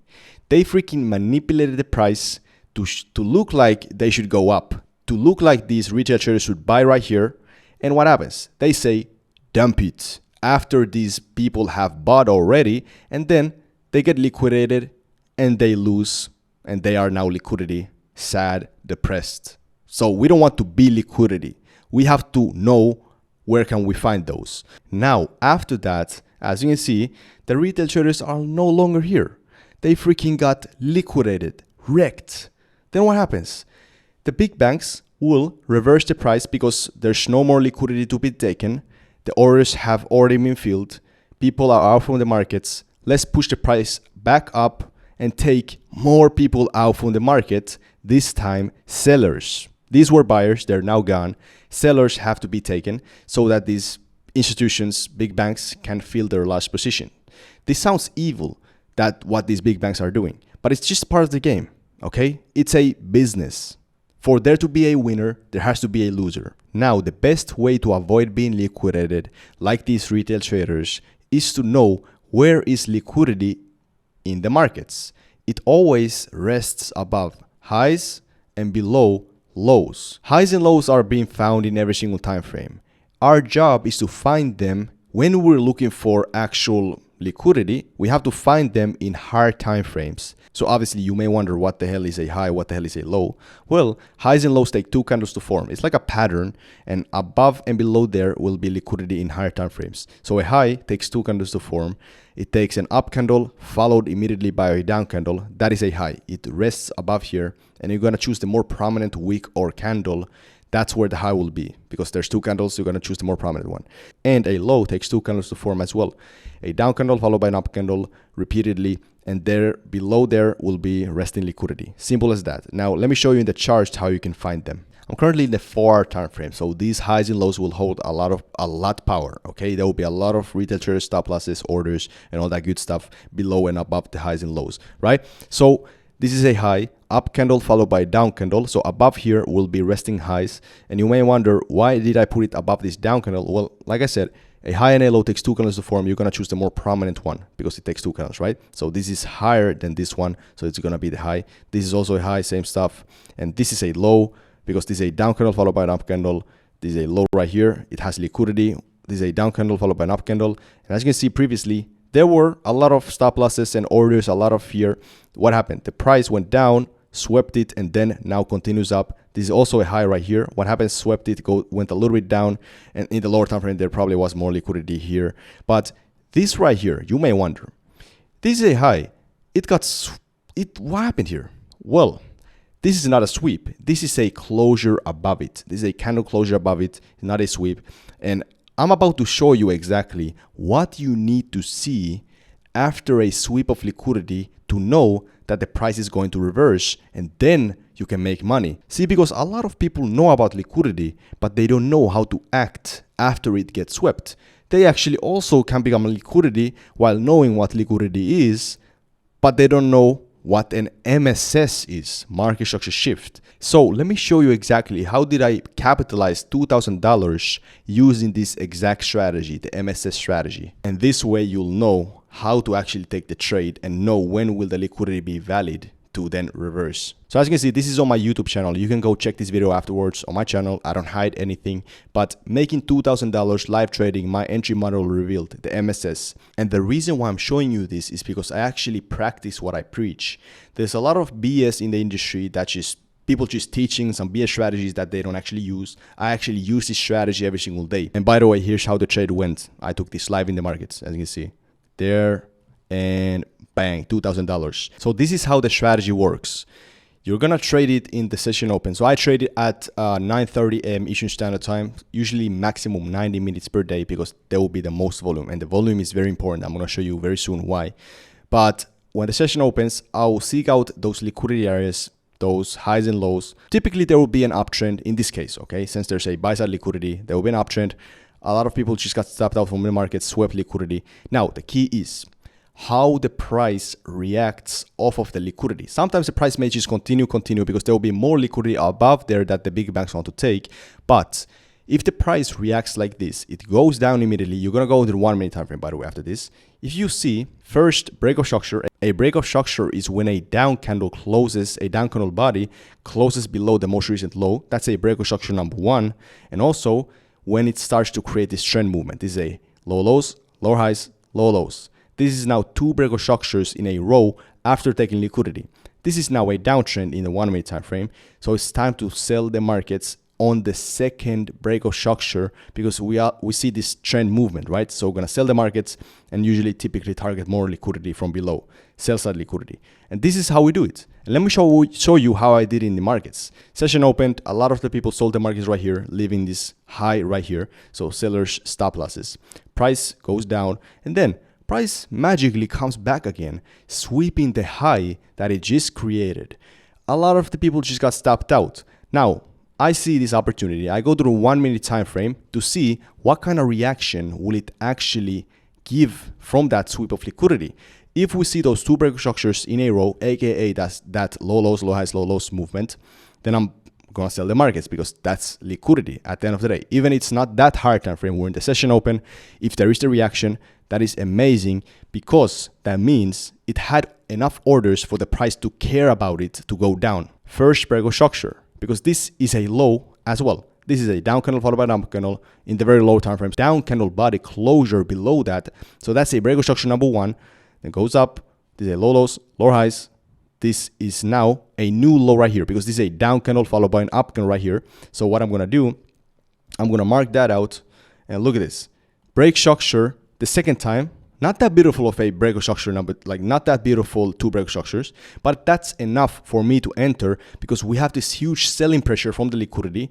They freaking manipulated the price to look like they should go up, to look like these retail traders should buy right here. And what happens? They say, dump it after these people have bought already, and then they get liquidated and they lose, and they are now liquidity, sad, depressed. So we don't want to be liquidity. We have to know where can we find those. Now, after that, as you can see, the retail traders are no longer here. They freaking got liquidated, wrecked. Then what happens? The big banks will reverse the price because there's no more liquidity to be taken. The orders have already been filled. People are out from the markets. Let's push the price back up and take more people out from the market. This time, sellers. These were buyers. They're now gone. Sellers have to be taken so that these institutions, big banks, can fill their large position. This sounds evil, that what these big banks are doing, but it's just part of the game, okay? It's a business. For there to be a winner, there has to be a loser. Now, the best way to avoid being liquidated, like these retail traders, is to know where is liquidity in the markets. It always rests above highs and below lows. Highs and lows are being found in every single time frame. Our job is to find them when we're looking for actual liquidity. We have to find them in higher time frames. So obviously you may wonder, what the hell is a high, what the hell is a low? Well, highs and lows take 2 candles to form. It's like a pattern, and above and below there will be liquidity in higher time frames. So a high takes 2 candles to form. It takes an up candle followed immediately by a down candle. That is a high. It rests above here, and you're gonna choose the more prominent wick or candle. That's where the high will be, because there's 2 candles, you're going to choose the more prominent one. And a low takes 2 candles to form as well. A down candle followed by an up candle repeatedly, and there below there will be resting liquidity. Simple as that. Now let me show you in the charts how you can find them. I'm currently in the 4-hour time frame, so these highs and lows will hold a lot power. Okay, there will be a lot of retail traders, stop losses, orders, and all that good stuff below and above the highs and lows, right? So this is a high, up candle followed by a down candle. So above here will be resting highs. And you may wonder, why did I put it above this down candle? Well, like I said, a high and a low takes 2 candles to form. You're going to choose the more prominent one because it takes 2 candles, right? So this is higher than this one, so it's going to be the high. This is also a high, same stuff. And this is a low because this is a down candle followed by an up candle. This is a low right here. It has liquidity. This is a down candle followed by an up candle. And as you can see previously, there were a lot of stop losses and orders, a lot of fear. What happened? The price went down, swept it, and then now continues up. This is also a high right here. What happened? Swept it, went a little bit down, and in the lower time frame there probably was more liquidity here. But this right here, you may wonder, this is a high. What happened here? Well, this is not a sweep. This is a closure above it. This is a candle closure above it, not a sweep. And I'm about to show you exactly what you need to see after a sweep of liquidity to know that the price is going to reverse, and then you can make money. See, because a lot of people know about liquidity, but they don't know how to act after it gets swept. They actually also can become liquidity while knowing what liquidity is, but they don't know what an MSS is, market structure shift. So let me show you exactly how did I capitalize $2,000 using this exact strategy, the MSS strategy. And this way you'll know how to actually take the trade and know when will the liquidity be valid to then reverse. So as you can see, this is on my YouTube channel. You can go check this video afterwards on my channel. I don't hide anything, but making $2,000 live trading, my entry model revealed, the MSS. And the reason why I'm showing you this is because I actually practice what I preach. There's a lot of BS in the industry that just people just teaching some BS strategies that they don't actually use. I actually use this strategy every single day. And by the way, here's how the trade went. I took this live in the markets, as you can see. There and bang, $2,000. So this is how the strategy works. You're gonna trade it in the session open. So I trade it at 9:30 a.m. Eastern Standard Time, usually maximum 90 minutes per day because there will be the most volume, and the volume is very important. I'm gonna show you very soon why. But when the session opens, I'll seek out those liquidity areas, those highs and lows. Typically there will be an uptrend in this case, okay? Since there's a buy side liquidity, there will be an uptrend. A lot of people just got stopped out from the market, swept liquidity. Now the key is how the price reacts off of the liquidity. Sometimes the price may just continue because there will be more liquidity above there that the big banks want to take. But if the price reacts like this, it goes down immediately. You're gonna go into the 1 minute time frame, by the way, after this. If you see first break of structure, a break of structure is when a down candle closes, a down candle body closes below the most recent low. That's a break of structure number 1. And also when it starts to create this trend movement, this is a low lows, lower highs, low lows. This is now 2 break of structures in a row after taking liquidity. This is now a downtrend in the 1 minute time frame. So it's time to sell the markets on the second break of structure because we see this trend movement, right? So we're gonna sell the markets and usually typically target more liquidity from below, sell side liquidity. And this is how we do it. And let me show you how I did in the markets. Session opened, a lot of the people sold the markets right here, leaving this high right here. So sellers stop losses. Price goes down, and then price magically comes back again, sweeping the high that it just created. A lot of the people just got stopped out. Now, I see this opportunity. I go through a 1 minute time frame to see what kind of reaction will it actually give from that sweep of liquidity. If we see those 2 break structures in a row, aka that's that low lows, low highs, low lows movement, then I'm gonna sell the markets because that's liquidity at the end of the day. Even it's not that hard time frame, we're in the session open. If there is the reaction, that is amazing because that means it had enough orders for the price to care about it to go down. First Prego structure, because this is a low as well. This is a down candle followed by an up candle in the very low time frames. Down candle body closure below that. So that's a Prego structure number one. Then goes up. This is a low lows, lower highs. This is now a new low right here because this is a down candle followed by an up candle right here. So what I'm going to do, I'm going to mark that out and look at this. Break structure the second time. Not that beautiful of a Prego structure number, like not that beautiful two Prego structures, but that's enough for me to enter because we have this huge selling pressure from the liquidity,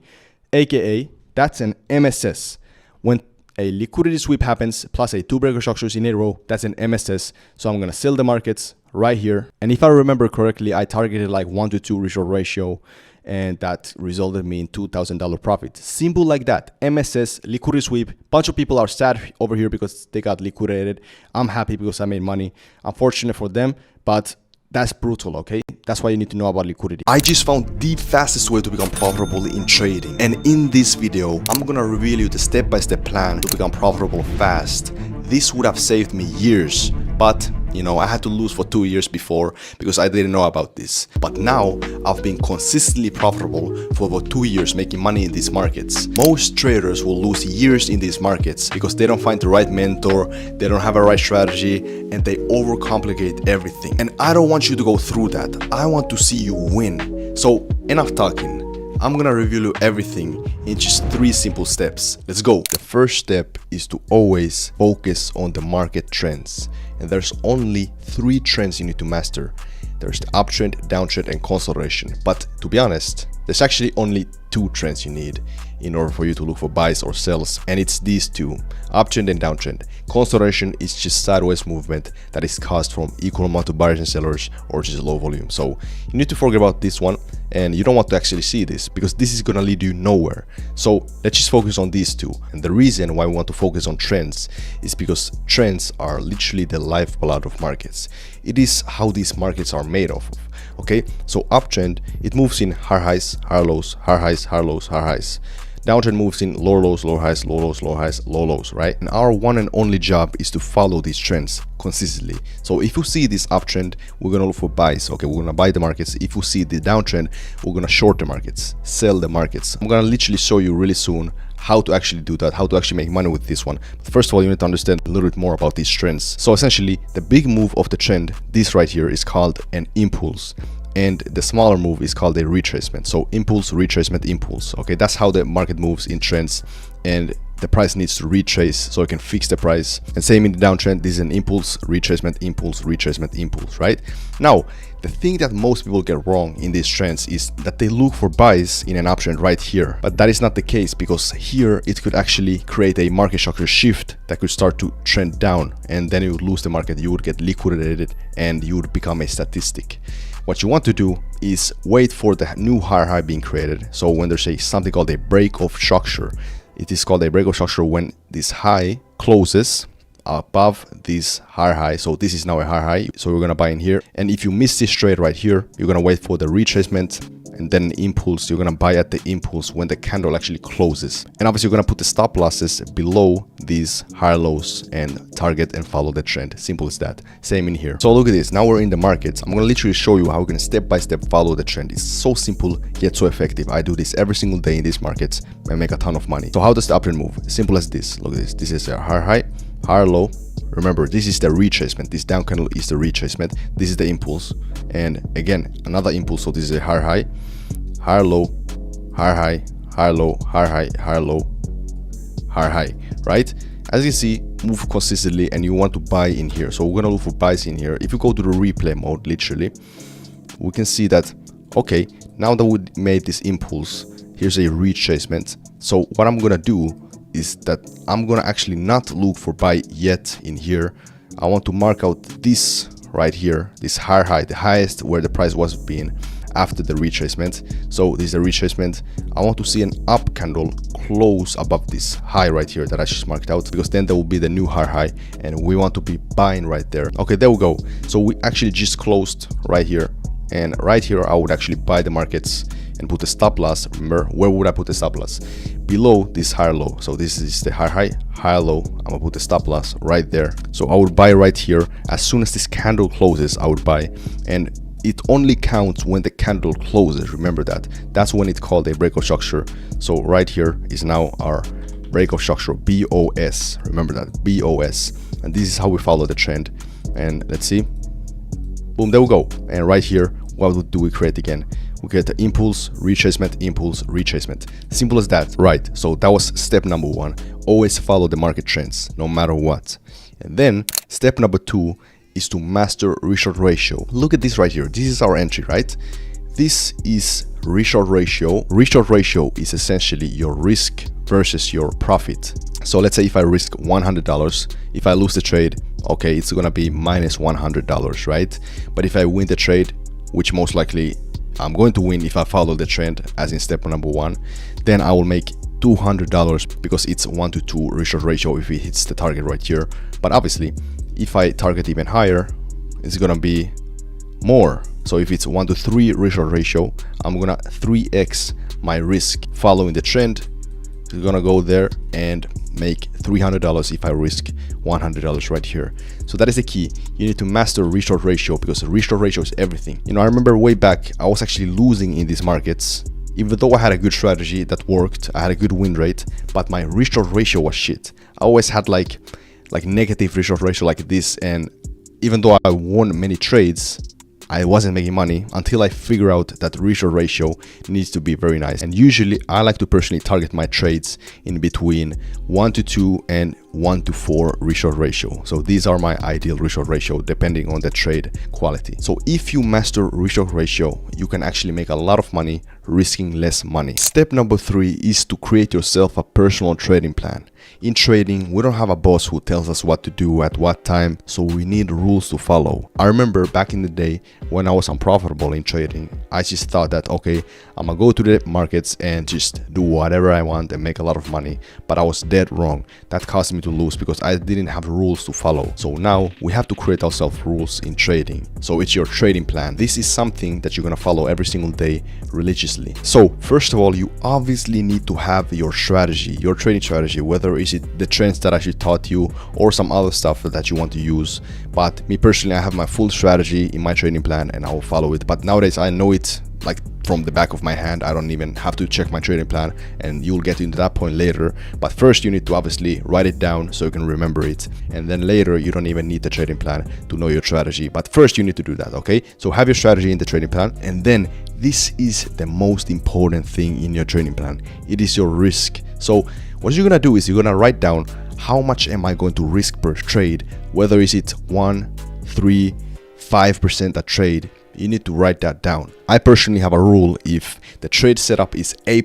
aka that's an MSS. When a liquidity sweep happens plus a two Prego structures in a row, that's an MSS. So I'm going to sell the markets right here. And if I remember correctly, I targeted like 1-to-2 result ratio, and that resulted me in $2,000 profit. Simple like that. MSS, liquidity sweep. Bunch of people are sad over here because they got liquidated. I'm happy because I made money. Unfortunate for them, but that's brutal, okay? That's why you need to know about liquidity. I just found the fastest way to become profitable in trading. And in this video, I'm gonna reveal you the step-by-step plan to become profitable fast. This would have saved me years, but you know, I had to lose for 2 years before because I didn't know about this. But now I've been consistently profitable for about 2 years making money in these markets. Most traders will lose years in these markets because they don't find the right mentor, they don't have a right strategy, and they overcomplicate everything. And I don't want you to go through that. I want to see you win. So enough talking. I'm gonna reveal you everything in just 3 simple steps. Let's go. The first step is to always focus on the market trends. And there's only 3 trends you need to master. There's the uptrend, downtrend, and consolidation. But to be honest, there's actually only 2 trends you need in order for you to look for buys or sells, and it's these 2, uptrend and downtrend. Consolidation is just sideways movement that is caused from equal amount of buyers and sellers or just low volume. So you need to forget about this one, and you don't want to actually see this because this is gonna lead you nowhere. So let's just focus on these 2. And the reason why we want to focus on trends is because trends are literally the lifeblood of markets. It is how these markets are made of. Okay, so uptrend, it moves in higher highs, higher lows, higher highs, higher lows, higher highs. Downtrend moves in lower lows, lower highs, low lows, lower highs, low lows, right? And our one and only job is to follow these trends consistently. So if you see this uptrend, we're gonna look for buys. Okay, we're gonna buy the markets. If you see the downtrend, we're gonna short the markets, sell the markets. I'm gonna literally show you really soon how to actually do that, how to actually make money with this one. But first of all, you need to understand a little bit more about these trends. So essentially, the big move of the trend, this right here, is called an impulse. And the smaller move is called a retracement. So impulse, retracement, impulse. Okay, that's how the market moves in trends, and the price needs to retrace so it can fix the price. And same in the downtrend, this is an impulse, retracement, impulse, retracement, impulse, right? Now, the thing that most people get wrong in these trends is that they look for buys in an uptrend right here. But that is not the case, because here it could actually create a market structure shift that could start to trend down, and then you would lose the market, you would get liquidated, and you would become a statistic. What you want to do is wait for the new higher high being created. So when there's something called a break of structure, it is called a break of structure when this high closes above this higher high. So this is now a higher high, so we're gonna buy in here. And if you miss this trade right here, you're gonna wait for the retracement and then impulse. You're gonna buy at the impulse when the candle actually closes. And obviously you're gonna put the stop losses below these higher lows and target and follow the trend. Simple as that. Same in here. So look at this. Now we're in the markets. I'm gonna literally show you how we can step by step follow the trend. It's so simple yet so effective. I do this every single day in these markets and make a ton of money. So how does the uptrend move? Simple as this. Look at this. This is a higher high, higher low. Remember, this is the retracement. This down candle is the retracement. This is the impulse. And again, another impulse. So this is a higher high, higher low, higher high, higher low, higher high, higher low, higher high, right? As you see, move consistently, and you want to buy in here. So we're gonna look for buys in here. If you go to the replay mode, literally, we can see that, okay, now that we made this impulse, here's a retracement. So what I'm gonna do is that I'm gonna actually not look for buy yet in here. I want to mark out this right here, this higher high, the highest where the price was being after the retracement. So this is a retracement. I want to see an up candle close above this high right here that I just marked out, because then there will be the new higher high, and we want to be buying right there. Okay, there we go. So we actually just closed right here, and right here I would actually buy the markets and put a stop loss, remember, where would I put the stop loss? Below this higher low. So this is the higher low. I'm gonna put the stop loss right there. So I would buy right here. As soon as this candle closes, I would buy, and it only counts when the candle closes. Remember that. That's when it's called a breakout structure. So right here is now our breakout structure, BOS. Remember that, BOS. And this is how we follow the trend. And let's see. Boom, there we go. And right here, what do we create again? We get the impulse, retracement, impulse, retracement. Simple as that. Right. So that was step number 1. Always follow the market trends, no matter what. And then step number 2 is to master reshort ratio. Look at this right here. This is our entry, right? This is reshort ratio. Reshort ratio is essentially your risk versus your profit. So let's say if I risk $100, if I lose the trade, okay, it's gonna be minus $100, right? But if I win the trade, which most likely I'm going to win if I follow the trend as in step number 1, then I will make $200 because it's 1 to 2 reshort ratio if it hits the target right here. But obviously, if I target even higher, it's gonna be more. So if it's 1 to 3 reshort ratio, I'm gonna 3x my risk following the trend. It's gonna go there and make $300 if I risk $100 right here. So that is the key. You need to master reshort ratio because reshort ratio is everything. You know, I remember way back, I was actually losing in these markets. Even though I had a good strategy that worked, I had a good win rate, but my reshort ratio was shit. I always had like negative reshort ratio like this, and even though I won many trades, I wasn't making money until I figure out that reshort ratio needs to be very nice. And usually I like to personally target my trades in between 1 to 2 and 1 to 4 reshort ratio. So these are my ideal reshort ratio depending on the trade quality. So if you master reshort ratio, you can actually make a lot of money risking less money. Step number 3 is to create yourself a personal trading plan. In trading, we don't have a boss who tells us what to do at what time, so we need rules to follow. I remember back in the day when I was unprofitable in trading, I just thought that, okay, I'm gonna go to the markets and just do whatever I want and make a lot of money, but I was dead wrong. That caused me to lose because I didn't have rules to follow. So now we have to create ourselves rules in trading. So it's your trading plan. This is something that you're gonna follow every single day religiously. So first of all, you obviously need to have your strategy, your trading strategy, whether is it the trends that I actually taught you or some other stuff that you want to use. But me personally, I have my full strategy in my trading plan and I will follow it. But nowadays I know it like from the back of my hand. I don't even have to check my trading plan, and you'll get into that point later. But first you need to obviously write it down so you can remember it, and then later you don't even need the trading plan to know your strategy. But first you need to do that, okay? So have your strategy in the trading plan, and then this is the most important thing in your trading plan. It is your risk. So what you're gonna do is you're gonna write down how much am I going to risk per trade, whether is it 1, 3, 5% a trade. You need to write that down. I personally have a rule: if the trade setup is A+,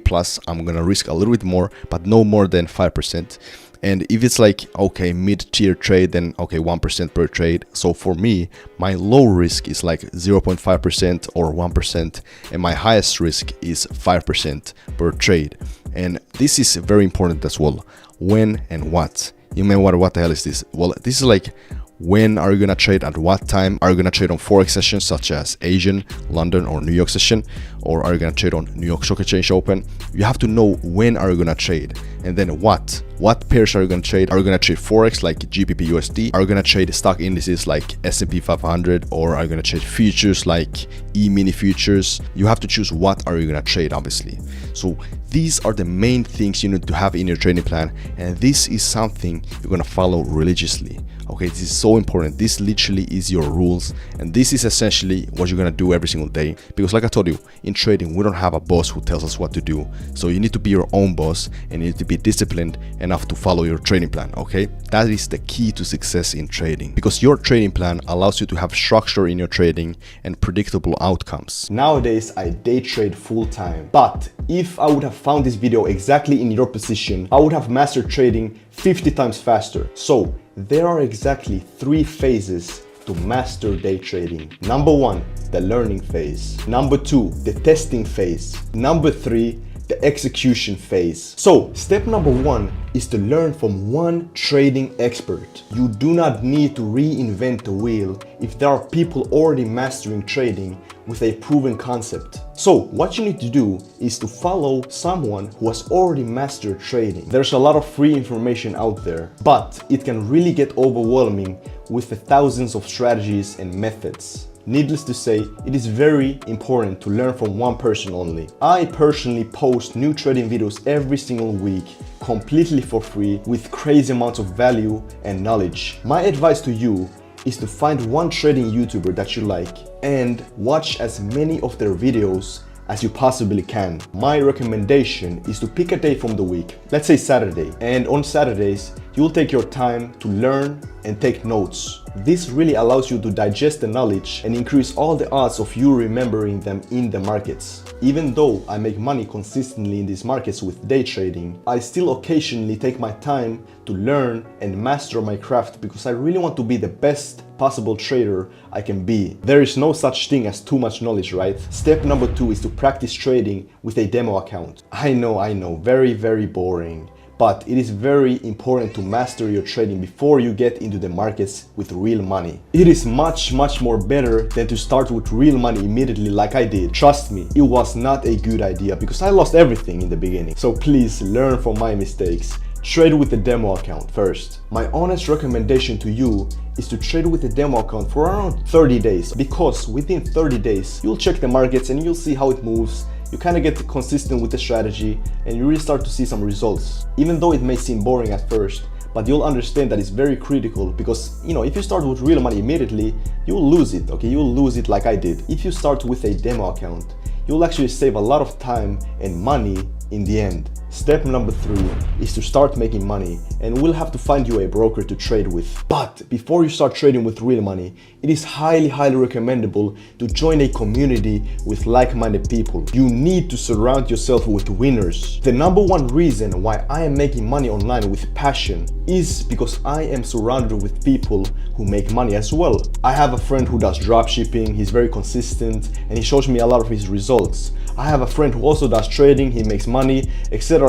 I'm gonna risk a little bit more, but no more than 5%. And if it's like, okay, mid-tier trade, then okay, 1% per trade. So for me, my low risk is like 0.5% or 1%, and my highest risk is 5% per trade. And this is very important as well. When and what. You may wonder, what the hell is this? Well, this is like, when are you gonna trade, at what time? Are you gonna trade on Forex sessions such as Asian, London, or New York session? Or are you gonna trade on New York Stock Exchange Open? You have to know when are you gonna trade, and then what pairs are you gonna trade? Are you gonna trade Forex like GBP USD? Are you gonna trade stock indices like S&P 500? Or are you gonna trade futures like E-mini futures? You have to choose what are you gonna trade, obviously. So these are the main things you need to have in your trading plan, and this is something you're gonna follow religiously. Okay, this is so important. This literally is your rules, and this is essentially what you're gonna do every single day. Because like I told you, in trading, we don't have a boss who tells us what to do. So you need to be your own boss, and you need to be disciplined enough to follow your trading plan, okay? That is the key to success in trading, because your trading plan allows you to have structure in your trading and predictable outcomes. Nowadays, I day trade full time, but if I would have found this video exactly in your position, I would have mastered trading 50 times faster. So there are exactly 3 phases to master day trading. Number 1, the learning phase. Number 2, the testing phase. Number 3, the execution phase. So step number 1 is to learn from one trading expert. You do not need to reinvent the wheel. If there are people already mastering trading, with a proven concept. So what you need to do is to follow someone who has already mastered trading. There's a lot of free information out there, but it can really get overwhelming with the thousands of strategies and methods. Needless to say, it is very important to learn from one person only. I personally post new trading videos every single week, completely for free, with crazy amounts of value and knowledge. My advice to you is to find one trading YouTuber that you like and watch as many of their videos as you possibly can. My recommendation is to pick a day from the week, let's say Saturday, and on Saturdays you'll take your time to learn and take notes. This really allows you to digest the knowledge and increase all the odds of you remembering them in the markets. Even though I make money consistently in these markets with day trading, I still occasionally take my time to learn and master my craft because I really want to be the best possible trader I can be. There is no such thing as too much knowledge, right? Step number 2 is to practice trading with a demo account. I know, very boring. But it is very important to master your trading before you get into the markets with real money. It is much more better than to start with real money immediately like I did. Trust me, it was not a good idea because I lost everything in the beginning. So please learn from my mistakes. Trade with the demo account first. My honest recommendation to you is to trade with the demo account for around 30 days because within 30 days you'll check the markets and you'll see how it moves. You kind of get consistent with the strategy and you really start to see some results. Even though it may seem boring at first, but you'll understand that it's very critical because, if you start with real money immediately, you'll lose it, okay? You'll lose it like I did. If you start with a demo account, you'll actually save a lot of time and money in the end. Step number 3 is to start making money, and we'll have to find you a broker to trade with. But before you start trading with real money, it is highly recommendable to join a community with like-minded people. You need to surround yourself with winners. The number 1 reason why I am making money online with passion is because I am surrounded with people who make money as well. I have a friend who does dropshipping, he's very consistent, and he shows me a lot of his results. I have a friend who also does trading, he makes money, etc,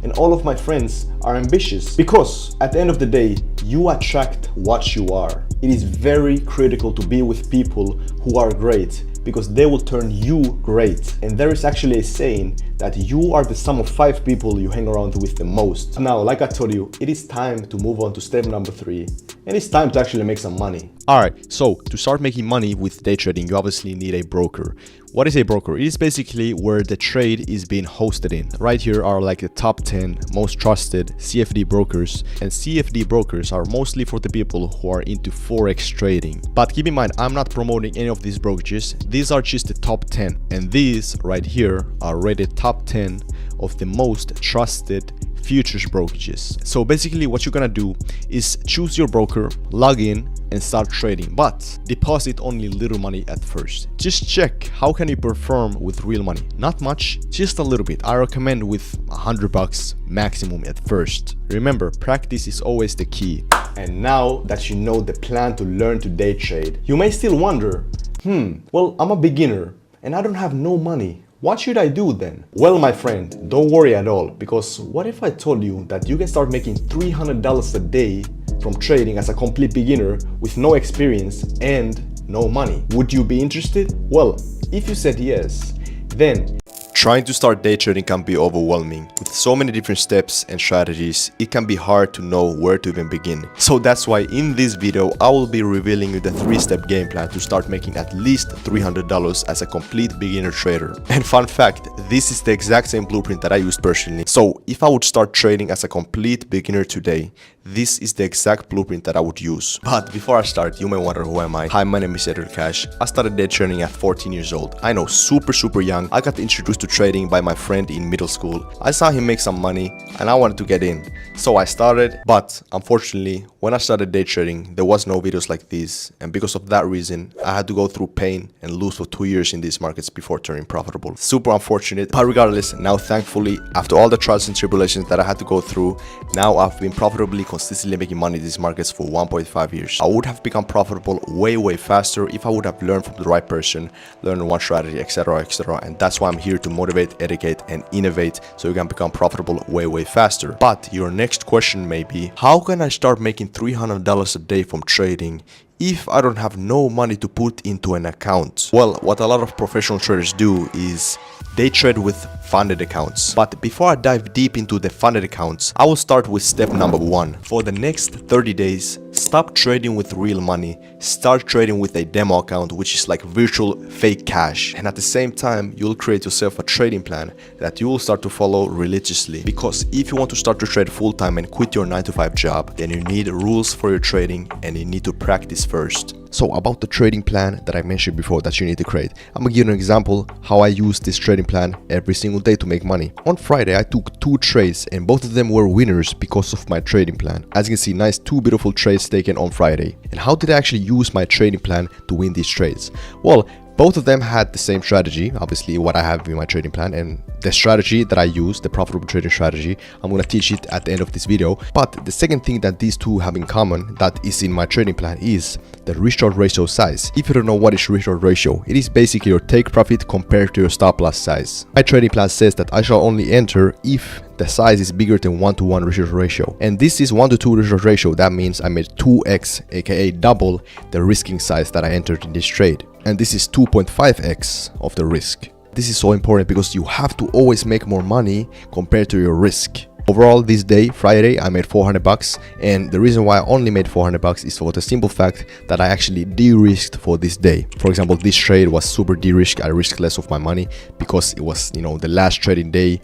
and all of my friends are ambitious because at the end of the day, you attract what you are. It is very critical to be with people who are great because they will turn you great. And there is actually a saying that you are the sum of 5 people you hang around with the most. Now, like I told you, it is time to move on to step number 3, and it's time to actually make some money. Alright, so to start making money with day trading, you obviously need a broker. What is a broker? It is basically where the trade is being hosted in. Right here are like the top 10 most trusted CFD brokers, and CFD brokers are mostly for the people who are into forex trading. But keep in mind, I'm not promoting any of these brokerages. These are just the top 10, and these right here are rated top 10 of the most trusted futures brokerages. So basically what you're gonna do is choose your broker, log in, and start trading, but deposit only little money at first. Just check how can you perform with real money. Not much, just a little bit. I recommend with $100 maximum at first. Remember, practice is always the key. And now that you know the plan to learn to day trade, you may still wonder, well, I'm a beginner and I don't have no money. What should I do then? Well, my friend, don't worry at all, because what if I told you that you can start making $300 a day from trading as a complete beginner with no experience and no money? Would you be interested? Well, if you said yes, then trying to start day trading can be overwhelming. With so many different steps and strategies, it can be hard to know where to even begin. So that's why in this video, I will be revealing you the 3-step game plan to start making at least $300 as a complete beginner trader. And fun fact, this is the exact same blueprint that I used personally. So if I would start trading as a complete beginner today, this is the exact blueprint that I would use. But before I start, you may wonder, who am I? Hi, my name is Edgar Cash. I started day trading at 14 years old. I know, super young. I got introduced to trading by my friend in middle school. I saw him make some money and I wanted to get in. So I started, but unfortunately, when I started day trading, there was no videos like these. And because of that reason, I had to go through pain and lose for 2 years in these markets before turning profitable. Super unfortunate, but regardless, now thankfully, after all the trials and tribulations that I had to go through, now I've been profitably consistently making money in these markets for 1.5 years. I would have become profitable way faster if I would have learned from the right person, learned one strategy, etc. And that's why I'm here to motivate, educate, and innovate so you can become profitable way faster. But your next question may be, how can I start making $300 a day from trading if I don't have no money to put into an account? Well, what a lot of professional traders do is they trade with funded accounts. But before I dive deep into the funded accounts, I will start with step number 1. For the next 30 days, stop trading with real money. Start trading with a demo account, which is like virtual fake cash. And at the same time, you'll create yourself a trading plan that you will start to follow religiously. Because if you want to start to trade full time and quit your 9-to-5 job, then you need rules for your trading and you need to practice first. So about the trading plan that I mentioned before that you need to create, I'm gonna give you an example how I use this trading plan every single day to make money. On Friday, I took 2 trades and both of them were winners because of my trading plan. As you can see, nice 2 beautiful trades taken on Friday. And how did I actually use my trading plan to win these trades? Well, both of them had the same strategy, obviously what I have in my trading plan, and the strategy that I use, the profitable trading strategy, I'm going to teach it at the end of this video. But the second thing that these two have in common that is in my trading plan is the risk-reward ratio size. If you don't know what is risk-reward ratio, it is basically your take profit compared to your stop loss size. My trading plan says that I shall only enter if the size is bigger than 1-to-1 risk-reward ratio. And this is 1-to-2 risk-reward ratio. That means I made 2x, aka double the risking size that I entered in this trade. And this is 2.5x of the risk. This is so important because you have to always make more money compared to your risk. Overall, this day, Friday, I made $400, and the reason why I only made $400 is for the simple fact that I actually de-risked for this day. For example, this trade was super de-risked. I risked less of my money because it was, the last trading day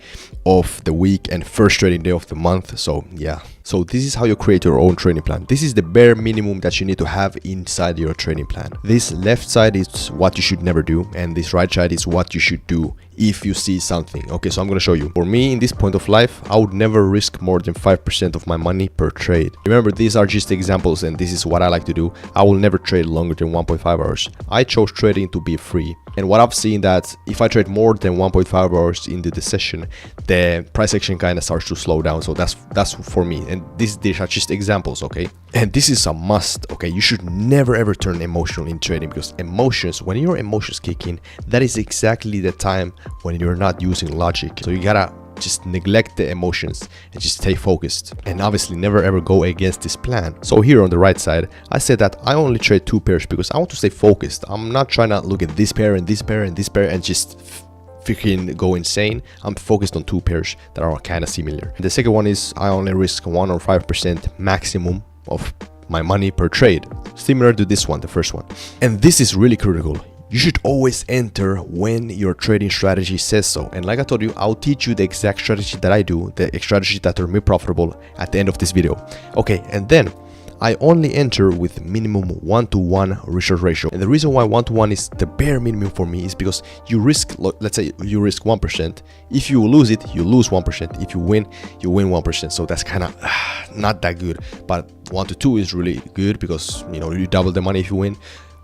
of the week and first trading day of the month. So yeah. So this is how you create your own trading plan. This is the bare minimum that you need to have inside your trading plan. This left side is what you should never do, and this right side is what you should do if you see something. Okay, so I'm gonna show you. For me, in this point of life, I would never risk more than 5% of my money per trade. Remember, these are just examples and this is what I like to do. I will never trade longer than 1.5 hours. I chose trading to be free. And what I've seen that if I trade more than 1.5 hours into the session, the price action kind of starts to slow down. So that's for me. And these are just examples, okay? And this is a must, okay? You should never ever turn emotional in trading, because emotions, when your emotions kick in, that is exactly the time when you're not using logic. So you gotta just neglect the emotions and just stay focused, and obviously never ever go against this plan. So here on the right side, I said that I only trade 2 pairs because I want to stay focused. I'm not trying to look at this pair and this pair and this pair and just freaking go insane. I'm focused on 2 pairs that are kind of similar. And the second one is I only risk 1 or 5% maximum of my money per trade, similar to this one, the first one. And this is really critical. You should always enter when your trading strategy says so. And like I told you, I'll teach you the exact strategy that I do, the strategy that are me profitable at the end of this video. Okay, and then I only enter with minimum 1-to-1 risk-reward ratio. And the reason why 1-to-1 is the bare minimum for me is because you risk, let's say you risk 1%. If you lose it, you lose 1%. If you win 1%. So that's kind of not that good. But 1-to-2 is really good because, you double the money if you win.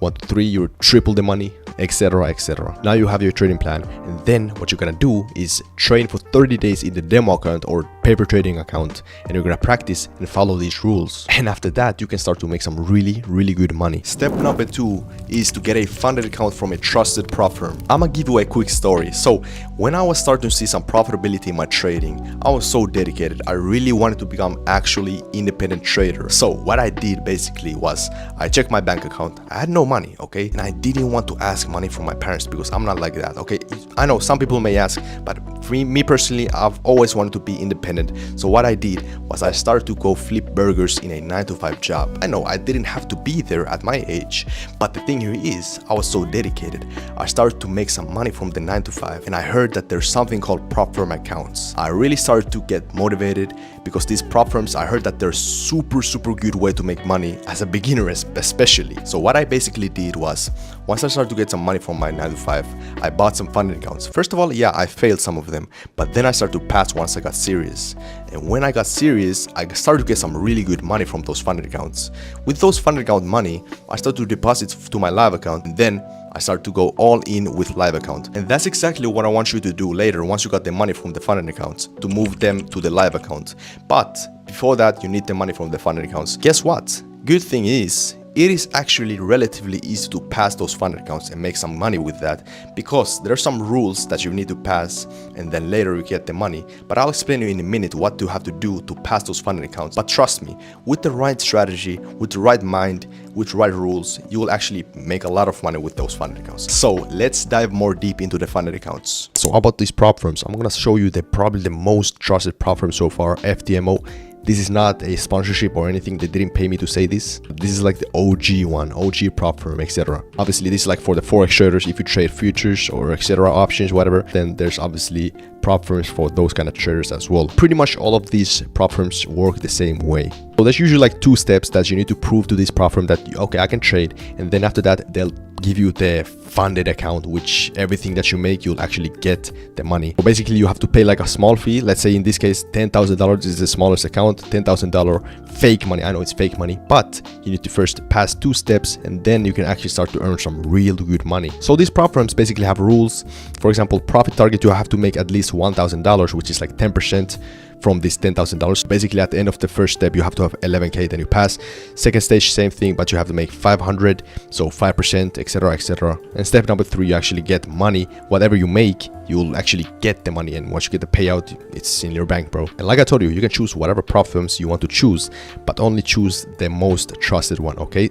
1-to-3, you triple the money, etc, etc. Now you have your trading plan, and then what you're gonna do is train for 30 days in the demo account or paper trading account, and you're gonna practice and follow these rules. And after that, you can start to make some really good money. Step number 2 is to get a funded account from a trusted prop firm. I'm gonna give you a quick story. So when I was starting to see some profitability in my trading, I was so dedicated. I really wanted to become actually independent trader. So what I did basically was I checked my bank account. I had no money, okay? And I didn't want to ask money from my parents because I'm not like that, okay? I know some people may ask, but for me personally, I've always wanted to be independent. So what I did was I started to go flip burgers in a 9-to-5 job. I know I didn't have to be there at my age, but the thing here is I was so dedicated. I started to make some money from the 9-to-5, and I heard that there's something called prop firm accounts. I really started to get motivated because these prop firms, I heard that they're super good way to make money as a beginner especially. So what I basically did was, once I started to get some money from my 9-to-5, I bought some funding accounts. First of all, yeah, I failed some of them, but then I started to pass once I got serious. And when I got serious, I started to get some really good money from those funded accounts. With those funded account money, I started to deposit to my live account, and then I started to go all in with live account. And that's exactly what I want you to do later once you got the money from the funded accounts, to move them to the live account. But before that, you need the money from the funded accounts. Guess what? Good thing is, it is actually relatively easy to pass those funded accounts and make some money with that, because there are some rules that you need to pass and then later you get the money. But I'll explain to you in a minute what you have to do to pass those funded accounts. But trust me, with the right strategy, with the right mind, with the right rules, you will actually make a lot of money with those funded accounts. So let's dive more deep into the funded accounts. So how about these prop firms? I'm gonna show you probably the most trusted prop firm so far, FTMO. This is not a sponsorship or anything. They didn't pay me to say this. This is like the OG one, OG prop firm, etc. Obviously, this is like for the forex traders. If you trade futures or etc. options, whatever, then there's obviously prop firms for those kind of traders as well. Pretty much all of these prop firms work the same way. So there's usually like 2 steps that you need to prove to this prop firm that, okay, I can trade. And then after that, they'll give you the funded account, which everything that you make, you'll actually get the money. So basically, you have to pay like a small fee. Let's say in this case, $10,000 is the smallest account, $10,000 fake money. I know it's fake money, but you need to first pass 2 steps and then you can actually start to earn some real good money. So these prop firms basically have rules. For example, profit target, you have to make at least $1,000, which is like 10% from this $10,000. Basically, at the end of the first step, you have to have 11K, then you pass. Second stage, same thing, but you have to make 500, so 5%, etc., etc. And step number 3, you actually get money. Whatever you make, you'll actually get the money, and once you get the payout, it's in your bank, bro. And like I told you, you can choose whatever prop firms you want to choose, but only choose the most trusted one, okay?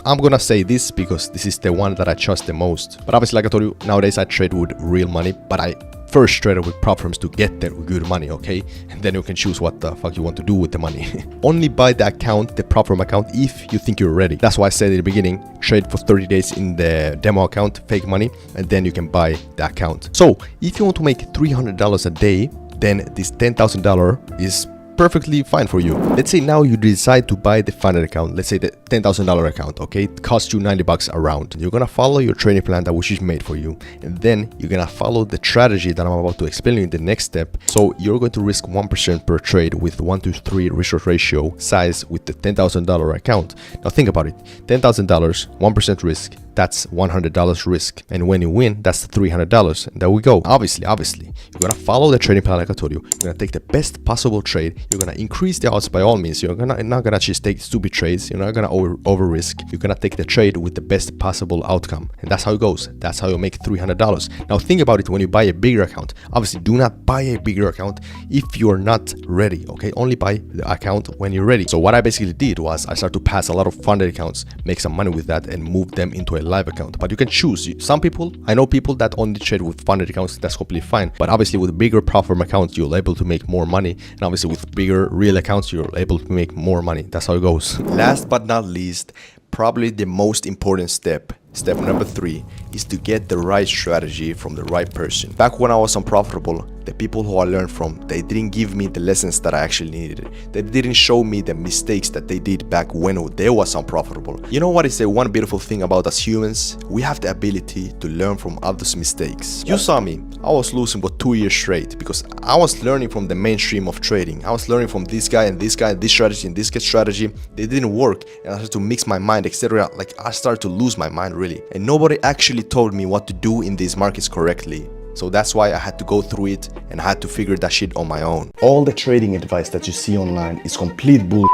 I'm gonna say this because this is the one that I trust the most. But obviously, like I told you, nowadays I trade with real money, but I first traded with prop firms to get the good money, okay? And then you can choose what the fuck you want to do with the money. Only buy the account, the prop firm account, if you think you're ready. That's why I said at the beginning, trade for 30 days in the demo account, fake money, and then you can buy the account. So if you want to make $300 a day, then this $10,000 is perfectly fine for you. Let's say now you decide to buy the funded account. Let's say the $10,000 account, okay? It costs you 90 bucks around. You're gonna follow your trading plan that which is made for you. And then you're gonna follow the strategy that I'm about to explain you in the next step. So you're going to risk 1% per trade with 1 to 3 risk ratio size with the $10,000 account. Now think about it. $10,000, 1% risk. That's $100 risk, and when you win, that's $300. And there we go. Obviously, you're gonna follow the trading plan like I told you. You're gonna take the best possible trade. You're gonna increase the odds by all means. You're not gonna just take stupid trades. You're not gonna over risk. You're gonna take the trade with the best possible outcome, and that's how it goes. That's how you make $300. Now think about it. When you buy a bigger account, obviously do not buy a bigger account if you are not ready. Okay, only buy the account when you're ready. So what I basically did was I started to pass a lot of funded accounts, make some money with that, and move them into a live account. But you can choose. Some people, I know people that only trade with funded accounts. That's completely fine. But obviously with bigger prop firm accounts, you're able to make more money, and obviously with bigger real accounts, you're able to make more money. That's how it goes. Last but not least, probably the most important step number 3 is to get the right strategy from the right person. Back when I was unprofitable, the people who I learned from, they didn't give me the lessons that I actually needed. They didn't show me the mistakes that they did back when they was unprofitable. You know what is the one beautiful thing about us humans? We have the ability to learn from others' mistakes. You saw me. I was losing for 2 years straight because I was learning from the mainstream of trading. I was learning from this guy and this guy, this strategy and this strategy. They didn't work, and I had to mix my mind, etc. Like I started to lose my mind really, and nobody actually told me what to do in these markets correctly. So that's why I had to go through it and I had to figure that shit on my own. All the trading advice that you see online is complete bull.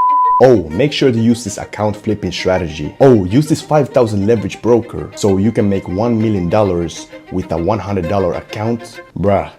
Oh, make sure to use this account flipping strategy. Oh, use this 5,000 leverage broker so you can make $1 million with a $100 account. Bruh.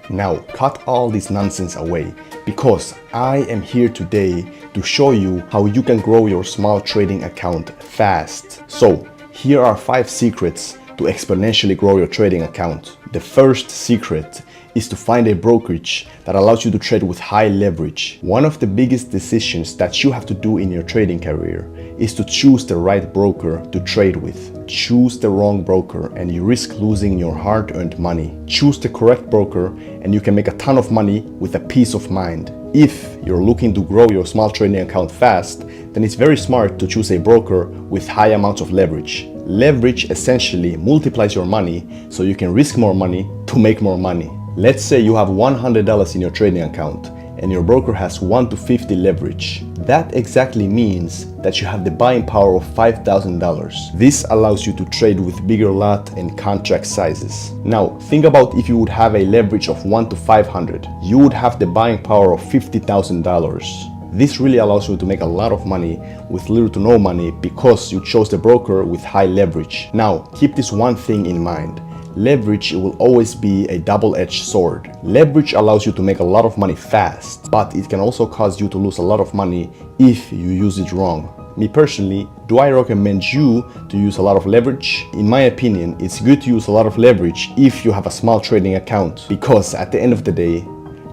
Now, cut all this nonsense away because I am here today to show you how you can grow your small trading account fast. So, here are 5 secrets to exponentially grow your trading account. The first secret is to find a brokerage that allows you to trade with high leverage. One of the biggest decisions that you have to do in your trading career is to choose the right broker to trade with. Choose the wrong broker and you risk losing your hard-earned money. Choose the correct broker and you can make a ton of money with a peace of mind. If you're looking to grow your small trading account fast, then it's very smart to choose a broker with high amounts of leverage. Leverage essentially multiplies your money so you can risk more money to make more money. Let's say you have $100 in your trading account and your broker has 1 to 50 leverage. That exactly means that you have the buying power of $5,000. This allows you to trade with bigger lot and contract sizes. Now, think about if you would have a leverage of 1 to 500. You would have the buying power of $50,000. This really allows you to make a lot of money with little to no money because you chose the broker with high leverage. Now, keep this one thing in mind. Leverage will always be a double-edged sword. Leverage allows you to make a lot of money fast, but it can also cause you to lose a lot of money if you use it wrong. Me personally, do I recommend you to use a lot of leverage? In my opinion, it's good to use a lot of leverage if you have a small trading account, because at the end of the day,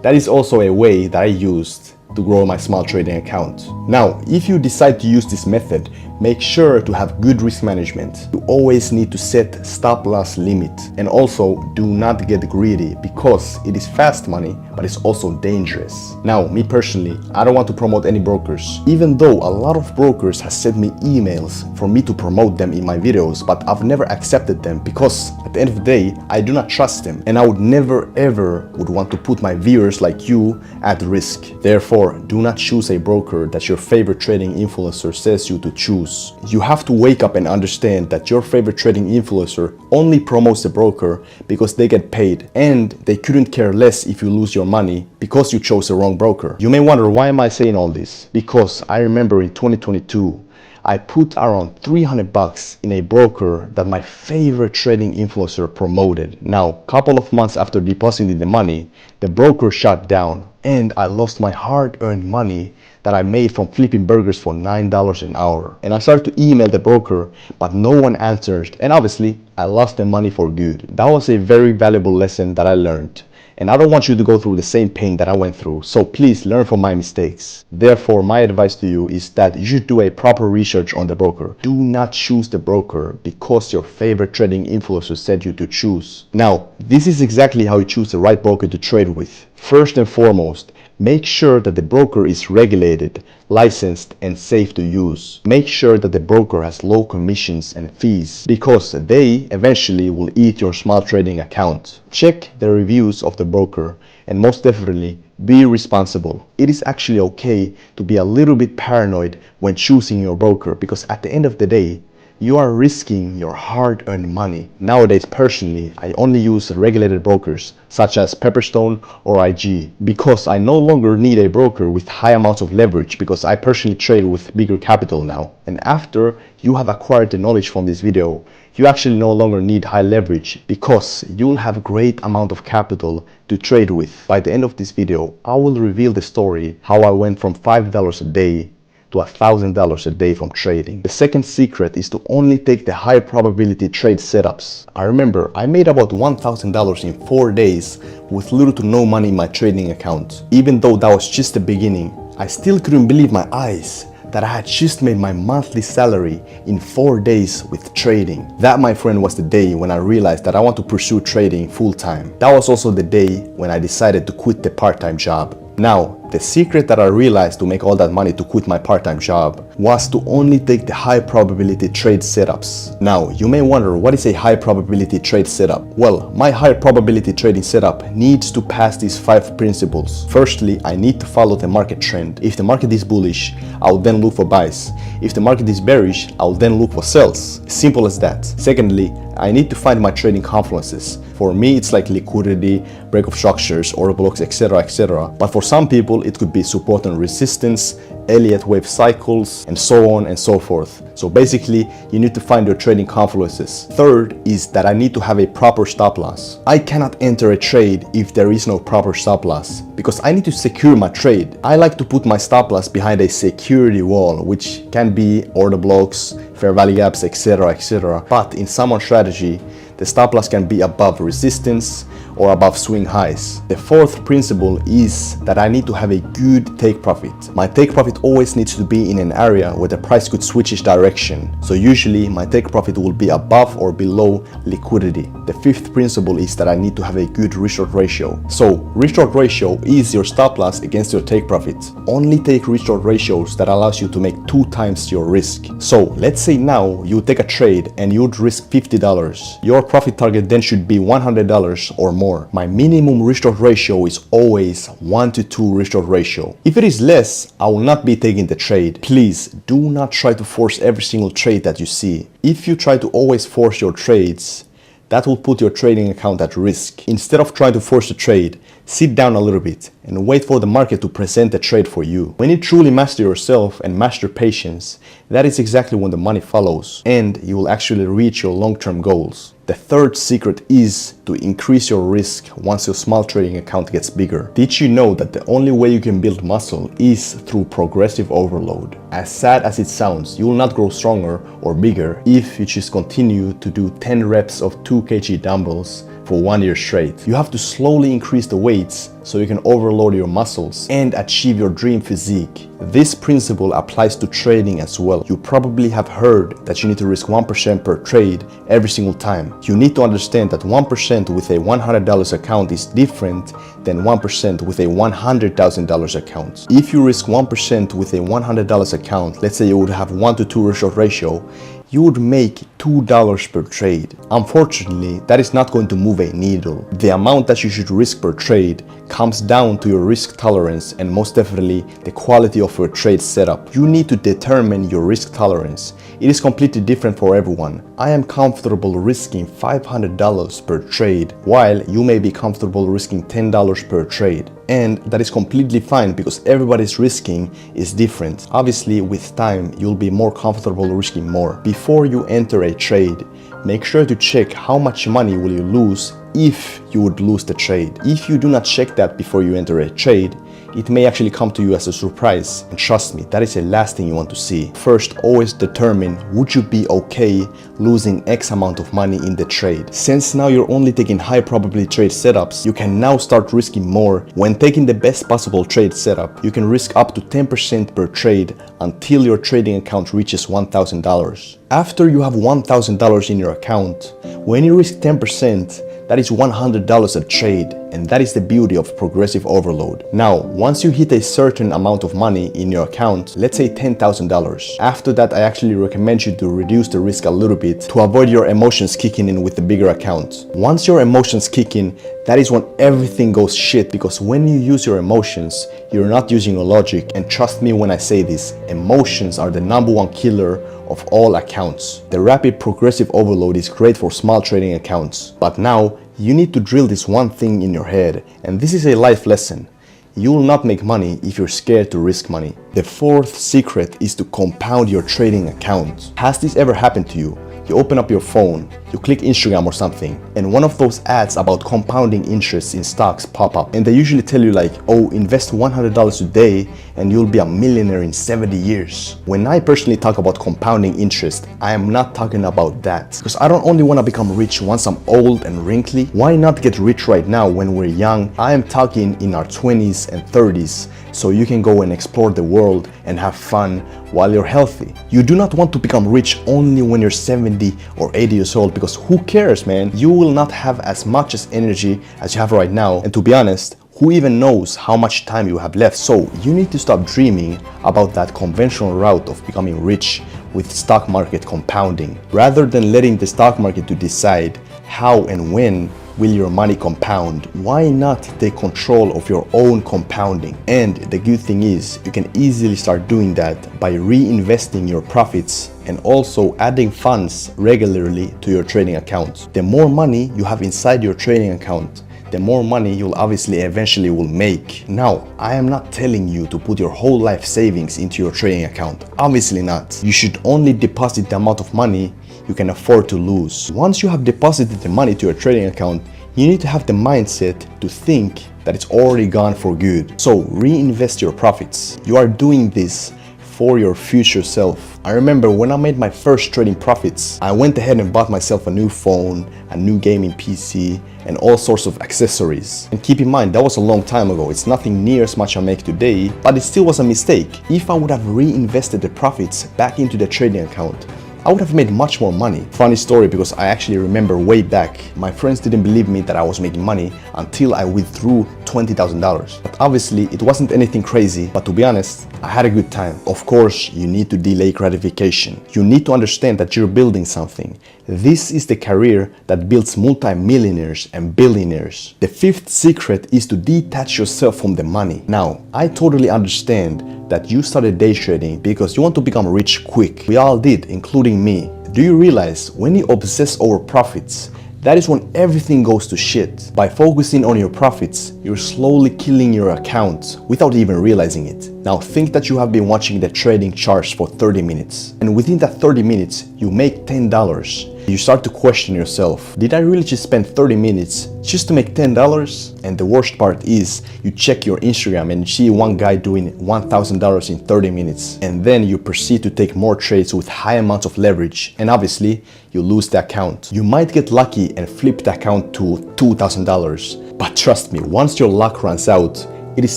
that is also a way that I used to grow my small trading account. Now, if you decide to use this method, make sure to have good risk management. You always need to set stop loss limit, and also do not get greedy because it is fast money, but it's also dangerous. Now, me personally, I don't want to promote any brokers, even though a lot of brokers have sent me emails for me to promote them in my videos, but I've never accepted them because at the end of the day, I do not trust them, and I would never ever would want to put my viewers like you at risk. Therefore, do not choose a broker that your favorite trading influencer says you to choose. You have to wake up and understand that your favorite trading influencer only promotes the broker because they get paid, and they couldn't care less if you lose your money because you chose the wrong broker. You may wonder, why am I saying all this? Because I remember in 2022, I put around 300 bucks in a broker that my favorite trading influencer promoted. Now, a couple of months after depositing the money, the broker shut down, and I lost my hard-earned money that I made from flipping burgers for $9 an hour. And I started to email the broker, but no one answered, and obviously I lost the money for good. That was a very valuable lesson that I learned, and I don't want you to go through the same pain that I went through, so please learn from my mistakes. Therefore, my advice to you is that you should do a proper research on the broker. Do not choose the broker because your favorite trading influencer said you to choose. Now, this is exactly how you choose the right broker to trade with. First and foremost, make sure that the broker is regulated, licensed, and safe to use. Make sure that the broker has low commissions and fees because they eventually will eat your small trading account. Check the reviews of the broker, and most definitely, be responsible. It is actually okay to be a little bit paranoid when choosing your broker because at the end of the day, you are risking your hard-earned money. Nowadays, personally, I only use regulated brokers such as Pepperstone or IG because I no longer need a broker with high amounts of leverage because I personally trade with bigger capital now. And after you have acquired the knowledge from this video, you actually no longer need high leverage because you'll have a great amount of capital to trade with. By the end of this video, I will reveal the story how I went from $5 a day to $1,000 a day from trading. The second secret is to only take the high probability trade setups. I remember I made about $1,000 in 4 days with little to no money in my trading account. Even though that was just the beginning, I still couldn't believe my eyes that I had just made my monthly salary in 4 days with trading. That, my friend, was the day when I realized that I want to pursue trading full time. That was also the day when I decided to quit the part-time job. Now, the secret that I realized to make all that money to quit my part-time job was to only take the high probability trade setups. Now, you may wonder, what is a high probability trade setup? Well, my high probability trading setup needs to pass these 5 principles. Firstly, I need to follow the market trend. If the market is bullish, I will then look for buys. If the market is bearish, I will then look for sells. Simple as that. Secondly, I need to find my trading confluences. For me, it's like liquidity, break of structures, order blocks, etc, etc. But for some people, it could be support and resistance, Elliott wave cycles, and so on and so forth. So basically, you need to find your trading confluences. Third is that I need to have a proper stop loss. I cannot enter a trade if there is no proper stop loss because I need to secure my trade. I like to put my stop loss behind a security wall, which can be order blocks, fair value gaps, etc, etc. But in someone's strategy, the stop loss can be above resistance or above swing highs. The fourth principle is that I need to have a good take profit. My take profit always needs to be in an area where the price could switch its direction. So usually my take profit will be above or below liquidity. The fifth principle is that I need to have a good risk-reward ratio. So risk-reward ratio is your stop loss against your take profit. Only take risk-reward ratios that allows you to make 2 times your risk. So let's say now you take a trade and you'd risk $50. Your profit target then should be $100 or more. My minimum risk-reward ratio is always 1 to 2 risk-reward ratio. If it is less, I will not be taking the trade. Please do not try to force every single trade that you see. If you try to always force your trades, that will put your trading account at risk. Instead of trying to force a trade, sit down a little bit and wait for the market to present a trade for you. When you truly master yourself and master patience, that is exactly when the money follows and you will actually reach your long-term goals. The third secret is to increase your risk once your small trading account gets bigger. Did you know that the only way you can build muscle is through progressive overload? As sad as it sounds, you will not grow stronger or bigger if you just continue to do 10 reps of 2 kg dumbbells for 1 year straight. You have to slowly increase the weights so you can overload your muscles and achieve your dream physique. This principle applies to trading as well. You probably have heard that you need to risk 1% per trade every single time. You need to understand that 1% with a $100 account is different than 1% with a $100,000 account. If you risk 1% with a $100 account, let's say you would have 1 to 2 ratio, you would make $2 per trade. Unfortunately, that is not going to move a needle. The amount that you should risk per trade comes down to your risk tolerance and most definitely the quality of your trade setup. You need to determine your risk tolerance. It is completely different for everyone. I am comfortable risking $500 per trade, while you may be comfortable risking $10 per trade. And that is completely fine because everybody's risking is different. Obviously, with time, you'll be more comfortable risking more. Before you enter a trade, make sure to check how much money will you lose if you would lose the trade. If you do not check that before you enter a trade, it may actually come to you as a surprise. And trust me, that is the last thing you want to see. First, always determine, would you be okay losing X amount of money in the trade? Since now you're only taking high probability trade setups, you can now start risking more. When taking the best possible trade setup, you can risk up to 10% per trade until your trading account reaches $1,000. After you have $1,000 in your account, when you risk 10%, that is $100 a trade, and that is the beauty of progressive overload. Now, once you hit a certain amount of money in your account, let's say $10,000, after that I actually recommend you to reduce the risk a little bit to avoid your emotions kicking in with the bigger account. Once your emotions kick in, that is when everything goes shit, because when you use your emotions, you're not using your logic. And trust me when I say this, emotions are the #1 killer of all accounts. The rapid progressive overload is great for small trading accounts, but now you need to drill this one thing in your head, and this is a life lesson. You will not make money if you're scared to risk money. The fourth secret is to compound your trading account. Has this ever happened to you? You open up your phone, you click Instagram or something, and one of those ads about compounding interest in stocks pop up, and they usually tell you like, oh, invest $100 a day and you'll be a millionaire in 70 years. When I personally talk about compounding interest, I am not talking about that, because I don't only want to become rich once I'm old and wrinkly. Why not get rich right now when we're young? I am talking in our 20s and 30s, so you can go and explore the world and have fun while you're healthy. You do not want to become rich only when you're 70 or 80 years old, because who cares, man? You will not have as much as energy as you have right now, and to be honest, who even knows how much time you have left? So you need to stop dreaming about that conventional route of becoming rich with stock market compounding. Rather than letting the stock market to decide how and when will your money compound, why not take control of your own compounding? And the good thing is, you can easily start doing that by reinvesting your profits and also adding funds regularly to your trading account. The more money you have inside your trading account, the more money you'll obviously eventually will make. Now, I am not telling you to put your whole life savings into your trading account. Obviously not. You should only deposit the amount of money you can afford to lose. Once you have deposited the money to your trading account, you need to have the mindset to think that it's already gone for good. So reinvest your profits. You are doing this for your future self. I remember when I made my first trading profits, I went ahead and bought myself a new phone, a new gaming PC, and all sorts of accessories. And keep in mind, that was a long time ago. It's nothing near as much I make today, but it still was a mistake. If I would have reinvested the profits back into the trading account, I would have made much more money. Funny story, because I actually remember way back, my friends didn't believe me that I was making money until I withdrew $20,000. But obviously it wasn't anything crazy, but to be honest, I had a good time. Of course, you need to delay gratification. You need to understand that you're building something. This is the career that builds multi-millionaires and billionaires. The fifth secret is to detach yourself from the money. Now, I totally understand that you started day trading because you want to become rich quick. We all did, including me. Do you realize when you obsess over profits, that is when everything goes to shit. By focusing on your profits, you're slowly killing your account without even realizing it. Now think that you have been watching the trading charts for 30 minutes, and within that 30 minutes, you make $10. You start to question yourself, did I really just spend 30 minutes just to make $10? And the worst part is, you check your Instagram and you see one guy doing $1,000 in 30 minutes. And then you proceed to take more trades with high amounts of leverage. And obviously, you lose the account. You might get lucky and flip the account to $2,000. But trust me, once your luck runs out, it is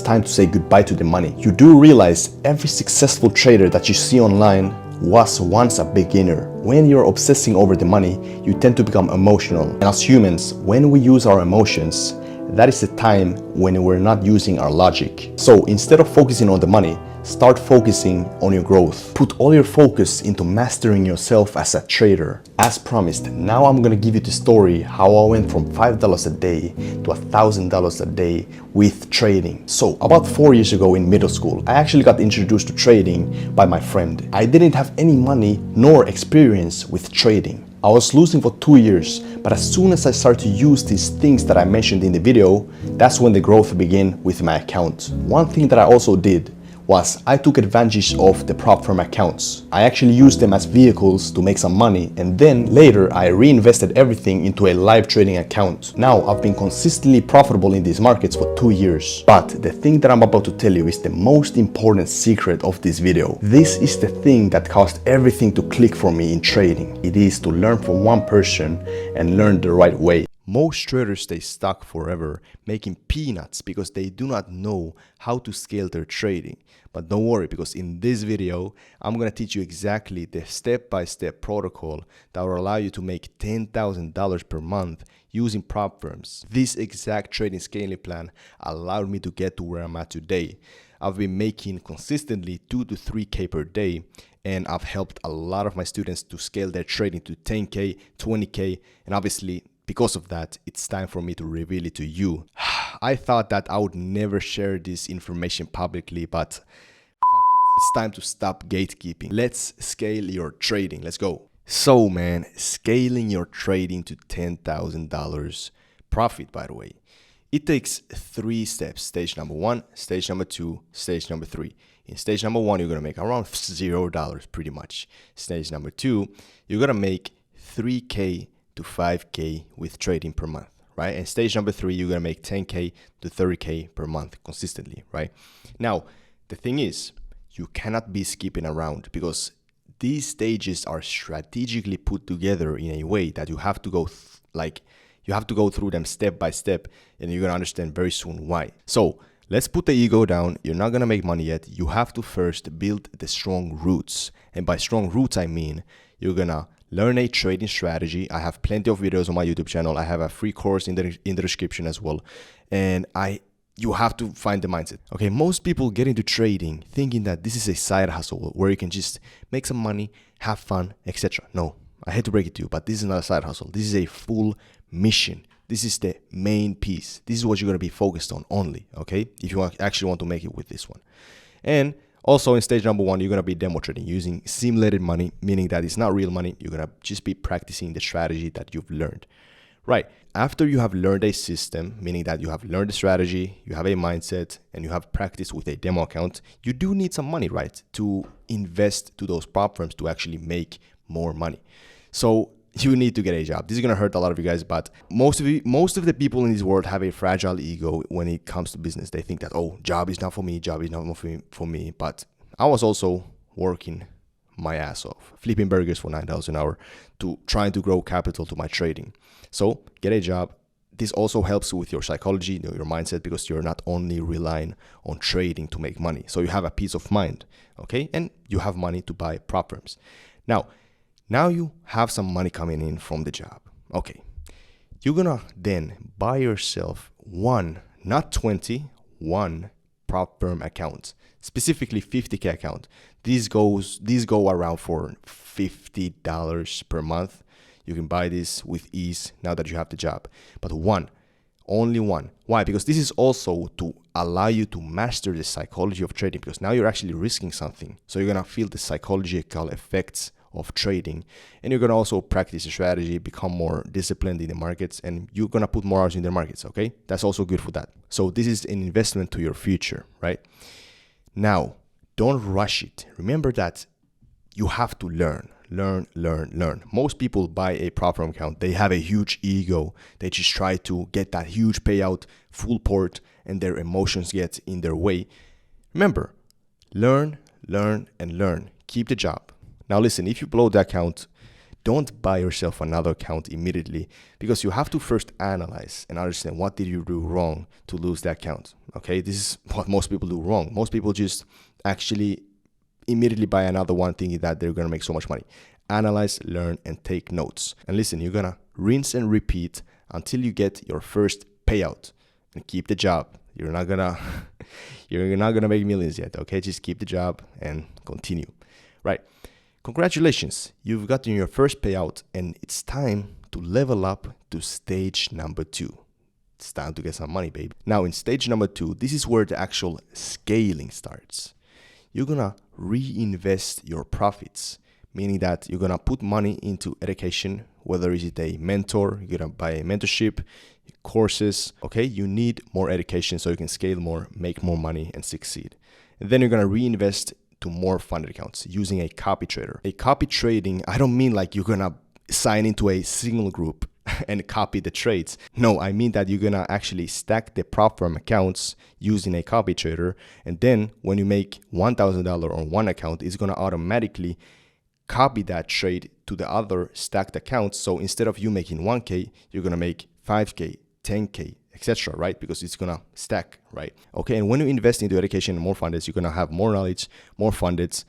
time to say goodbye to the money. You do realize every successful trader that you see online was once a beginner. When you're obsessing over the money, you tend to become emotional. And as humans, when we use our emotions, that is the time when we're not using our logic. So instead of focusing on the money, start focusing on your growth. Put all your focus into mastering yourself as a trader. As promised, now I'm gonna give you the story how I went from $5 a day to $1,000 a day with trading. So about 4 years ago in middle school, I actually got introduced to trading by my friend. I didn't have any money nor experience with trading. I was losing for 2 years, but as soon as I started to use these things that I mentioned in the video, that's when the growth began with my account. One thing that I also did was I took advantage of the prop firm accounts. I actually used them as vehicles to make some money, and then later I reinvested everything into a live trading account. Now I've been consistently profitable in these markets for 2 years. But the thing that I'm about to tell you is the most important secret of this video. This is the thing that caused everything to click for me in trading. It is to learn from one person and learn the right way. Most traders stay stuck forever, making peanuts because they do not know how to scale their trading. But don't worry, because in this video, I'm going to teach you exactly the step-by-step protocol that will allow you to make $10,000 per month using prop firms. This exact trading scaling plan allowed me to get to where I'm at today. I've been making consistently 2 to 3K per day, and I've helped a lot of my students to scale their trading to 10K, 20K, and obviously, because of that, it's time for me to reveal it to you. I thought that I would never share this information publicly, but it's time to stop gatekeeping. Let's scale your trading. Let's go. So man, scaling your trading to $10,000 profit, by the way, it takes 3 steps. Stage number 1, stage number 2, stage number 3. In stage number 1, you're gonna make around $0 pretty much. Stage number 2, you're gonna make 3K to 5K with trading per month, right? And stage number 3, you're gonna make 10K to 30K per month consistently, right? Now, the thing is, you cannot be skipping around because these stages are strategically put together in a way that you have to go through them step by step, and you're gonna understand very soon why. So let's put the ego down. You're not gonna make money yet. You have to first build the strong roots. And by strong roots, I mean you're gonna learn a trading strategy. I have plenty of videos on my YouTube channel. I have a free course in the description as well. And you have to find the mindset. Okay, most people get into trading thinking that this is a side hustle where you can just make some money, have fun, etc. No, I hate to break it to you, but this is not a side hustle. This is a full mission. This is the main piece. This is what you're gonna be focused on only, okay? If you actually want to make it with this one. And also in stage number 1, you're gonna be demo trading using simulated money, meaning that it's not real money. You're gonna just be practicing the strategy that you've learned. Right, after you have learned a system, meaning that you have learned the strategy, you have a mindset, and you have practiced with a demo account, you do need some money, right, to invest to those prop firms to actually make more money. So you need to get a job. This is going to hurt a lot of you guys, but most of the people in this world have a fragile ego when it comes to business. They think that, oh, job is not for me, job is not for me. But I was also working my ass off, flipping burgers for $9 an hour to trying to grow capital to my trading. So get a job. This also helps with your psychology, your mindset, because you're not only relying on trading to make money. So you have a peace of mind, okay? And you have money to buy prop firms. Now you have some money coming in from the job. Okay, you're gonna then buy yourself one, not 20, one prop firm account, specifically 50K account. These go around for $50 per month. You can buy this with ease now that you have the job. But one, only one. Why? Because this is also to allow you to master the psychology of trading, because now you're actually risking something. So you're gonna feel the psychological effects of trading, and you're gonna also practice a strategy, become more disciplined in the markets, and you're gonna put more hours in the markets. Okay, that's also good for that. So this is an investment to your future, right? Now, don't rush it. Remember that you have to learn. Most people buy a prop firm account. They have a huge ego. They just try to get that huge payout, full port, and their emotions get in their way. Remember, learn. Keep the job. Now listen, if you blow the account, don't buy yourself another account immediately, because you have to first analyze and understand what did you do wrong to lose that account. Okay, this is what most people do wrong. Most people just actually immediately buy another one thinking that they're gonna make so much money. Analyze, learn, and take notes. And listen, you're gonna rinse and repeat until you get your first payout, and keep the job. You're not gonna make millions yet. Okay, just keep the job and continue. Right? Congratulations, you've gotten your first payout, and it's time to level up to stage number 2. It's time to get some money, baby. Now in stage number 2, this is where the actual scaling starts. You're gonna reinvest your profits, meaning that you're gonna put money into education, whether is it a mentor, you're gonna buy a mentorship, courses. Okay, you need more education so you can scale more, make more money, and succeed. And then you're gonna reinvest to more funded accounts using a copy trader. A copy trading, I don't mean like you're gonna sign into a signal group and copy the trades. No, I mean that you're gonna actually stack the prop firm accounts using a copy trader, and then when you make $1,000 on one account, it's gonna automatically copy that trade to the other stacked accounts. So instead of you making 1K, you're gonna make 5K, 10K, etc., right? Because it's gonna stack, right? Okay, and when you invest into education and more fundeds, you're gonna have more knowledge, more fundeds,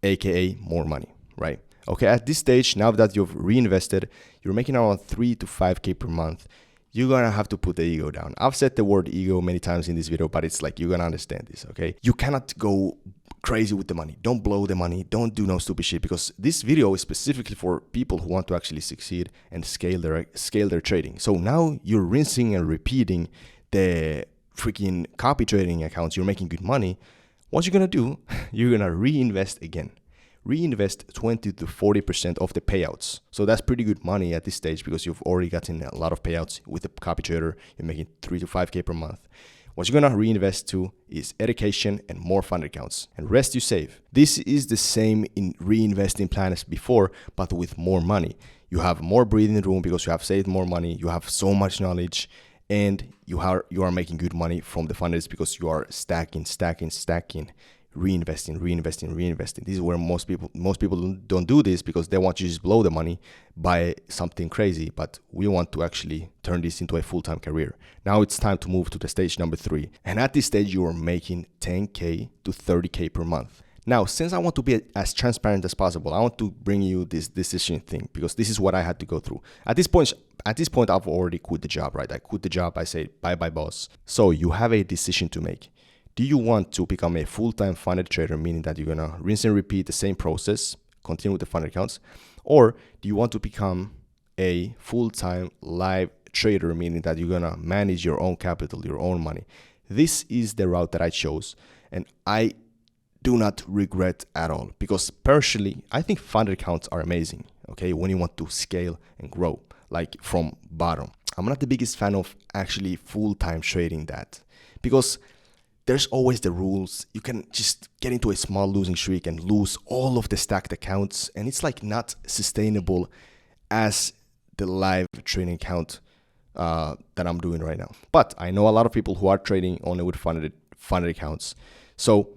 aka more money, right? Okay, at this stage, now that you've reinvested, you're making around 3 to 5K per month. You're gonna have to put the ego down. I've said the word ego many times in this video, but it's like, you're gonna understand this, okay? You cannot go crazy with the money. Don't blow the money. Don't do no stupid shit, because this video is specifically for people who want to actually succeed and scale their trading. So now you're rinsing and repeating the freaking copy trading accounts. You're making good money. What you're gonna do, you're gonna reinvest again. Reinvest 20 to 40% of the payouts. So that's pretty good money at this stage, because you've already gotten a lot of payouts with the copy trader. You're making 3 to 5K per month. What you're gonna reinvest to is education and more fund accounts, and rest you save. This is the same in reinvesting plan as before, but with more money. You have more breathing room because you have saved more money. You have so much knowledge, and you are making good money from the funders because you are stacking, reinvesting. This is where most people don't do this, because they want to just blow the money, buy something crazy. But we want to actually turn this into a full-time career. Now it's time to move to the stage number 3. And at this stage, you are making 10K to 30K per month. Now, since I want to be as transparent as possible, I want to bring you this decision thing, because this is what I had to go through. At this point, I've already quit the job, right? I quit the job. I say, bye-bye, boss. So you have a decision to make. Do you want to become a full-time funded trader, meaning that you're going to rinse and repeat the same process, continue with the funded accounts? Or do you want to become a full-time live trader, meaning that you're going to manage your own capital, your own money? This is the route that I chose, and I do not regret at all, because personally, I think funded accounts are amazing, okay, when you want to scale and grow, like from bottom. I'm not the biggest fan of actually full-time trading that, because there's always the rules. You can just get into a small losing streak and lose all of the stacked accounts, and it's like not sustainable as the live trading account that I'm doing right now. But I know a lot of people who are trading only with funded accounts, so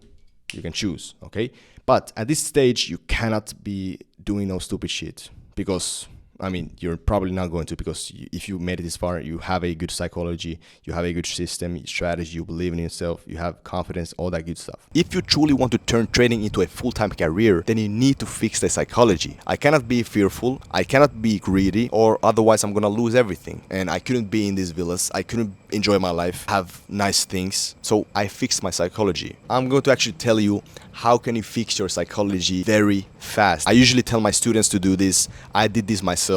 you can choose, okay? But at this stage, you cannot be doing no stupid shit, because I mean, you're probably not going to, because if you made it this far, you have a good psychology, you have a good system, strategy, you believe in yourself, you have confidence, all that good stuff. If you truly want to turn trading into a full-time career, then you need to fix the psychology. I cannot be fearful, I cannot be greedy, or otherwise I'm gonna lose everything. And I couldn't be in these villas, I couldn't enjoy my life, have nice things. So I fixed my psychology. I'm going to actually tell you how can you fix your psychology very fast. I usually tell my students to do this. I did this myself.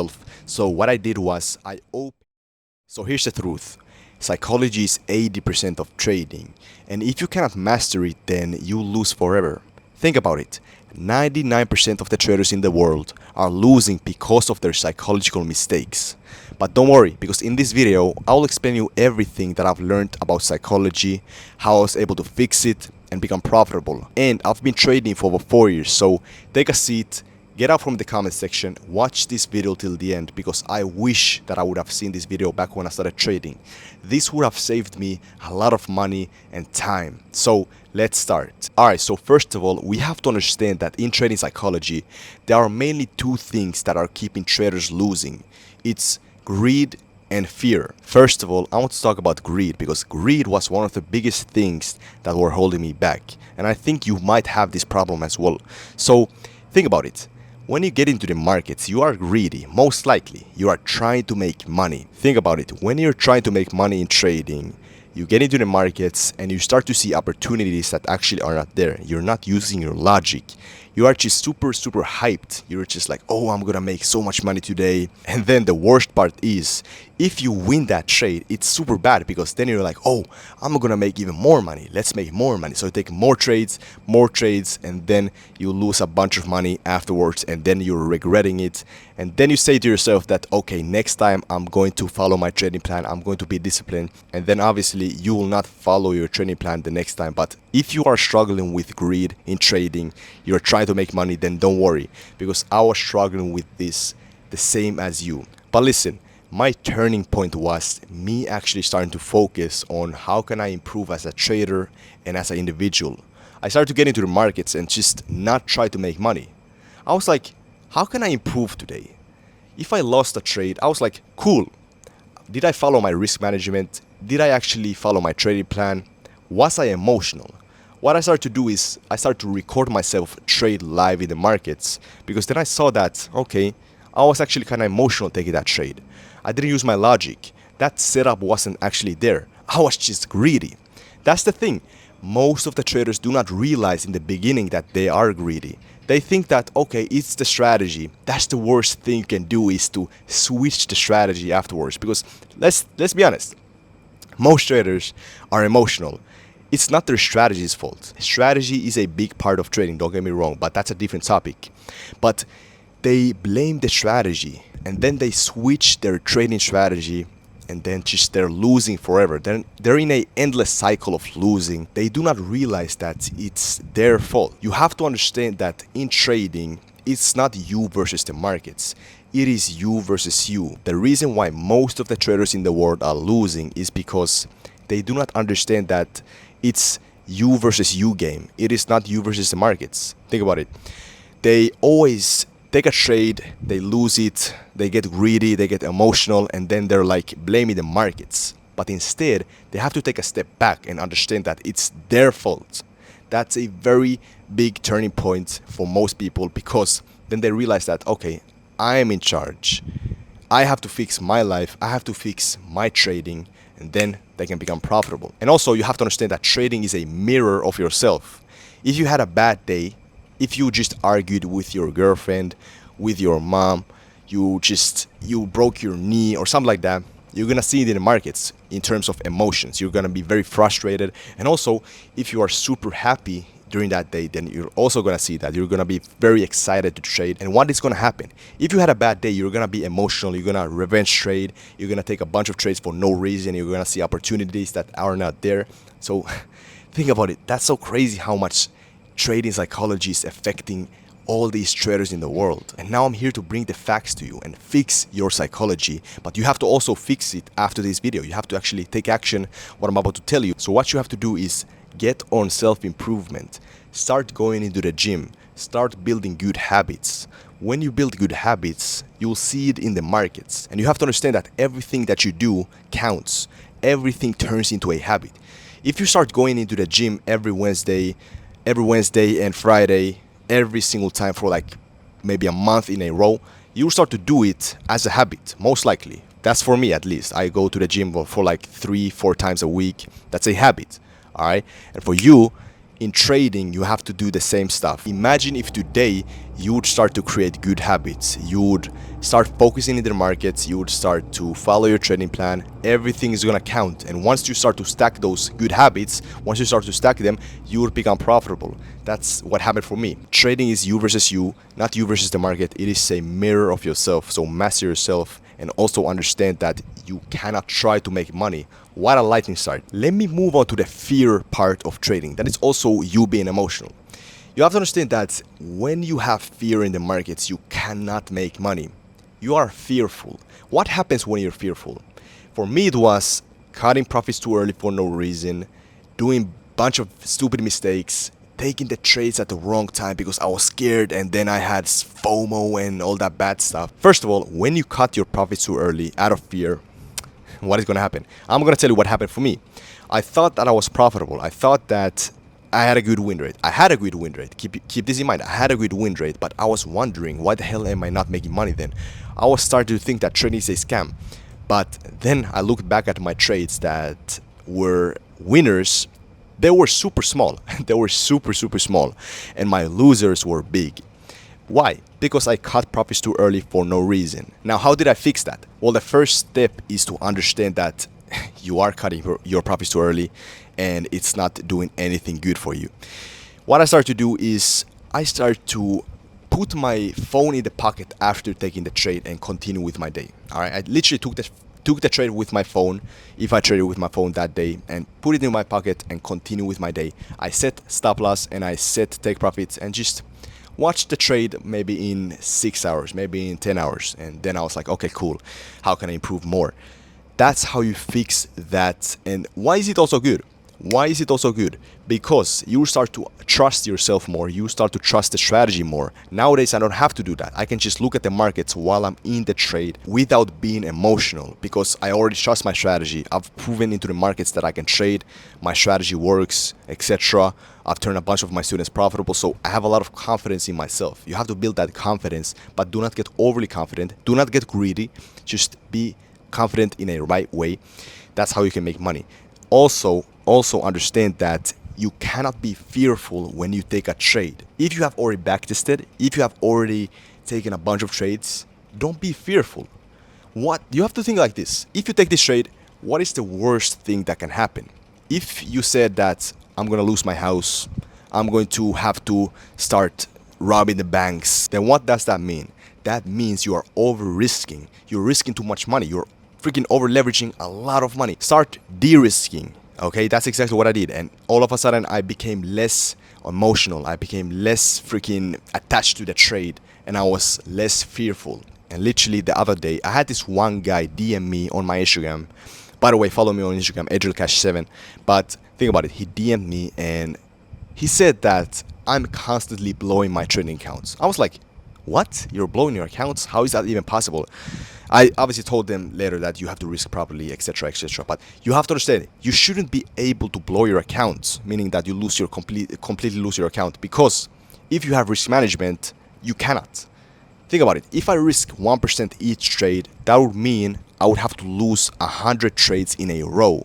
So what I did was So here's the truth. Psychology is 80% of trading. And if you cannot master it, then you lose forever. Think about it. 99% of the traders in the world are losing because of their psychological mistakes. But don't worry, because in this video, I'll explain you everything that I've learned about psychology, how I was able to fix it and become profitable. And I've been trading for over 4 years, so take a seat, get out from the comment section, watch this video till the end, because I wish that I would have seen this video back when I started trading. This would have saved me a lot of money and time. So let's start. Alright, so first of all, we have to understand that in trading psychology, there are mainly two things that are keeping traders losing. It's greed and fear. First of all, I want to talk about greed, because greed was one of the biggest things that were holding me back. And I think you might have this problem as well. So think about it. When you get into the markets, you are greedy. Most likely, you are trying to make money. Think about it. When you're trying to make money in trading, you get into the markets and you start to see opportunities that actually are not there. You're not using your logic. You are just super hyped. You're just like, oh, I'm gonna make so much money today. And then the worst part is, if you win that trade, it's super bad, because then you're like, oh, I'm gonna make even more money. Let's make more money. So you take more trades, and then you lose a bunch of money afterwards, and then you're regretting it. And then you say to yourself that, okay, next time I'm going to follow my trading plan. I'm going to be disciplined. And then obviously you will not follow your trading plan the next time. But if you are struggling with greed in trading, you're trying to make money, then don't worry, because I was struggling with this the same as you. But listen, my turning point was me actually starting to focus on how can I improve as a trader and as an individual. I started to get into the markets and just not try to make money. I was like, how can I improve today? If I lost a trade, I was like, cool. Did I follow my risk management? Did I actually follow my trading plan? Was I emotional? What I started to do is I started to record myself trade live in the markets, because then I saw that, okay, I was actually kind of emotional taking that trade. I didn't use my logic. That setup wasn't actually there. I was just greedy. That's the thing. Most of the traders do not realize in the beginning that they are greedy. They think that, okay, it's the strategy. That's the worst thing you can do, is to switch the strategy afterwards. Because let's be honest, most traders are emotional. It's not their strategy's fault. Strategy is a big part of trading, don't get me wrong, but that's a different topic. But they blame the strategy, and then they switch their trading strategy, and then just they're losing forever. Then they're in an endless cycle of losing. They do not realize that it's their fault. You have to understand that in trading, it's not you versus the markets. It is you versus you. The reason why most of the traders in the world are losing is because they do not understand that it's you versus you game. It is not you versus the markets. Think about it. They always take a trade, they lose it, they get greedy, they get emotional, and then they're like blaming the markets. But instead, they have to take a step back and understand that it's their fault. That's a very big turning point for most people, because then they realize that, okay, I am in charge. I have to fix my life, I have to fix my trading, and then they can become profitable. And also, you have to understand that trading is a mirror of yourself. If you had a bad day, if you just argued with your girlfriend, with your mom, you broke your knee or something like that, you're gonna see it in the markets in terms of emotions. You're gonna be very frustrated. And also, if you are super happy during that day, then you're also gonna see that you're gonna be very excited to trade. And what is gonna happen? If you had a bad day, you're gonna be emotional, you're gonna revenge trade, you're gonna take a bunch of trades for no reason, you're gonna see opportunities that are not there. So think about it. That's so crazy how much trading psychology is affecting all these traders in the world. And now I'm here to bring the facts to you and fix your psychology. But you have to also fix it after this video. You have to actually take action what I'm about to tell you. So what you have to do is get on self-improvement. Start going into the gym. Start building good habits. When you build good habits, you'll see it in the markets. And you have to understand that everything that you do counts. Everything turns into a habit. If you start going into the gym every Wednesday and Friday, every single time for like maybe a month in a row, you'll start to do it as a habit, most likely. That's for me at least. I go to the gym for like 3-4 times a week. That's a habit, all right? And for you, In trading, you have to do the same stuff. Imagine if today you would start to create good habits. You would start focusing in the markets. You would start to follow your trading plan. Everything is gonna count. And once you start to stack those good habits, once you start to stack them, you will become profitable. That's what happened for me. Trading is you versus you, not you versus the market. It is a mirror of yourself. So master yourself and also understand that you cannot try to make money. What a lightning start. Let me move on to the fear part of trading. That is also you being emotional. You have to understand that when you have fear in the markets, you cannot make money. You are fearful. What happens when you're fearful? For me, it was cutting profits too early for no reason, doing a bunch of stupid mistakes, taking the trades at the wrong time because I was scared, and then I had FOMO and all that bad stuff. First of all, when you cut your profits too early out of fear, what is going to happen? I'm going to tell you what happened for me. I thought that I was profitable. I thought that I had a good win rate. I had a good win rate. Keep this in mind. I had a good win rate, but I was wondering, why the hell am I not making money then? I was starting to think that trading is a scam. But then I looked back at my trades that were winners. They were super small. They were super small. And my losers were big. Why? Because I cut profits too early for no reason. Now, how did I fix that? Well, the first step is to understand that you are cutting your profits too early and it's not doing anything good for you. What I start to do is I start to put my phone in the pocket after taking the trade and continue with my day. All right, I literally took the trade with my phone, if I traded with my phone that day, and put it in my pocket and continue with my day. I set stop loss and I set take profits and just watch the trade maybe in 6 hours, maybe in 10 hours. And then I was like, okay, cool. How can I improve more? That's how you fix that. And why is it also good? Why is it also good? Because you start to trust yourself more. You start to trust the strategy more. Nowadays, I don't have to do that. I can just look at the markets while I'm in the trade without being emotional because I already trust my strategy. I've proven into the markets that I can trade. My strategy works, etc. I've turned a bunch of my students profitable. So I have a lot of confidence in myself. You have to build that confidence, but do not get overly confident. Do not get greedy. Just be confident in a right way. That's how you can make money. Also understand that you cannot be fearful when you take a trade. If you have already backtested, if you have already taken a bunch of trades, don't be fearful. What you have to think like this: if you take this trade, what is the worst thing that can happen? If you said that I'm gonna lose my house, I'm going to have to start robbing the banks, then what does that mean? That means you are over risking. You're risking too much money. You're freaking over leveraging a lot of money. Start de-risking. Okay, that's exactly what I did. And all of a sudden I became less emotional. I became less freaking attached to the trade and I was less fearful. And literally the other day, I had this one guy DM me on my Instagram. By the way, follow me on Instagram, AdrielCash7. But think about it, he DM'd me and he said that I'm constantly blowing my trading accounts. I was like, what? You're blowing your accounts? How is that even possible? I obviously told them later that you have to risk properly, etc., etc. But you have to understand, you shouldn't be able to blow your accounts, meaning that you lose your completely lose your account. Because if you have risk management, you cannot. Think about it. If I risk 1% each trade, that would mean I would have to lose 100 trades in a row.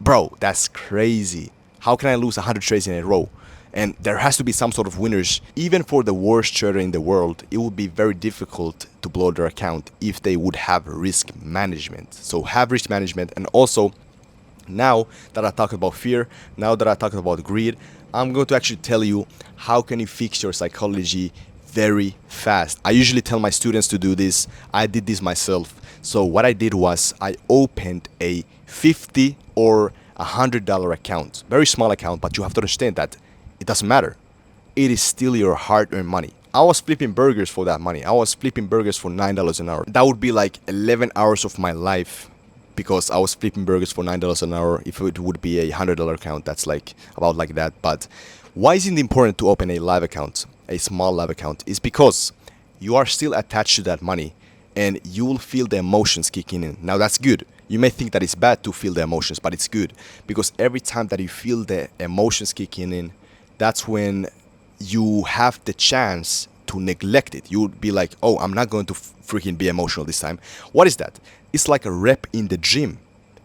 Bro, that's crazy. How can I lose 100 trades in a row? And there has to be some sort of winners. Even for the worst trader in the world, it would be very difficult to blow their account if they would have risk management. So have risk management. And also, now that I talked about fear, now that I talked about greed, I'm going to actually tell you how can you fix your psychology very fast. I usually tell my students to do this. I did this myself. So what I did was I opened a $50 or $100 account. Very small account, but you have to understand that it doesn't matter. It is still your hard-earned money. I was flipping burgers for that money. I was flipping burgers for $9 an hour. That would be like 11 hours of my life because I was flipping burgers for $9 an hour. If it would be a $100 account, that's like about like that. But why is it important to open a live account, a small live account? Is because you are still attached to that money and you will feel the emotions kicking in. Now that's good. You may think that it's bad to feel the emotions, but it's good because every time that you feel the emotions kicking in, that's when you have the chance to neglect it. You would be like, oh, I'm not going to freaking be emotional this time. What is that? It's like a rep in the gym.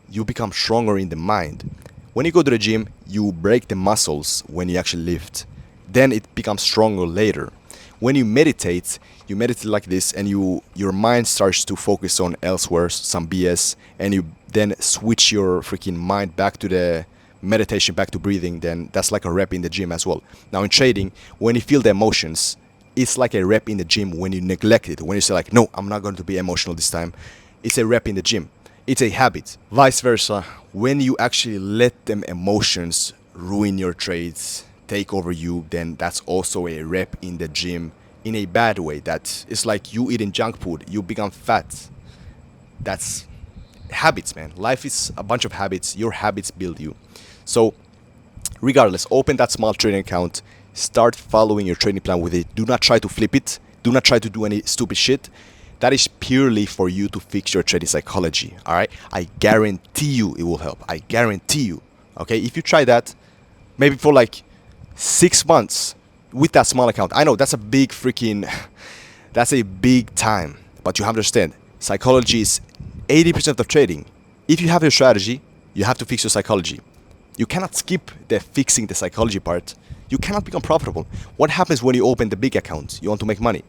You become stronger in the mind. When you go to the gym, you break the muscles when you actually lift. Then it becomes stronger later. When you meditate like this, and your mind starts to focus on elsewhere, some BS, and you then switch your freaking mind back to the meditation, back to breathing, then that's like a rep in the gym as well. Now in trading, when you feel the emotions, it's like a rep in the gym when you neglect it. When you say like, no, I'm not going to be emotional this time. It's a rep in the gym. It's a habit. Vice versa, when you actually let them emotions ruin your trades, take over you, then that's also a rep in the gym in a bad way. That it's like you eating junk food, you become fat. That's habits, man. Life is a bunch of habits. Your habits build you. So regardless, open that small trading account, start following your trading plan with it. Do not try to flip it. Do not try to do any stupid shit. That is purely for you to fix your trading psychology. All right, I guarantee you it will help. I guarantee you. Okay, if you try that, maybe for like 6 months with that small account. I know that's a big that's a big time, but you have to understand, psychology is 80% of trading. If you have your strategy, you have to fix your psychology. You cannot skip the fixing the psychology part. You cannot become profitable. What happens when you open the big account? You want to make money.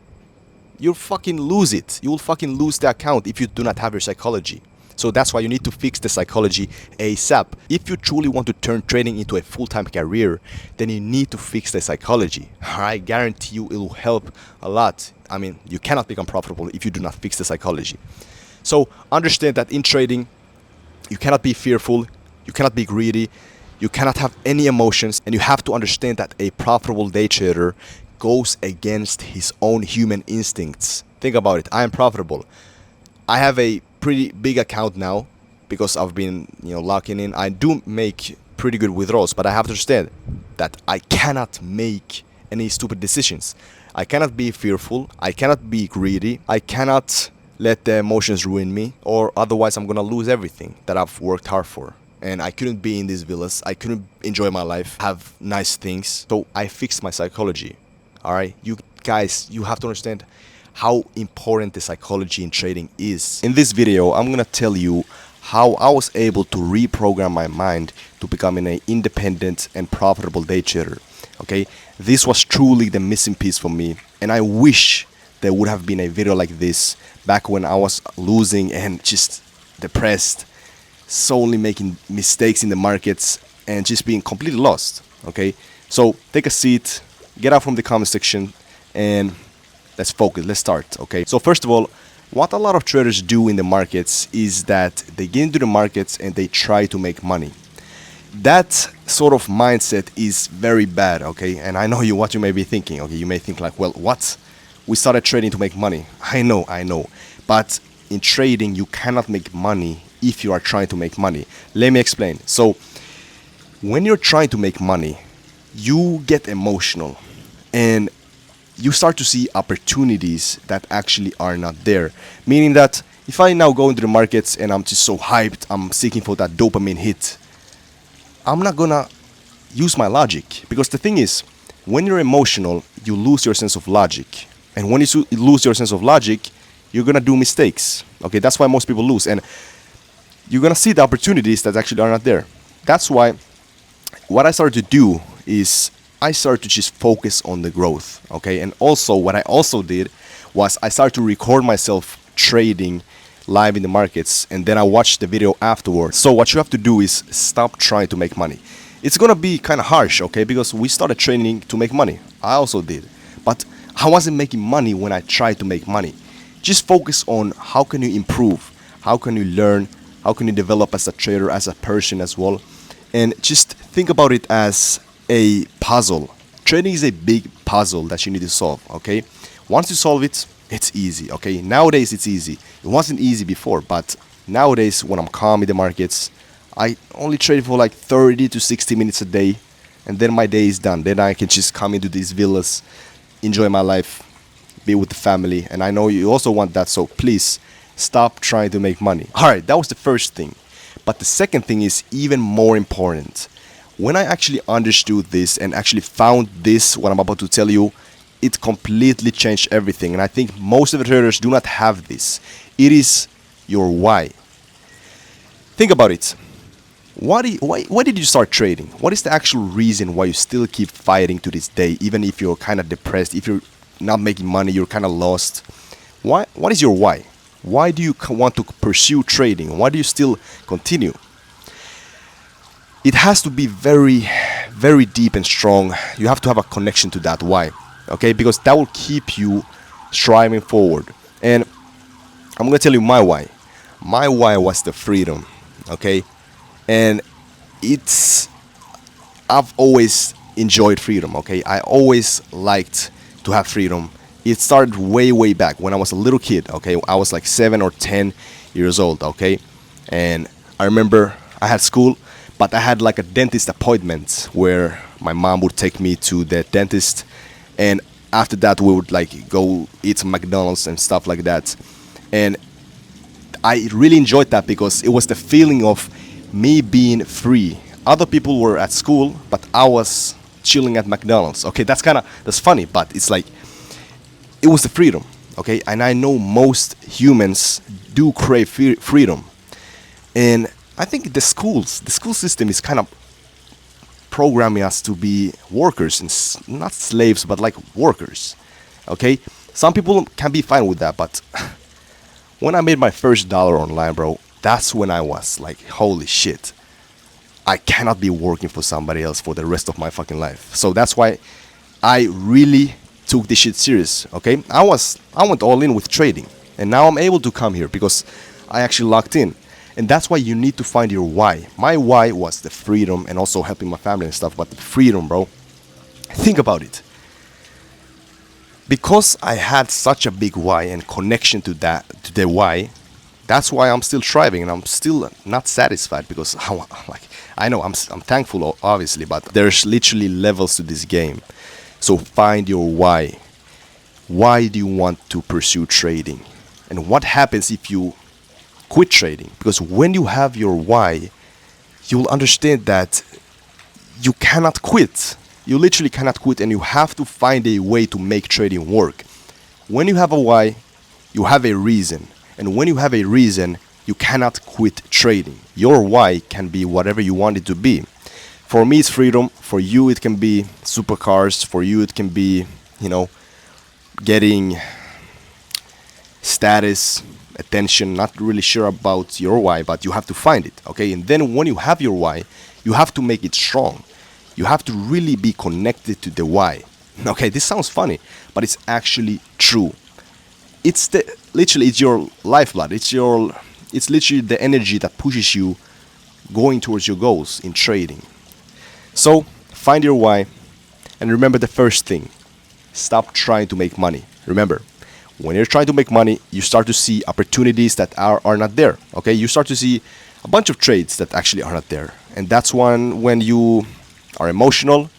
You'll fucking lose it. You will fucking lose the account if you do not have your psychology. So that's why you need to fix the psychology ASAP. If you truly want to turn trading into a full-time career, then you need to fix the psychology. I guarantee you it will help a lot. I mean, you cannot become profitable if you do not fix the psychology. So understand that in trading, you cannot be fearful, you cannot be greedy, you cannot have any emotions, and you have to understand that a profitable day trader goes against his own human instincts. Think about it. I am profitable. I have a pretty big account now because I've been, locking in. I do make pretty good withdrawals, but I have to understand that I cannot make any stupid decisions. I cannot be fearful. I cannot be greedy. I cannot let the emotions ruin me, or otherwise I'm gonna lose everything that I've worked hard for. And I couldn't be in these villas. I couldn't enjoy my life, have nice things. So I fixed my psychology. All right, you guys, you have to understand how important the psychology in trading is. In this video, I'm gonna tell you how I was able to reprogram my mind to becoming an independent and profitable day trader. Okay, this was truly the missing piece for me, and I wish there would have been a video like this back when I was losing and just depressed, solely making mistakes in the markets and just being completely lost. Okay, so take a seat, get out from the comment section, and let's focus. Let's start. Okay, so first of all, what a lot of traders do in the markets is that they get into the markets and they try to make money. That sort of mindset is very bad. Okay, and I know what you may be thinking. Okay, you may think like, well, what? We started trading to make money. I know, but in trading you cannot make money if you are trying to make money. Let me explain. So when you're trying to make money, you get emotional and you start to see opportunities that actually are not there. Meaning that if I now go into the markets and I'm just so hyped, I'm seeking for that dopamine hit, I'm not gonna use my logic. Because the thing is, when you're emotional, you lose your sense of logic. And when you lose your sense of logic, you're gonna do mistakes. Okay, that's why most people lose. And you're gonna see the opportunities that actually are not there. That's why what I started to do is I started to just focus on the growth. Okay, and also what I also did was I started to record myself trading live in the markets, and then I watched the video afterwards. So what you have to do is stop trying to make money. It's gonna be kind of harsh, okay, because we started training to make money. I also did, but I wasn't making money when I tried to make money. Just focus on how can you improve, how can you learn, how can you develop as a trader, as a person as well, and just think about it as a puzzle. Trading is a big puzzle that you need to solve. Okay, once you solve it, it's easy. Okay, nowadays it's easy. It wasn't easy before, but nowadays when I'm calm in the markets, I only trade for like 30 to 60 minutes a day, and then my day is done. Then I can just come into these villas, enjoy my life, be with the family. And I know you also want that, so please stop trying to make money. All right, that was the first thing. But the second thing is even more important. When I actually understood this and actually found this, what I'm about to tell you, it completely changed everything. And I think most of the traders do not have this. It is your why. Think about it. Why did you start trading? What is the actual reason why you still keep fighting to this day, even if you're kind of depressed, if you're not making money, you're kind of lost? What is your why? Why do you want to pursue trading? Why do you still continue? It has to be very, very deep and strong. You have to have a connection to that why, okay? Because that will keep you striving forward. And I'm gonna tell you my why. My why was the freedom, okay? And I've always enjoyed freedom, okay? I always liked to have freedom. It started way back when I was a little kid, okay? I was like 7 or 10 years old, okay? And I remember I had school, but I had like a dentist appointment where my mom would take me to the dentist, and after that we would like go eat some McDonald's and stuff like that. And I really enjoyed that because it was the feeling of me being free. Other people were at school, but I was chilling at McDonald's. Okay, that's funny, but it's like it was the freedom. Okay, and I know most humans do crave freedom, and I think the school system is kind of programming us to be workers and not slaves, but like workers. Okay, some people can be fine with that, but when I made my first dollar online, bro, that's when I was like, holy shit, I cannot be working for somebody else for the rest of my fucking life. So that's why I really took this shit serious, okay? I went all in with trading, and now I'm able to come here because I actually locked in. And that's why you need to find your why. My why was the freedom and also helping my family and stuff, but the freedom, bro. Think about it. Because I had such a big why and connection to the why, that's why I'm still striving and I'm still not satisfied because I know I'm thankful obviously, but there's literally levels to this game. So find your why. Why do you want to pursue trading? And what happens if you quit trading? Because when you have your why, you'll understand that you cannot quit. You literally cannot quit, and you have to find a way to make trading work. When you have a why, you have a reason. And when you have a reason, you cannot quit trading. Your why can be whatever you want it to be. For me, it's freedom. For you, it can be supercars. For you, it can be, getting status, attention. Not really sure about your why, but you have to find it, okay? And then when you have your why, you have to make it strong. You have to really be connected to the why. Okay, this sounds funny, but it's actually true. It's your lifeblood. It's literally the energy that pushes you going towards your goals in trading. So find your why, and remember the first thing: stop trying to make money. Remember, when you're trying to make money, you start to see opportunities that are not there. Okay, you start to see a bunch of trades that actually are not there, and that's when you are emotional,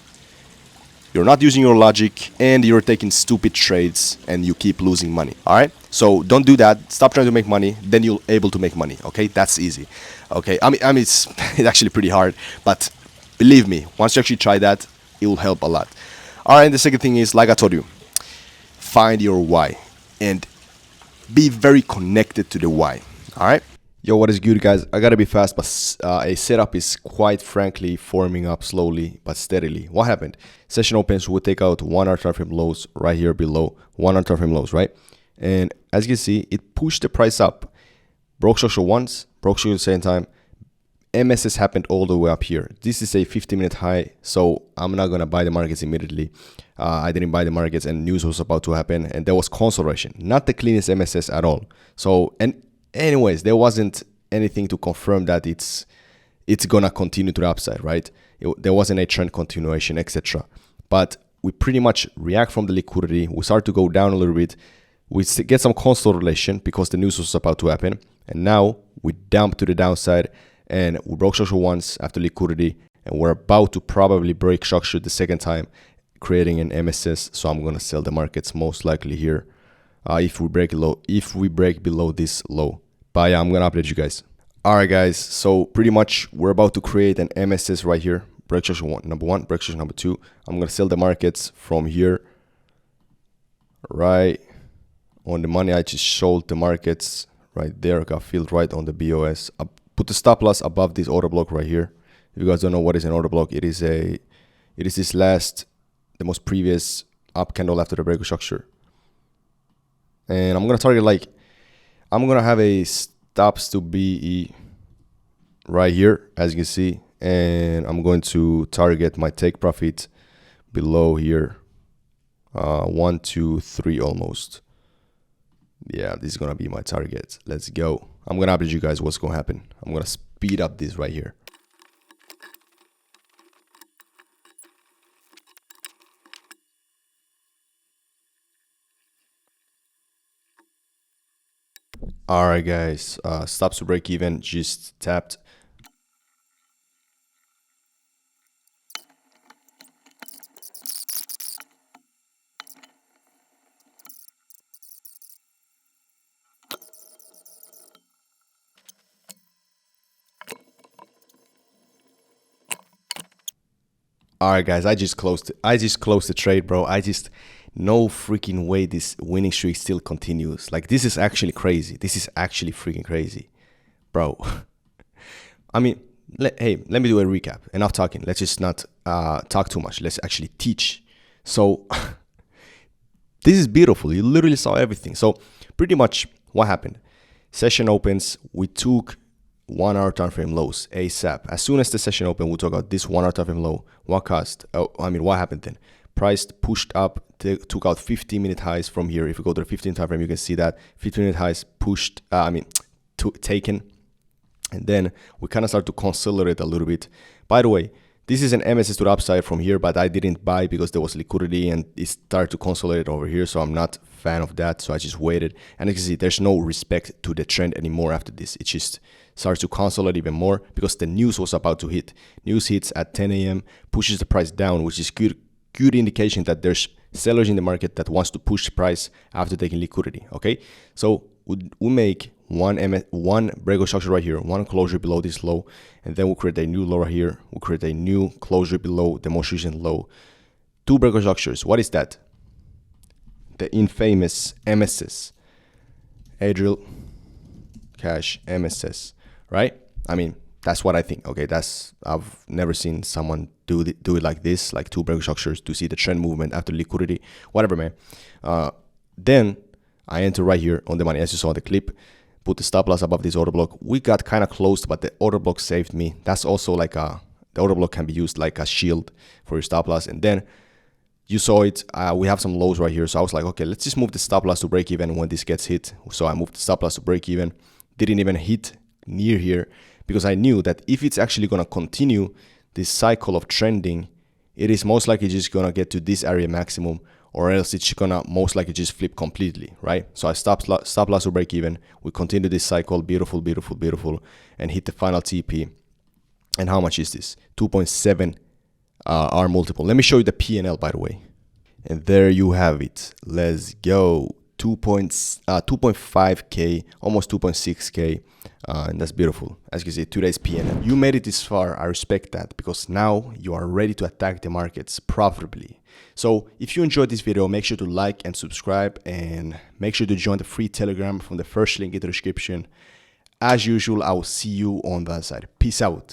you're not using your logic, and you're taking stupid trades and you keep losing money. All right, so don't do that. Stop trying to make money, then you'll able to make money. Okay, that's easy. Okay, I mean it's actually pretty hard, but believe me, once you actually try that, it will help a lot. All right, and the second thing is, like I told you, find your why and be very connected to the why. All right. Yo, what is good, guys? I gotta be fast, but a setup is quite frankly forming up slowly but steadily. What happened? Session opens, we'll take out 1 hour time frame lows right here below, 1 hour time frame lows, right? And as you can see, it pushed the price up. Broke structure once, broke structure at the same time. MSS happened all the way up here. This is a 50-minute high, so I'm not gonna buy the markets immediately. I didn't buy the markets, and news was about to happen, and there was consolidation, not the cleanest MSS at all. So, and anyways, there wasn't anything to confirm that it's gonna continue to the upside, right? There wasn't a trend continuation, etc. But we pretty much react from the liquidity. We start to go down a little bit. We get some consolidation because the news was about to happen, and now we dump to the downside, and we broke structure once after liquidity, and we're about to probably break structure the second time, creating an MSS. So I'm gonna sell the markets most likely here. If we break below this low. But yeah, I'm gonna update you guys. Alright guys, so pretty much we're about to create an MSS right here. Break structure number 1, break structure number 2. I'm gonna sell the markets from here. Right on the money, I just sold the markets right there, got filled right on the BOS. Put the stop loss above this order block right here. If you guys don't know what is an order block, it is this last, the most previous up candle after the breakout structure. And I'm gonna target, like, I'm gonna have a stops to be right here, as you can see, and I'm going to target my take profit below here, 1, 2, 3 almost. Yeah, this is gonna be my target. Let's go. I'm gonna update you guys what's gonna happen. I'm gonna speed up this right here. All right, guys, stops to break even just tapped. All right, guys, I just closed the trade, bro. No freaking way this winning streak still continues. Like, this is actually crazy. This is actually freaking crazy, bro. I mean, let me do a recap. Enough talking. Let's just not talk too much. Let's actually teach. So this is beautiful. You literally saw everything. So pretty much what happened. Session opens. We took 1 hour time frame lows ASAP. As soon as the session opened, we took out this 1 hour time frame low. What happened then? Price pushed up, took out 15-minute highs from here. If you go to the 15 time frame, you can see that 15-minute highs pushed, taken. And then we kind of start to consolidate a little bit. By the way, this is an MSS to the upside from here, but I didn't buy because there was liquidity and it started to consolidate over here. So I'm not a fan of that. So I just waited. And you can see there's no respect to the trend anymore after this. It just starts to consolidate even more because the news was about to hit. News hits at 10 a.m., pushes the price down, which is good indication that there's sellers in the market that wants to push price after taking liquidity. Okay, so we make one breakout structure right here, one closure below this low, and then we'll create a new low right here. We'll create a new closure below the most recent low. 2 breakout structures. What is that? The infamous MSS, Adriel Cash MSS, right? I mean, that's what I think. Okay, I've never seen someone do it like this, like 2 breakout structures to see the trend movement after liquidity, whatever, man. Then I enter right here on the money, as you saw in the clip, put the stop loss above this order block. We got kind of close, but the order block saved me. That's also like the order block can be used like a shield for your stop loss. And then you saw it, we have some lows right here. So I was like, okay, let's just move the stop loss to break even when this gets hit. So I moved the stop loss to break even, didn't even hit near here, because I knew that if it's actually going to continue this cycle of trending, it is most likely just going to get to this area maximum, or else it's going to most likely just flip completely, right? So I stop loss to break even. We continue this cycle, beautiful, beautiful, beautiful, and hit the final TP. And how much is this? 2.7 R multiple. Let me show you the P&L, by the way. And there you have it. Let's go. 2.5K, almost 2.6K, and that's beautiful. As you can see, today's P&L. You made it this far. I respect that, because now you are ready to attack the markets profitably. So if you enjoyed this video, make sure to like and subscribe, and make sure to join the free Telegram from the first link in the description. As usual, I will see you on the other side. Peace out.